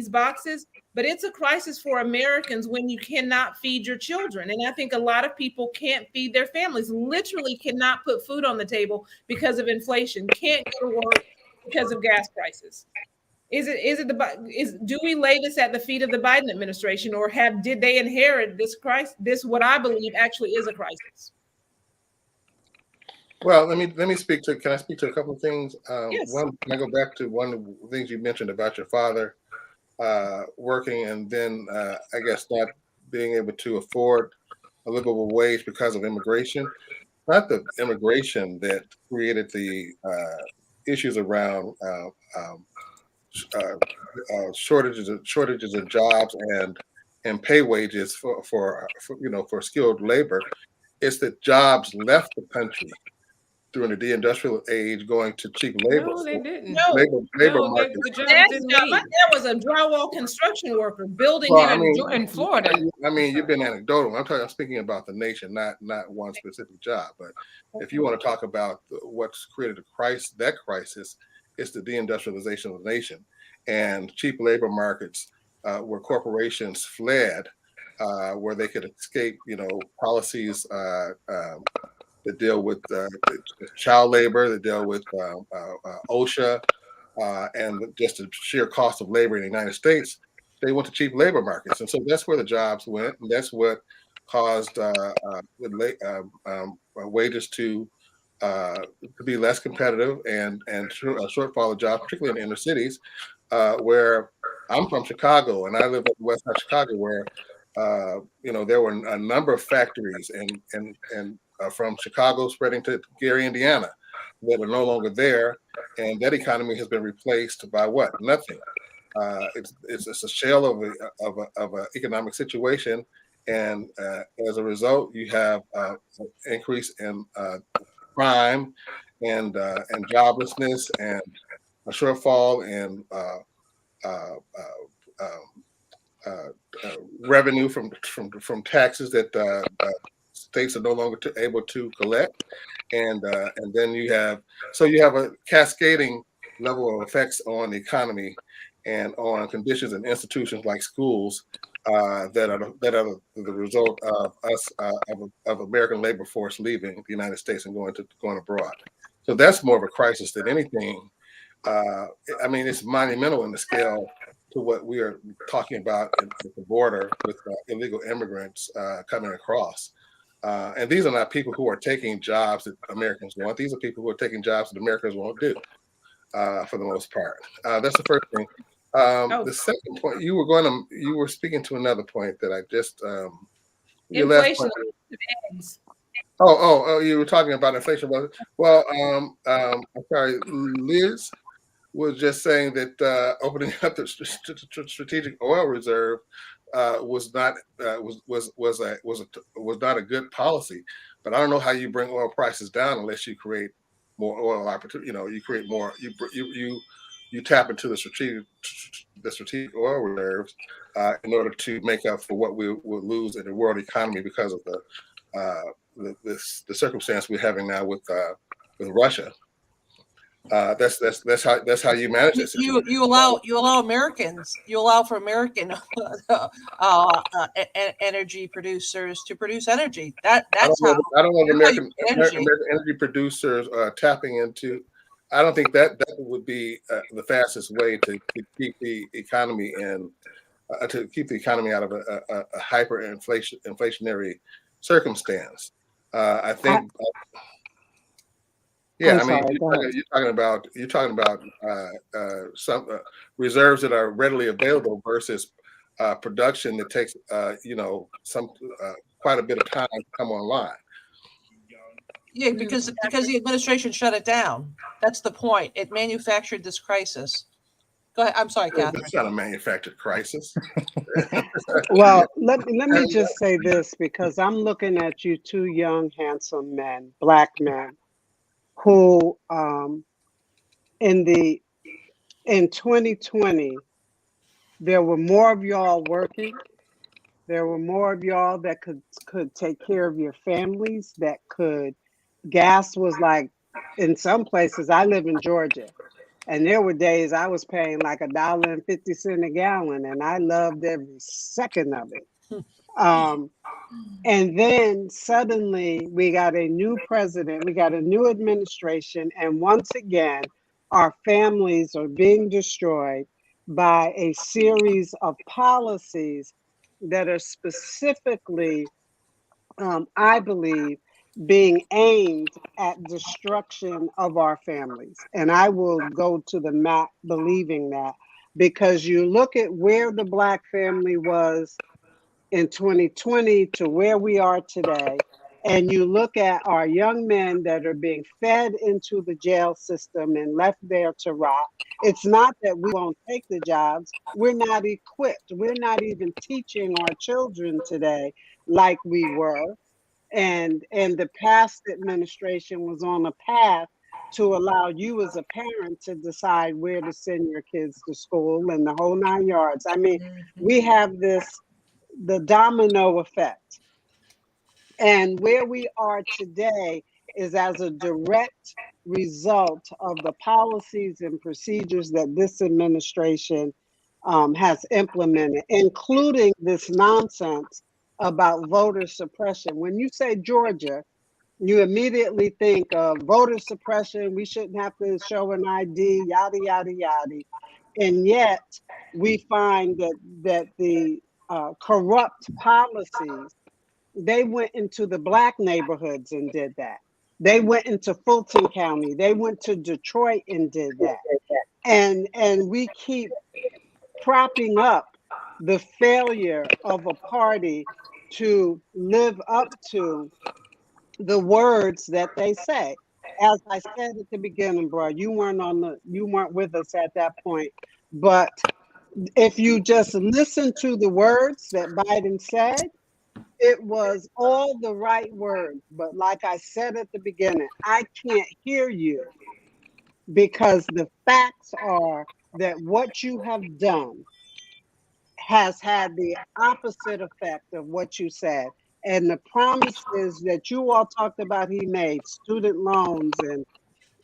boxes, but it's a crisis for Americans when you cannot feed your children. And I think a lot of people can't feed their families, literally cannot put food on the table because of inflation, can't go to work because of gas prices. Do we lay this at the feet of the Biden administration, or did they inherit this crisis? This, what I believe, actually is a crisis. Well, let me speak to. Can I speak to a couple of things? Yes. One, can I go back to one of the things you mentioned about your father working, and then I guess not being able to afford a livable wage because of immigration? Not the immigration that created the issues around shortages of jobs and pay wages for skilled labor. It's that jobs left the country during the deindustrial age going to cheap labor. No, they didn't. No, labor no, market. the jobs Dad's didn't job, my leave. dad was a drywall construction worker building Well, in Florida. I mean, you've been anecdotal. I'm speaking about the nation, not one specific job. But if you want to talk about what's created that crisis, it's the deindustrialization of the nation and cheap labor markets where corporations fled, where they could escape, policies that deal with child labor, that deal with OSHA, and just the sheer cost of labor in the United States. They went to cheap labor markets, and so that's where the jobs went, and that's what caused wages to be less competitive and a shortfall of jobs, particularly in the inner cities, where I'm from Chicago, and I live in West Side Chicago, where there were a number of factories and from Chicago spreading to Gary, Indiana, that are no longer there, and that economy has been replaced by what? Nothing. It's a shell of an economic situation, and as a result, you have an increase in crime and joblessness and a shortfall in revenue from taxes that states are no longer able to collect, and then you have a cascading level of effects on the economy and on conditions and institutions like schools that are the result of us of American labor force leaving the United States and going abroad. So that's more of a crisis than anything. I mean, it's monumental in the scale to what we are talking about at the border with illegal immigrants coming across. And these are not people who are taking jobs that Americans want. These are people who are taking jobs that Americans won't do, for the most part. That's the first thing. The second point, you were speaking to another point that I just your last inflation point. of eggs. Oh, you were talking about inflation. Well, I'm sorry, Liz was just saying that opening up the strategic oil reserve was not a good policy. But I don't know how you bring oil prices down unless you create more oil opportunity. You create more. You tap into the strategic oil reserves in order to make up for what we will lose in the world economy because of the circumstance we're having now with Russia. That's how you manage this. You allow for American energy producers to produce energy. That's I don't know if American energy energy producers are tapping into. I don't think that would be the fastest way to keep the economy out of a inflationary circumstance. I think. Yeah, I mean, you're talking about some reserves that are readily available versus production that takes quite a bit of time to come online. Yeah, because the administration shut it down. That's the point. It manufactured this crisis. Go ahead. I'm sorry, Catherine. It's not a manufactured crisis. Well, let me just say this, because I'm looking at you two young, handsome men, Black men, who in 2020, there were more of y'all working. There were more of y'all that could take care of your families, gas was like, in some places, I live in Georgia, and there were days I was paying like $1.50 a gallon, and I loved every second of it. And then suddenly we got a new president, we got a new administration, and once again, our families are being destroyed by a series of policies that are specifically, I believe, being aimed at destruction of our families. And I will go to the mat believing that, because you look at where the Black family was in 2020 to where we are today, and you look at our young men that are being fed into the jail system and left there to rot. It's not that we won't take the jobs. We're not equipped. We're not even teaching our children today like we were. and the past administration was on a path to allow you as a parent to decide where to send your kids to school and the whole 9 yards. I mean, we have the domino effect. And where we are today is as a direct result of the policies and procedures that this administration has implemented, including this nonsense about voter suppression. When you say Georgia, you immediately think of voter suppression. We shouldn't have to show an ID, yada, yada, yada. And yet we find that the corrupt policies, they went into the Black neighborhoods and did that. They went into Fulton County. They went to Detroit and did that. And we keep propping up the failure of a party to live up to the words that they say. As I said at the beginning, bro, you weren't with us at that point. But if you just listen to the words that Biden said, it was all the right words. But like I said at the beginning, I can't hear you because the facts are that what you have done has had the opposite effect of what you said. And the promises that you all talked about he made, student loans and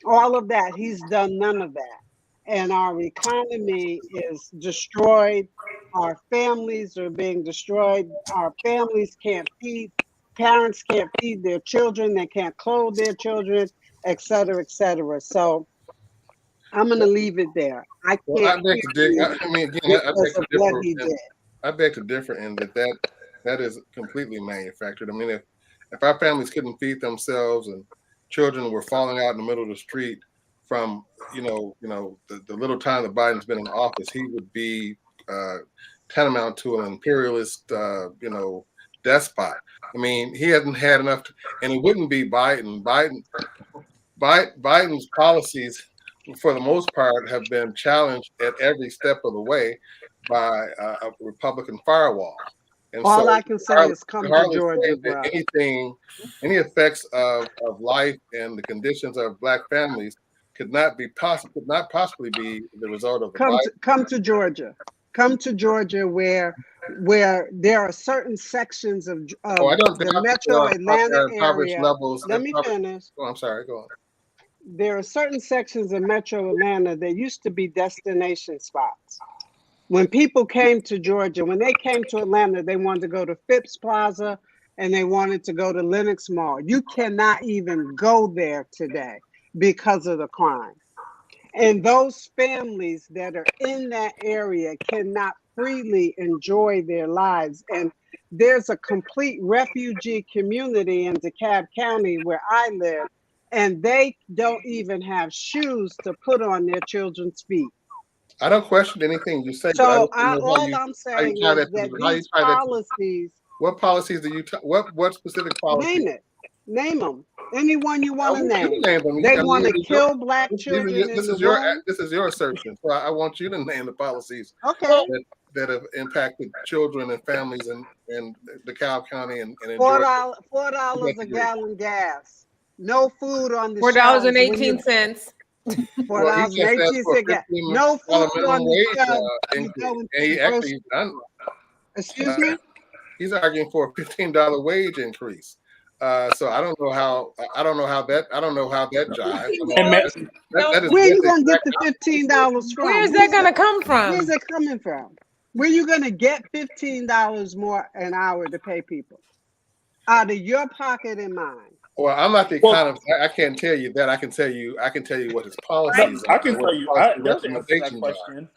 all of that, he's done none of that. And our economy is destroyed. Our families are being destroyed. Our families can't feed, parents can't feed their children. They can't clothe their children, et cetera, et cetera. So I'm going to leave it there. I can't. Well, I beg to differ. I mean, again, I beg to differ in that is completely manufactured. I mean, if our families couldn't feed themselves and children were falling out in the middle of the street from the little time that Biden's been in office, he would be tantamount to an imperialist despot. I mean, he hasn't had enough, and it wouldn't be Biden. Biden's policies, for the most part, have been challenged at every step of the way by a Republican firewall. And all I can say is come to Georgia, bro. Any effects of life and the conditions of Black families could not possibly be the result of come to Georgia. Come to Georgia where there are certain sections of the metro Atlanta area. Let me finish. Oh, I'm sorry, go on. There are certain sections of metro Atlanta that used to be destination spots. When people came to Georgia, when they came to Atlanta, they wanted to go to Phipps Plaza and they wanted to go to Lenox Mall. You cannot even go there today because of the crime. And those families that are in that area cannot freely enjoy their lives. And there's a complete refugee community in DeKalb County where I live, and they don't even have shoes to put on their children's feet. I don't question anything you say. So all I'm saying is that these policies. What policies do you? What specific policies? Name them. Anyone you want to name. They want to kill Black children. This is your assertion. So I want you to name the policies. Okay. That have impacted children and families in DeKalb County and in $4 a gallon gas. No food on the $4.18. No food on the shelves. Excuse me? He's arguing for a $15 wage increase. So I don't know how that jives. Where are you gonna get the $15 from? Where is that gonna come from? Where's it coming from? Where are you gonna get $15 more an hour to pay people? Out of your pocket and mine. Well, I'm not the economist. I can't tell you that. I can tell you what his policies are. I can tell you. That's that question.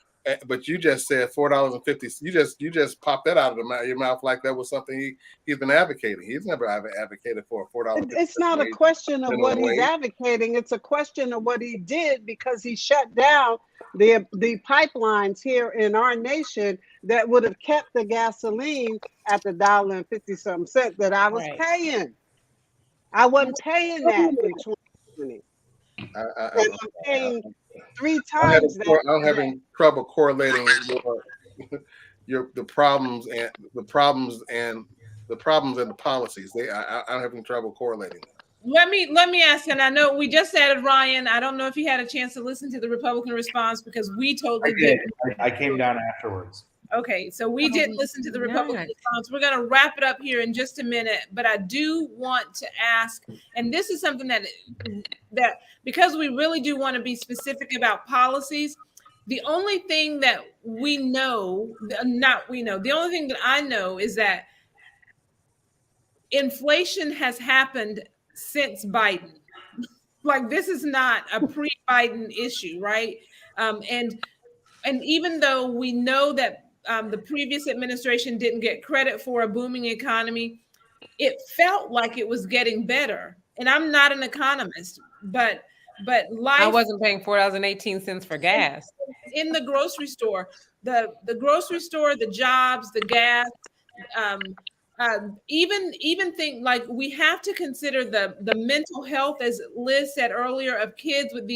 But you just said $4.50. You just popped that out of your mouth like that was something he's been advocating. He's never advocated for a $4. It's not a question of what he's advocating. It's a question of what he did because he shut down the pipelines here in our nation that would have kept the gasoline at the $1.50 that I was paying. I wasn't paying that in 2020. I'm paying 3 times that. I'm having trouble correlating the problems and the problems and the policies. I'm having trouble correlating them. Let me ask, and I know we just added Ryan. I don't know if you had a chance to listen to the Republican response because we totally did. I came down afterwards. Okay, so we did listen to the Republican response. We're going to wrap it up here in just a minute, but I do want to ask, and this is something that because we really do want to be specific about policies, the only thing that we know, the only thing that I know is that inflation has happened since Biden. Like, this is not a pre-Biden issue, right? And even though we know that the previous administration didn't get credit for a booming economy, it felt like it was getting better. And I'm not an economist, but life. I wasn't paying $4.18 for gas in the grocery store. The grocery store, the jobs, the gas. Even think like we have to consider the mental health, as Liz said earlier, of kids with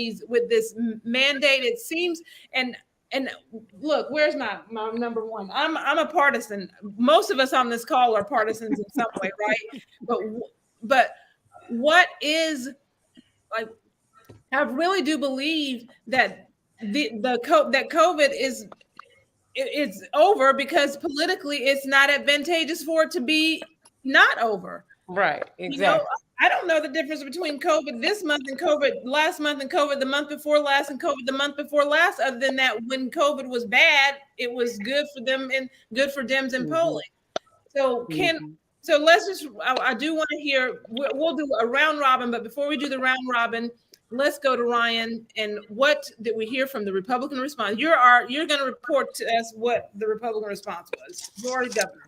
this mandate. It seems and look, where's my number one? I'm a partisan. Most of us on this call are partisans in some way, right? But what is, like, I really do believe that that COVID is it's over because politically it's not advantageous for it to be not over. Right. Exactly. I don't know the difference between COVID this month and COVID last month and COVID the month before last and COVID the month before last, other than that when COVID was bad, it was good for them and good for Dems in polling. So so let's just, I do want to hear, we'll do a round robin, but before we do the round robin, let's go to Ryan. And what did we hear from the Republican response? You're going to report to us what the Republican response was. You're already governor.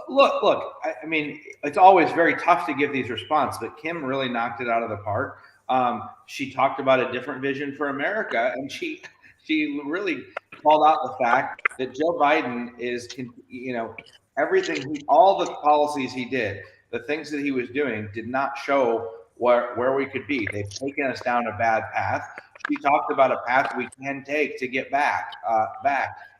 Look. I mean, it's always very tough to give these responses, but Kim really knocked it out of the park. She talked about a different vision for America, and she really called out the fact that Joe Biden is, all the policies he did, the things that he was doing, did not show where we could be. They've taken us down a bad path. She talked about a path we can take to get back.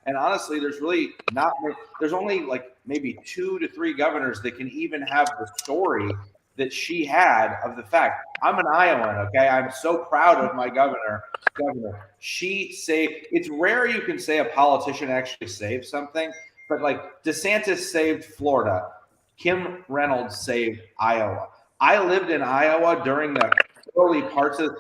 And honestly, there's only like maybe 2 to 3 governors that can even have the story that she had of the fact, I'm an Iowan, okay? I'm so proud of my governor. She saved, it's rare you can say a politician actually saved something, but like DeSantis saved Florida. Kim Reynolds saved Iowa. I lived in Iowa during the early parts of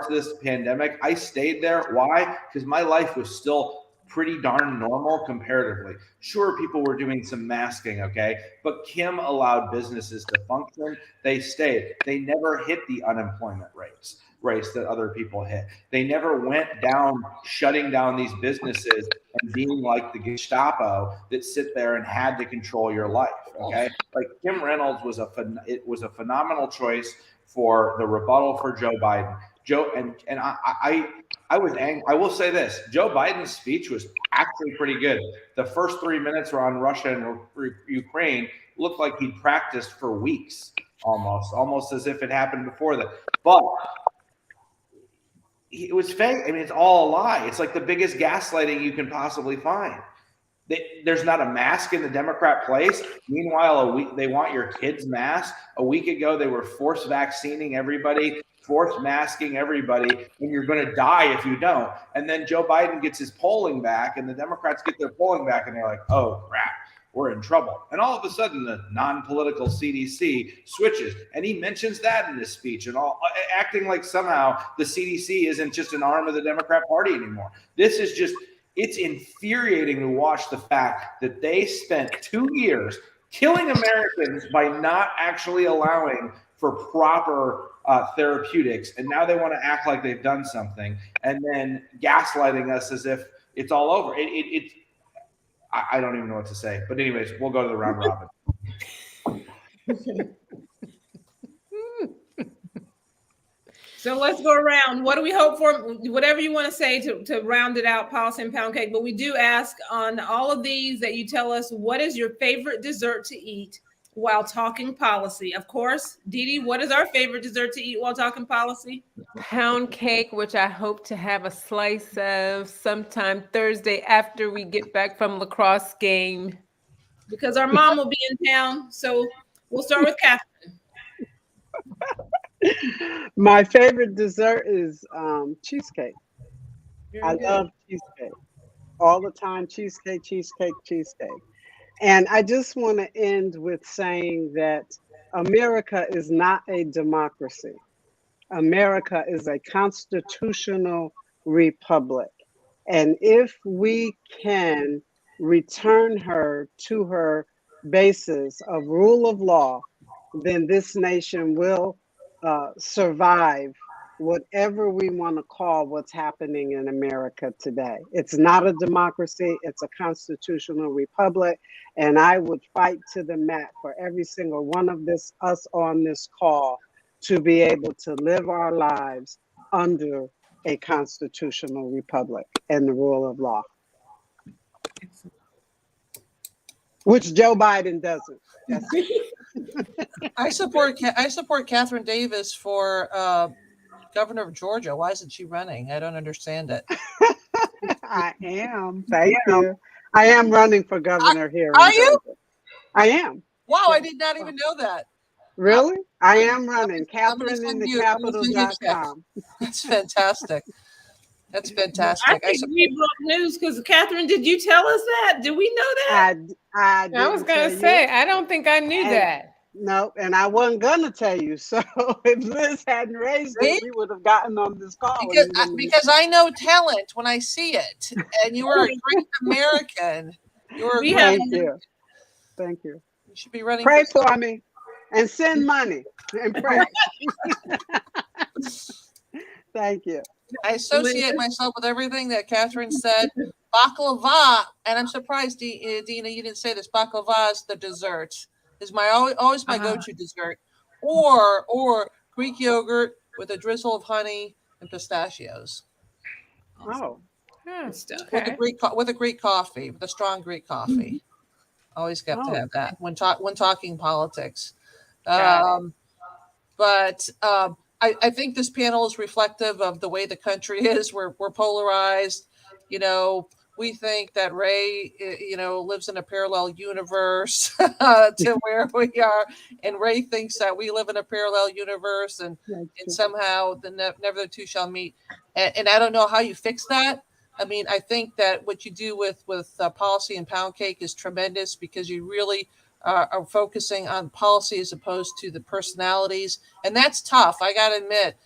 this pandemic. I stayed there. Why? Because my life was still pretty darn normal comparatively. Sure, people were doing some masking, okay? But Kim allowed businesses to function. They stayed. They never hit the unemployment rates that other people hit. They never went down, shutting down these businesses and being like the Gestapo that sit there and had to control your life, okay? Like Kim Reynolds was a phenomenal choice for the rebuttal for Joe Biden. I was angry. I will say this: Joe Biden's speech was actually pretty good. The first 3 minutes were on Russia and Ukraine. Looked like he'd practiced for weeks, almost as if it happened before that. But it was fake. I mean, it's all a lie. It's like the biggest gaslighting you can possibly find. There's not a mask in the Democrat place. Meanwhile, they want your kids masked. A week ago, they were force vaccinating everybody, force masking everybody, and you're going to die if you don't. And then Joe Biden gets his polling back, and the Democrats get their polling back, and they're like, oh, crap, we're in trouble. And all of a sudden, the non-political CDC switches, and he mentions that in his speech, and all acting like somehow the CDC isn't just an arm of the Democrat Party anymore. This is just... It's infuriating to watch the fact that they spent 2 years killing Americans by not actually allowing for proper therapeutics. And now they want to act like they've done something and then gaslighting us as if it's all over. I don't even know what to say. But anyways, we'll go to the round robin. So let's go around. What do we hope for? Whatever you want to say to round it out, policy and pound cake. But we do ask on all of these that you tell us, what is your favorite dessert to eat while talking policy? Of course, Dee, what is our favorite dessert to eat while talking policy? Pound cake, which I hope to have a slice of sometime Thursday after we get back from lacrosse game. because our mom will be in town. So we'll start with Catherine. My favorite dessert is cheesecake. I Very love good. cheesecake all the time. Cheesecake, cheesecake, cheesecake. And I just want to end with saying that America is not a democracy. America is a constitutional republic. And if we can return her to her basis of rule of law, then this nation will survive whatever we want to call what's happening in America today. It's not a democracy, it's a constitutional republic. And I would fight to the mat for every single one of us on this call to be able to live our lives under a constitutional republic and the rule of law, which Joe Biden doesn't. I support Catherine Davis for governor of Georgia. Why isn't she running? I don't understand it. I am. Thank you. I am running for governor here. Are you? I am. Wow, I did not even know that. Really? I am running. I'm gonna send you- I'm gonna send you a check. CatherineInTheCapital.com. That's fantastic. That's fantastic. I think we broke news because Catherine, did you tell us that? Did we know that? I was going to say, I don't think I knew that. No, and I wasn't going to tell you. So if Liz hadn't raised it, we would have gotten on this call. Because I know talent when I see it. And you are a great American. Thank you. Thank you. You should be running. Pray for me and send money and pray. Thank you. I associate myself with everything that Catherine said. Baklava, and I'm surprised, Dina, you didn't say this. Baklava is the dessert. Is always my go-to dessert, or Greek yogurt with a drizzle of honey and pistachios. Oh, with a Greek coffee, with a strong Greek coffee. Always got to have that when talking politics. I think this panel is reflective of the way the country is. We're polarized. We think that Ray, lives in a parallel universe to where we are, and Ray thinks that we live in a parallel universe, and somehow never the two shall meet. And I don't know how you fix that. I mean, I think that what you do with policy and pound cake is tremendous, because you really are focusing on policy as opposed to the personalities, and that's tough. I got to admit,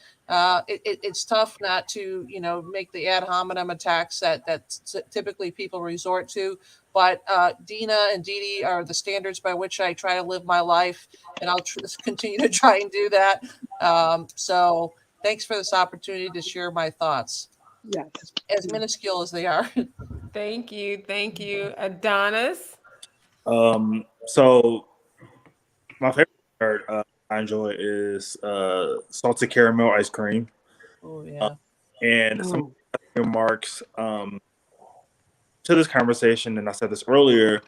it's tough not to make the ad hominem attacks that typically people resort to. But Dina and Dee Dee are the standards by which I try to live my life, and I'll continue to try and do that. So thanks for this opportunity to share my thoughts. Yes, as minuscule as they are. Thank you, Adonis. So my favorite dessert I enjoy is salted caramel ice cream. Oh yeah. And some remarks to this conversation, and I said this earlier,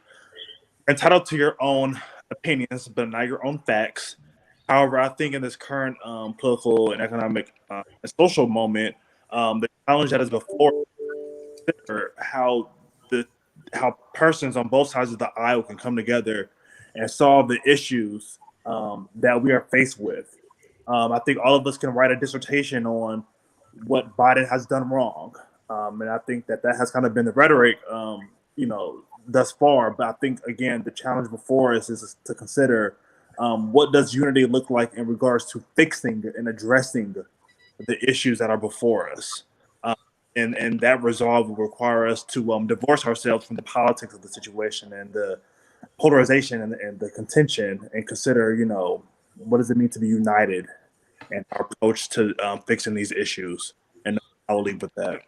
entitled to your own opinions, but not your own facts. However, I think in this current political and economic and social moment, the challenge that is before how persons on both sides of the aisle can come together and solve the issues that we are faced with. I think all of us can write a dissertation on what Biden has done wrong. And I think that has kind of been the rhetoric, thus far. But I think, again, the challenge before us is to consider what does unity look like in regards to fixing and addressing the issues that are before us. And that resolve will require us to divorce ourselves from the politics of the situation and the polarization and the contention, and consider, what does it mean to be united and our approach to fixing these issues. And I will leave with that.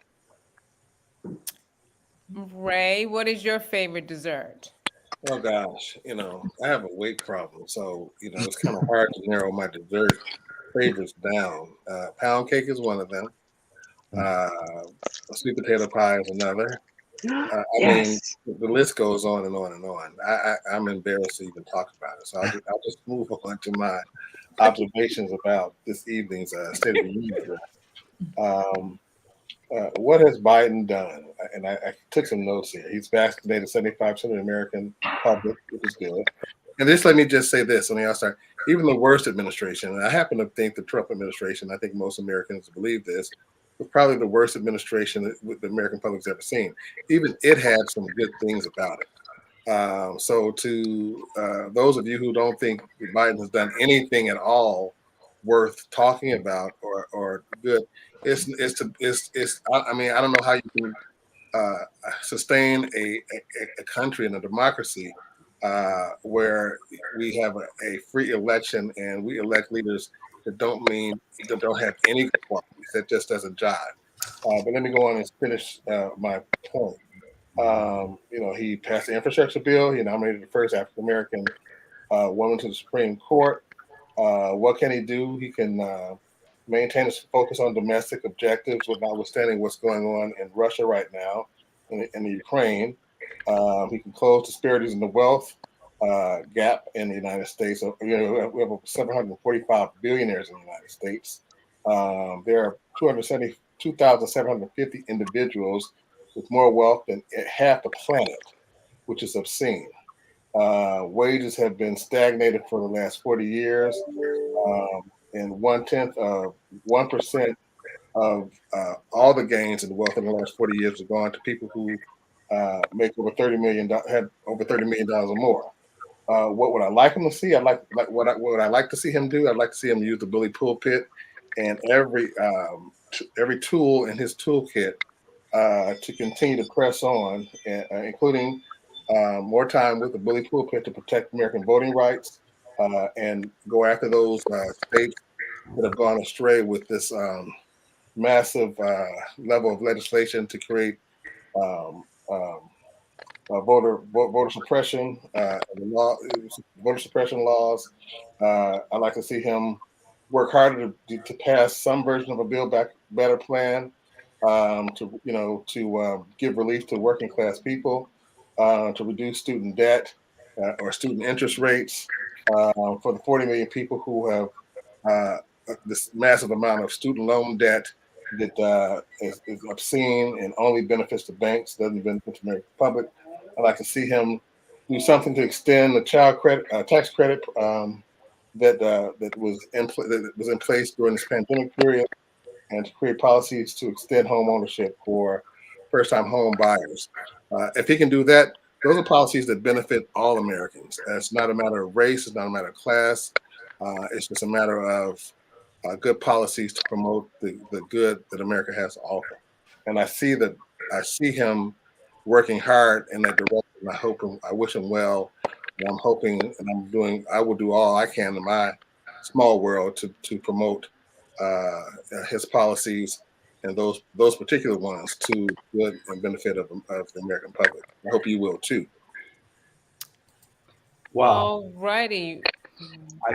Ray, what is your favorite dessert? Oh gosh, I have a weight problem, so it's kind of hard to narrow my dessert favorites down. Pound cake is one of them. Sweet potato pie is another. I mean, the list goes on and on and on. I'm embarrassed to even talk about it, so I'll just move on to my observations about this evening's State of the Union. what has Biden done? And I took some notes here. He's vaccinated 75% of the American public, which is good. And let me just say this on the outside. Even the worst administration, and I happen to think the Trump administration, I think most Americans believe this, was probably the worst administration that the American public's ever seen. Even it had some good things about it. So to those of you who don't think that Biden has done anything at all worth talking about or good, I mean, I don't know how you can sustain a country and a democracy where we have a free election and we elect leaders that don't have any qualities. That just doesn't jive. But let me go on and finish my point. He passed the infrastructure bill. He nominated the first African American woman to the Supreme Court. What can he do? He can maintain his focus on domestic objectives, notwithstanding what's going on in Russia right now, in the Ukraine. He can close disparities in the wealth gap in the United States. We have over 745 billionaires in the United States. There are 272,750 individuals with more wealth than half the planet, which is obscene. Wages have been stagnated for the last 40 years, and 1% of all the gains in wealth in the last 40 years have gone to people who make over $30 million, have over $30 million or more. What would I like him to see? What would I like to see him do? I'd like to see him use the bully pulpit and every tool in his toolkit to continue to press on, including more time with the bully pulpit to protect American voting rights and go after those states that have gone astray with this massive level of legislation to create voter suppression voter suppression laws. I'd like to see him work harder to pass some version of a Build Back Better plan to give relief to working class people, to reduce student debt or student interest rates for the 40 million people who have this massive amount of student loan debt that is obscene and only benefits the banks, doesn't benefit the American public. I'd like to see him do something to extend the child credit tax credit that was in place during this pandemic period, and to create policies to extend home ownership for first-time home buyers. If he can do that, those are policies that benefit all Americans. It's not a matter of race. It's not a matter of class. It's just a matter of good policies to promote the good that America has to offer. And I see him working hard in that direction. I wish him well. And I'm hoping, and I will do all I can in my small world to promote his policies and those particular ones to good and benefit of the American public. I hope you will too. Wow. All righty. I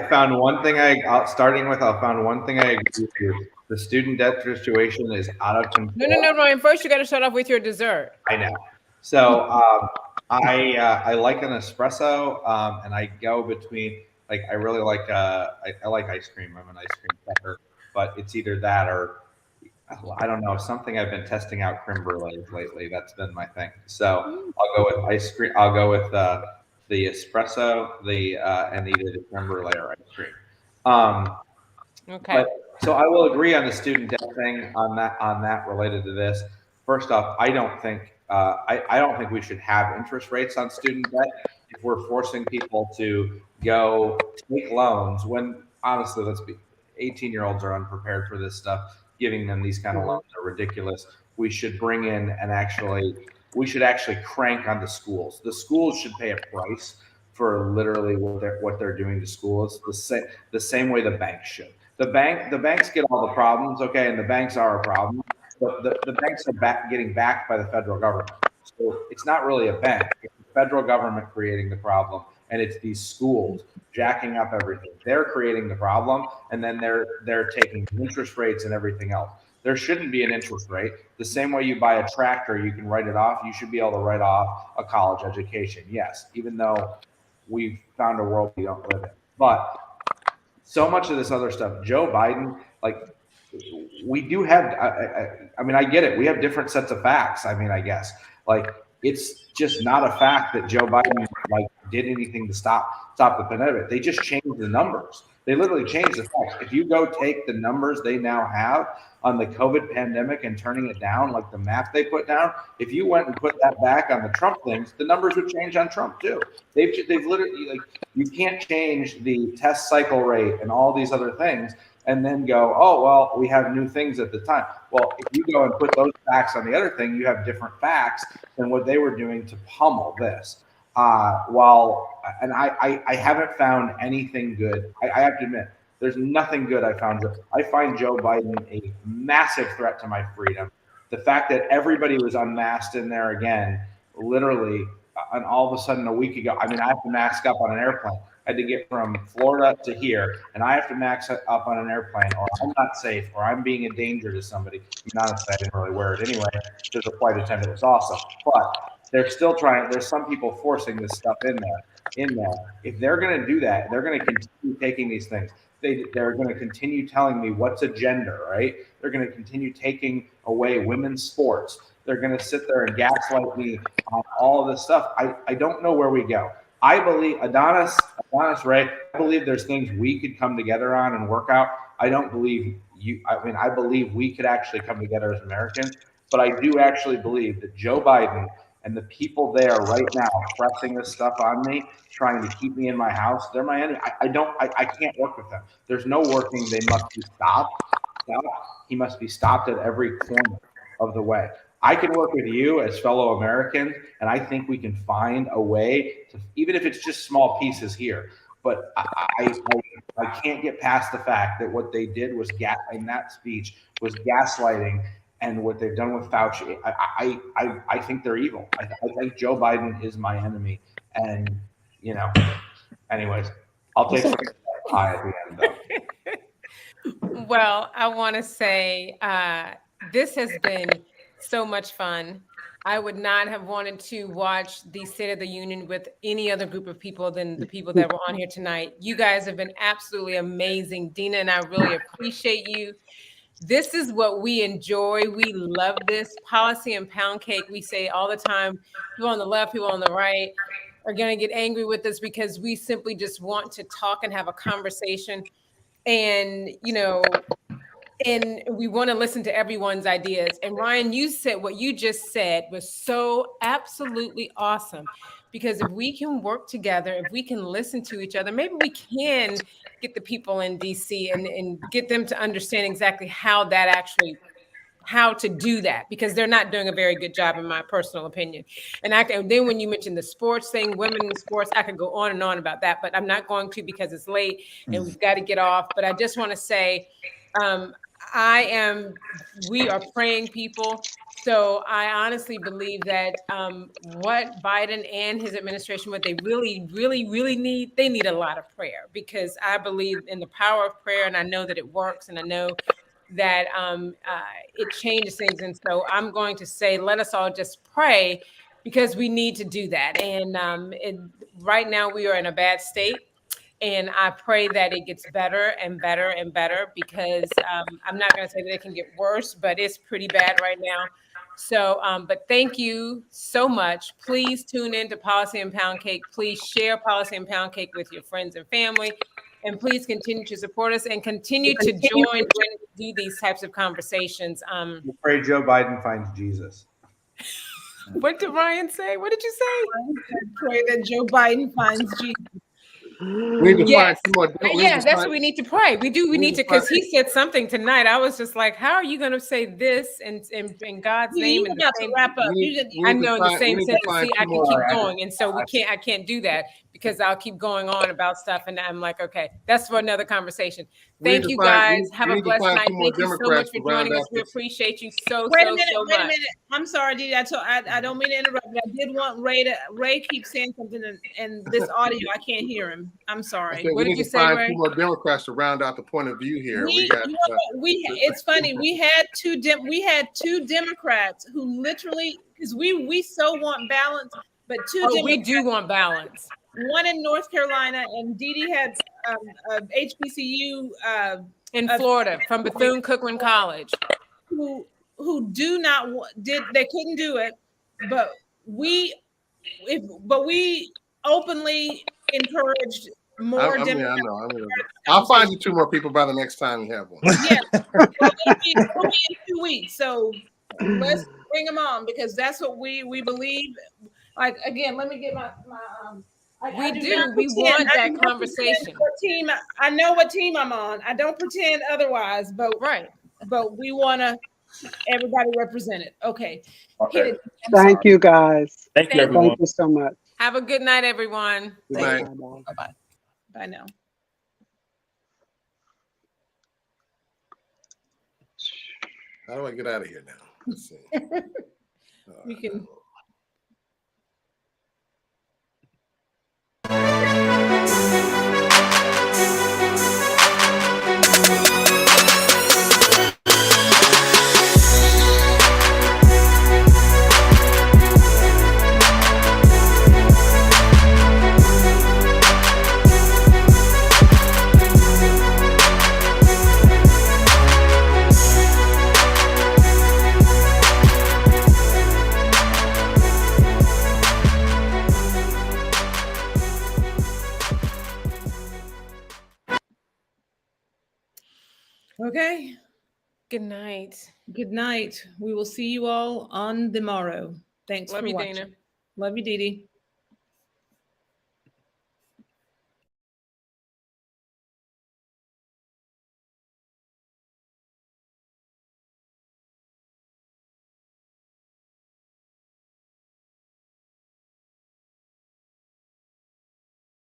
found one thing I found one thing I agree with you. The student debt situation is out of control. No, Ryan. First, you got to start off with your dessert. I know. So I like an espresso, and I go between I really like I like ice cream. I'm an ice cream sucker, but it's either that or I don't know, something I've been testing out creme brulee lately. That's been my thing. So I'll go with ice cream. I'll go with the espresso, and either the creme brulee or ice cream. Okay. So I will agree on the student debt thing on that related to this. First off, I don't think we should have interest rates on student debt if we're forcing people to go take loans when honestly, 18-year-olds are unprepared for this stuff. Giving them these kind of loans are ridiculous. We should bring in we should actually crank on the schools. The schools should pay a price for literally what they're doing to schools, the same way the banks should. The banks get all the problems, okay, and the banks are a problem, but the banks are getting backed by the federal government. So it's not really a bank. It's the federal government creating the problem, and it's these schools jacking up everything. They're creating the problem, and then they're taking interest rates and everything else. There shouldn't be an interest rate. The same way you buy a tractor, you can write it off. You should be able to write off a college education. Yes, even though we've found a world we don't live in. But so much of this other stuff, Joe Biden, we do have, I mean, I get it. We have different sets of facts. I mean, I guess like it's just not a fact that Joe Biden like did anything to stop the pandemic. They just changed the numbers. They literally changed the facts. If you go take the numbers they now have on the COVID pandemic and turning it down, like the map they put down, if you went and put that back on the Trump things, the numbers would change on Trump too. They've literally, like, you can't change the test cycle rate and all these other things and then go, oh, well, we have new things at the time. Well, if you go and put those facts on the other thing, you have different facts than what they were doing to pummel this. And I haven't found anything good. I have to admit, there's nothing good I found. I find Joe Biden a massive threat to my freedom. The fact that everybody was unmasked in there again, literally, and all of a sudden a week ago, I mean, I have to mask up on an airplane. I had to get from Florida to here, and I have to mask up on an airplane, or I'm not safe, or I'm being a danger to somebody. Honestly, I didn't really wear it anyway because the flight attendant was awesome. But they're still trying. There's some people forcing this stuff in there. If they're going to do that, they're going to continue taking these things. They're going to continue telling me what's a gender, right? They're going to continue taking away women's sports. They're going to sit there and gaslight me on all of this stuff. I don't know where we go. I believe Adonis Ray, I believe there's things we could come together on and work out. I don't believe you. I mean, I believe we could actually come together as Americans, but I do actually believe that Joe Biden and the people there right now pressing this stuff on me, trying to keep me in my house, they're my enemy. I can't work with them. There's no working. They must be stopped. He must be stopped at every corner of the way. I can work with you as fellow Americans, and I think we can find a way to, even if it's just small pieces here. But I can't get past the fact that what they did was in that speech was gaslighting, and what they've done with Fauci. I think they're evil. I think Joe Biden is my enemy, and anyways, I'll take some pie at the end though. Well, I want to say this has been so much fun. I would not have wanted to watch the State of the Union with any other group of people than the people that were on here tonight. You guys have been absolutely amazing. Dina and I really appreciate you. This is what we enjoy. We love this policy and pound cake. We say all the time, people on the left, people on the right are going to get angry with us because we simply just want to talk and have a conversation. And, and we want to listen to everyone's ideas. And Ryan, you said what you just said was so absolutely awesome, because if we can work together, if we can listen to each other, maybe we can get the people in DC and get them to understand exactly how to do that, because they're not doing a very good job, in my personal opinion. And then when you mentioned the sports thing, women in sports, I could go on and on about that, but I'm not going to because it's late and we've got to get off. But I just want to say, we are praying people. So I honestly believe that what Biden and his administration, what they really, really, really need, they need a lot of prayer, because I believe in the power of prayer, and I know that it works, and I know that it changes things. And so I'm going to say, let us all just pray, because we need to do that. And right now we are in a bad state. And I pray that it gets better and better and better, because I'm not going to say that it can get worse, but it's pretty bad right now. So, but thank you so much. Please tune in to Policy and Pound Cake. Please share Policy and Pound Cake with your friends and family. And please continue to support us and continue to join when we do these types of conversations. I pray Joe Biden finds Jesus. What did Ryan say? What did you say? Pray that Joe Biden finds Jesus. Yes, that's what we need to pray. We need to, because he said something tonight. I was just like, how are you going to say this in God's name? And to wrap up. I know in the same sentence. See, I can keep going, and so I can't do that, because I'll keep going on about stuff, and I'm like, okay, that's for another conversation. Thank you guys. Have a blessed night. Thank you so much for joining us. We appreciate you so much. Wait a minute. I'm sorry, Didi. I don't mean to interrupt, but I did want Ray keeps saying something in this audio. I can't hear him. I'm sorry. What did you say, Ray? Two more Democrats to round out the point of view here. It's funny. We had two Democrats who literally, because we so want balance, but we do want balance. One in North Carolina, and Didi had HBCU in Florida from Bethune-Cookman College who do not they couldn't do it, but we openly encouraged more. I know. I'll find you 2 more people by the next time you have one. Yeah, well, it'll be in 2 weeks. So let's bring them on, because that's what we believe. Like, again, let me get my we want that conversation. Team, I know what team I'm on. I don't pretend otherwise, but we want to everybody represented. Okay. Thank you, guys. Thank you, everyone. Thank you so much. Have a good night, everyone. Good night. Bye-bye. Bye now. How do I get out of here now? Let's see. We can. Okay. Good night. Good night. We will see you all on the morrow. Thanks Love for you, watching. Dana. Love you, Dee Dee.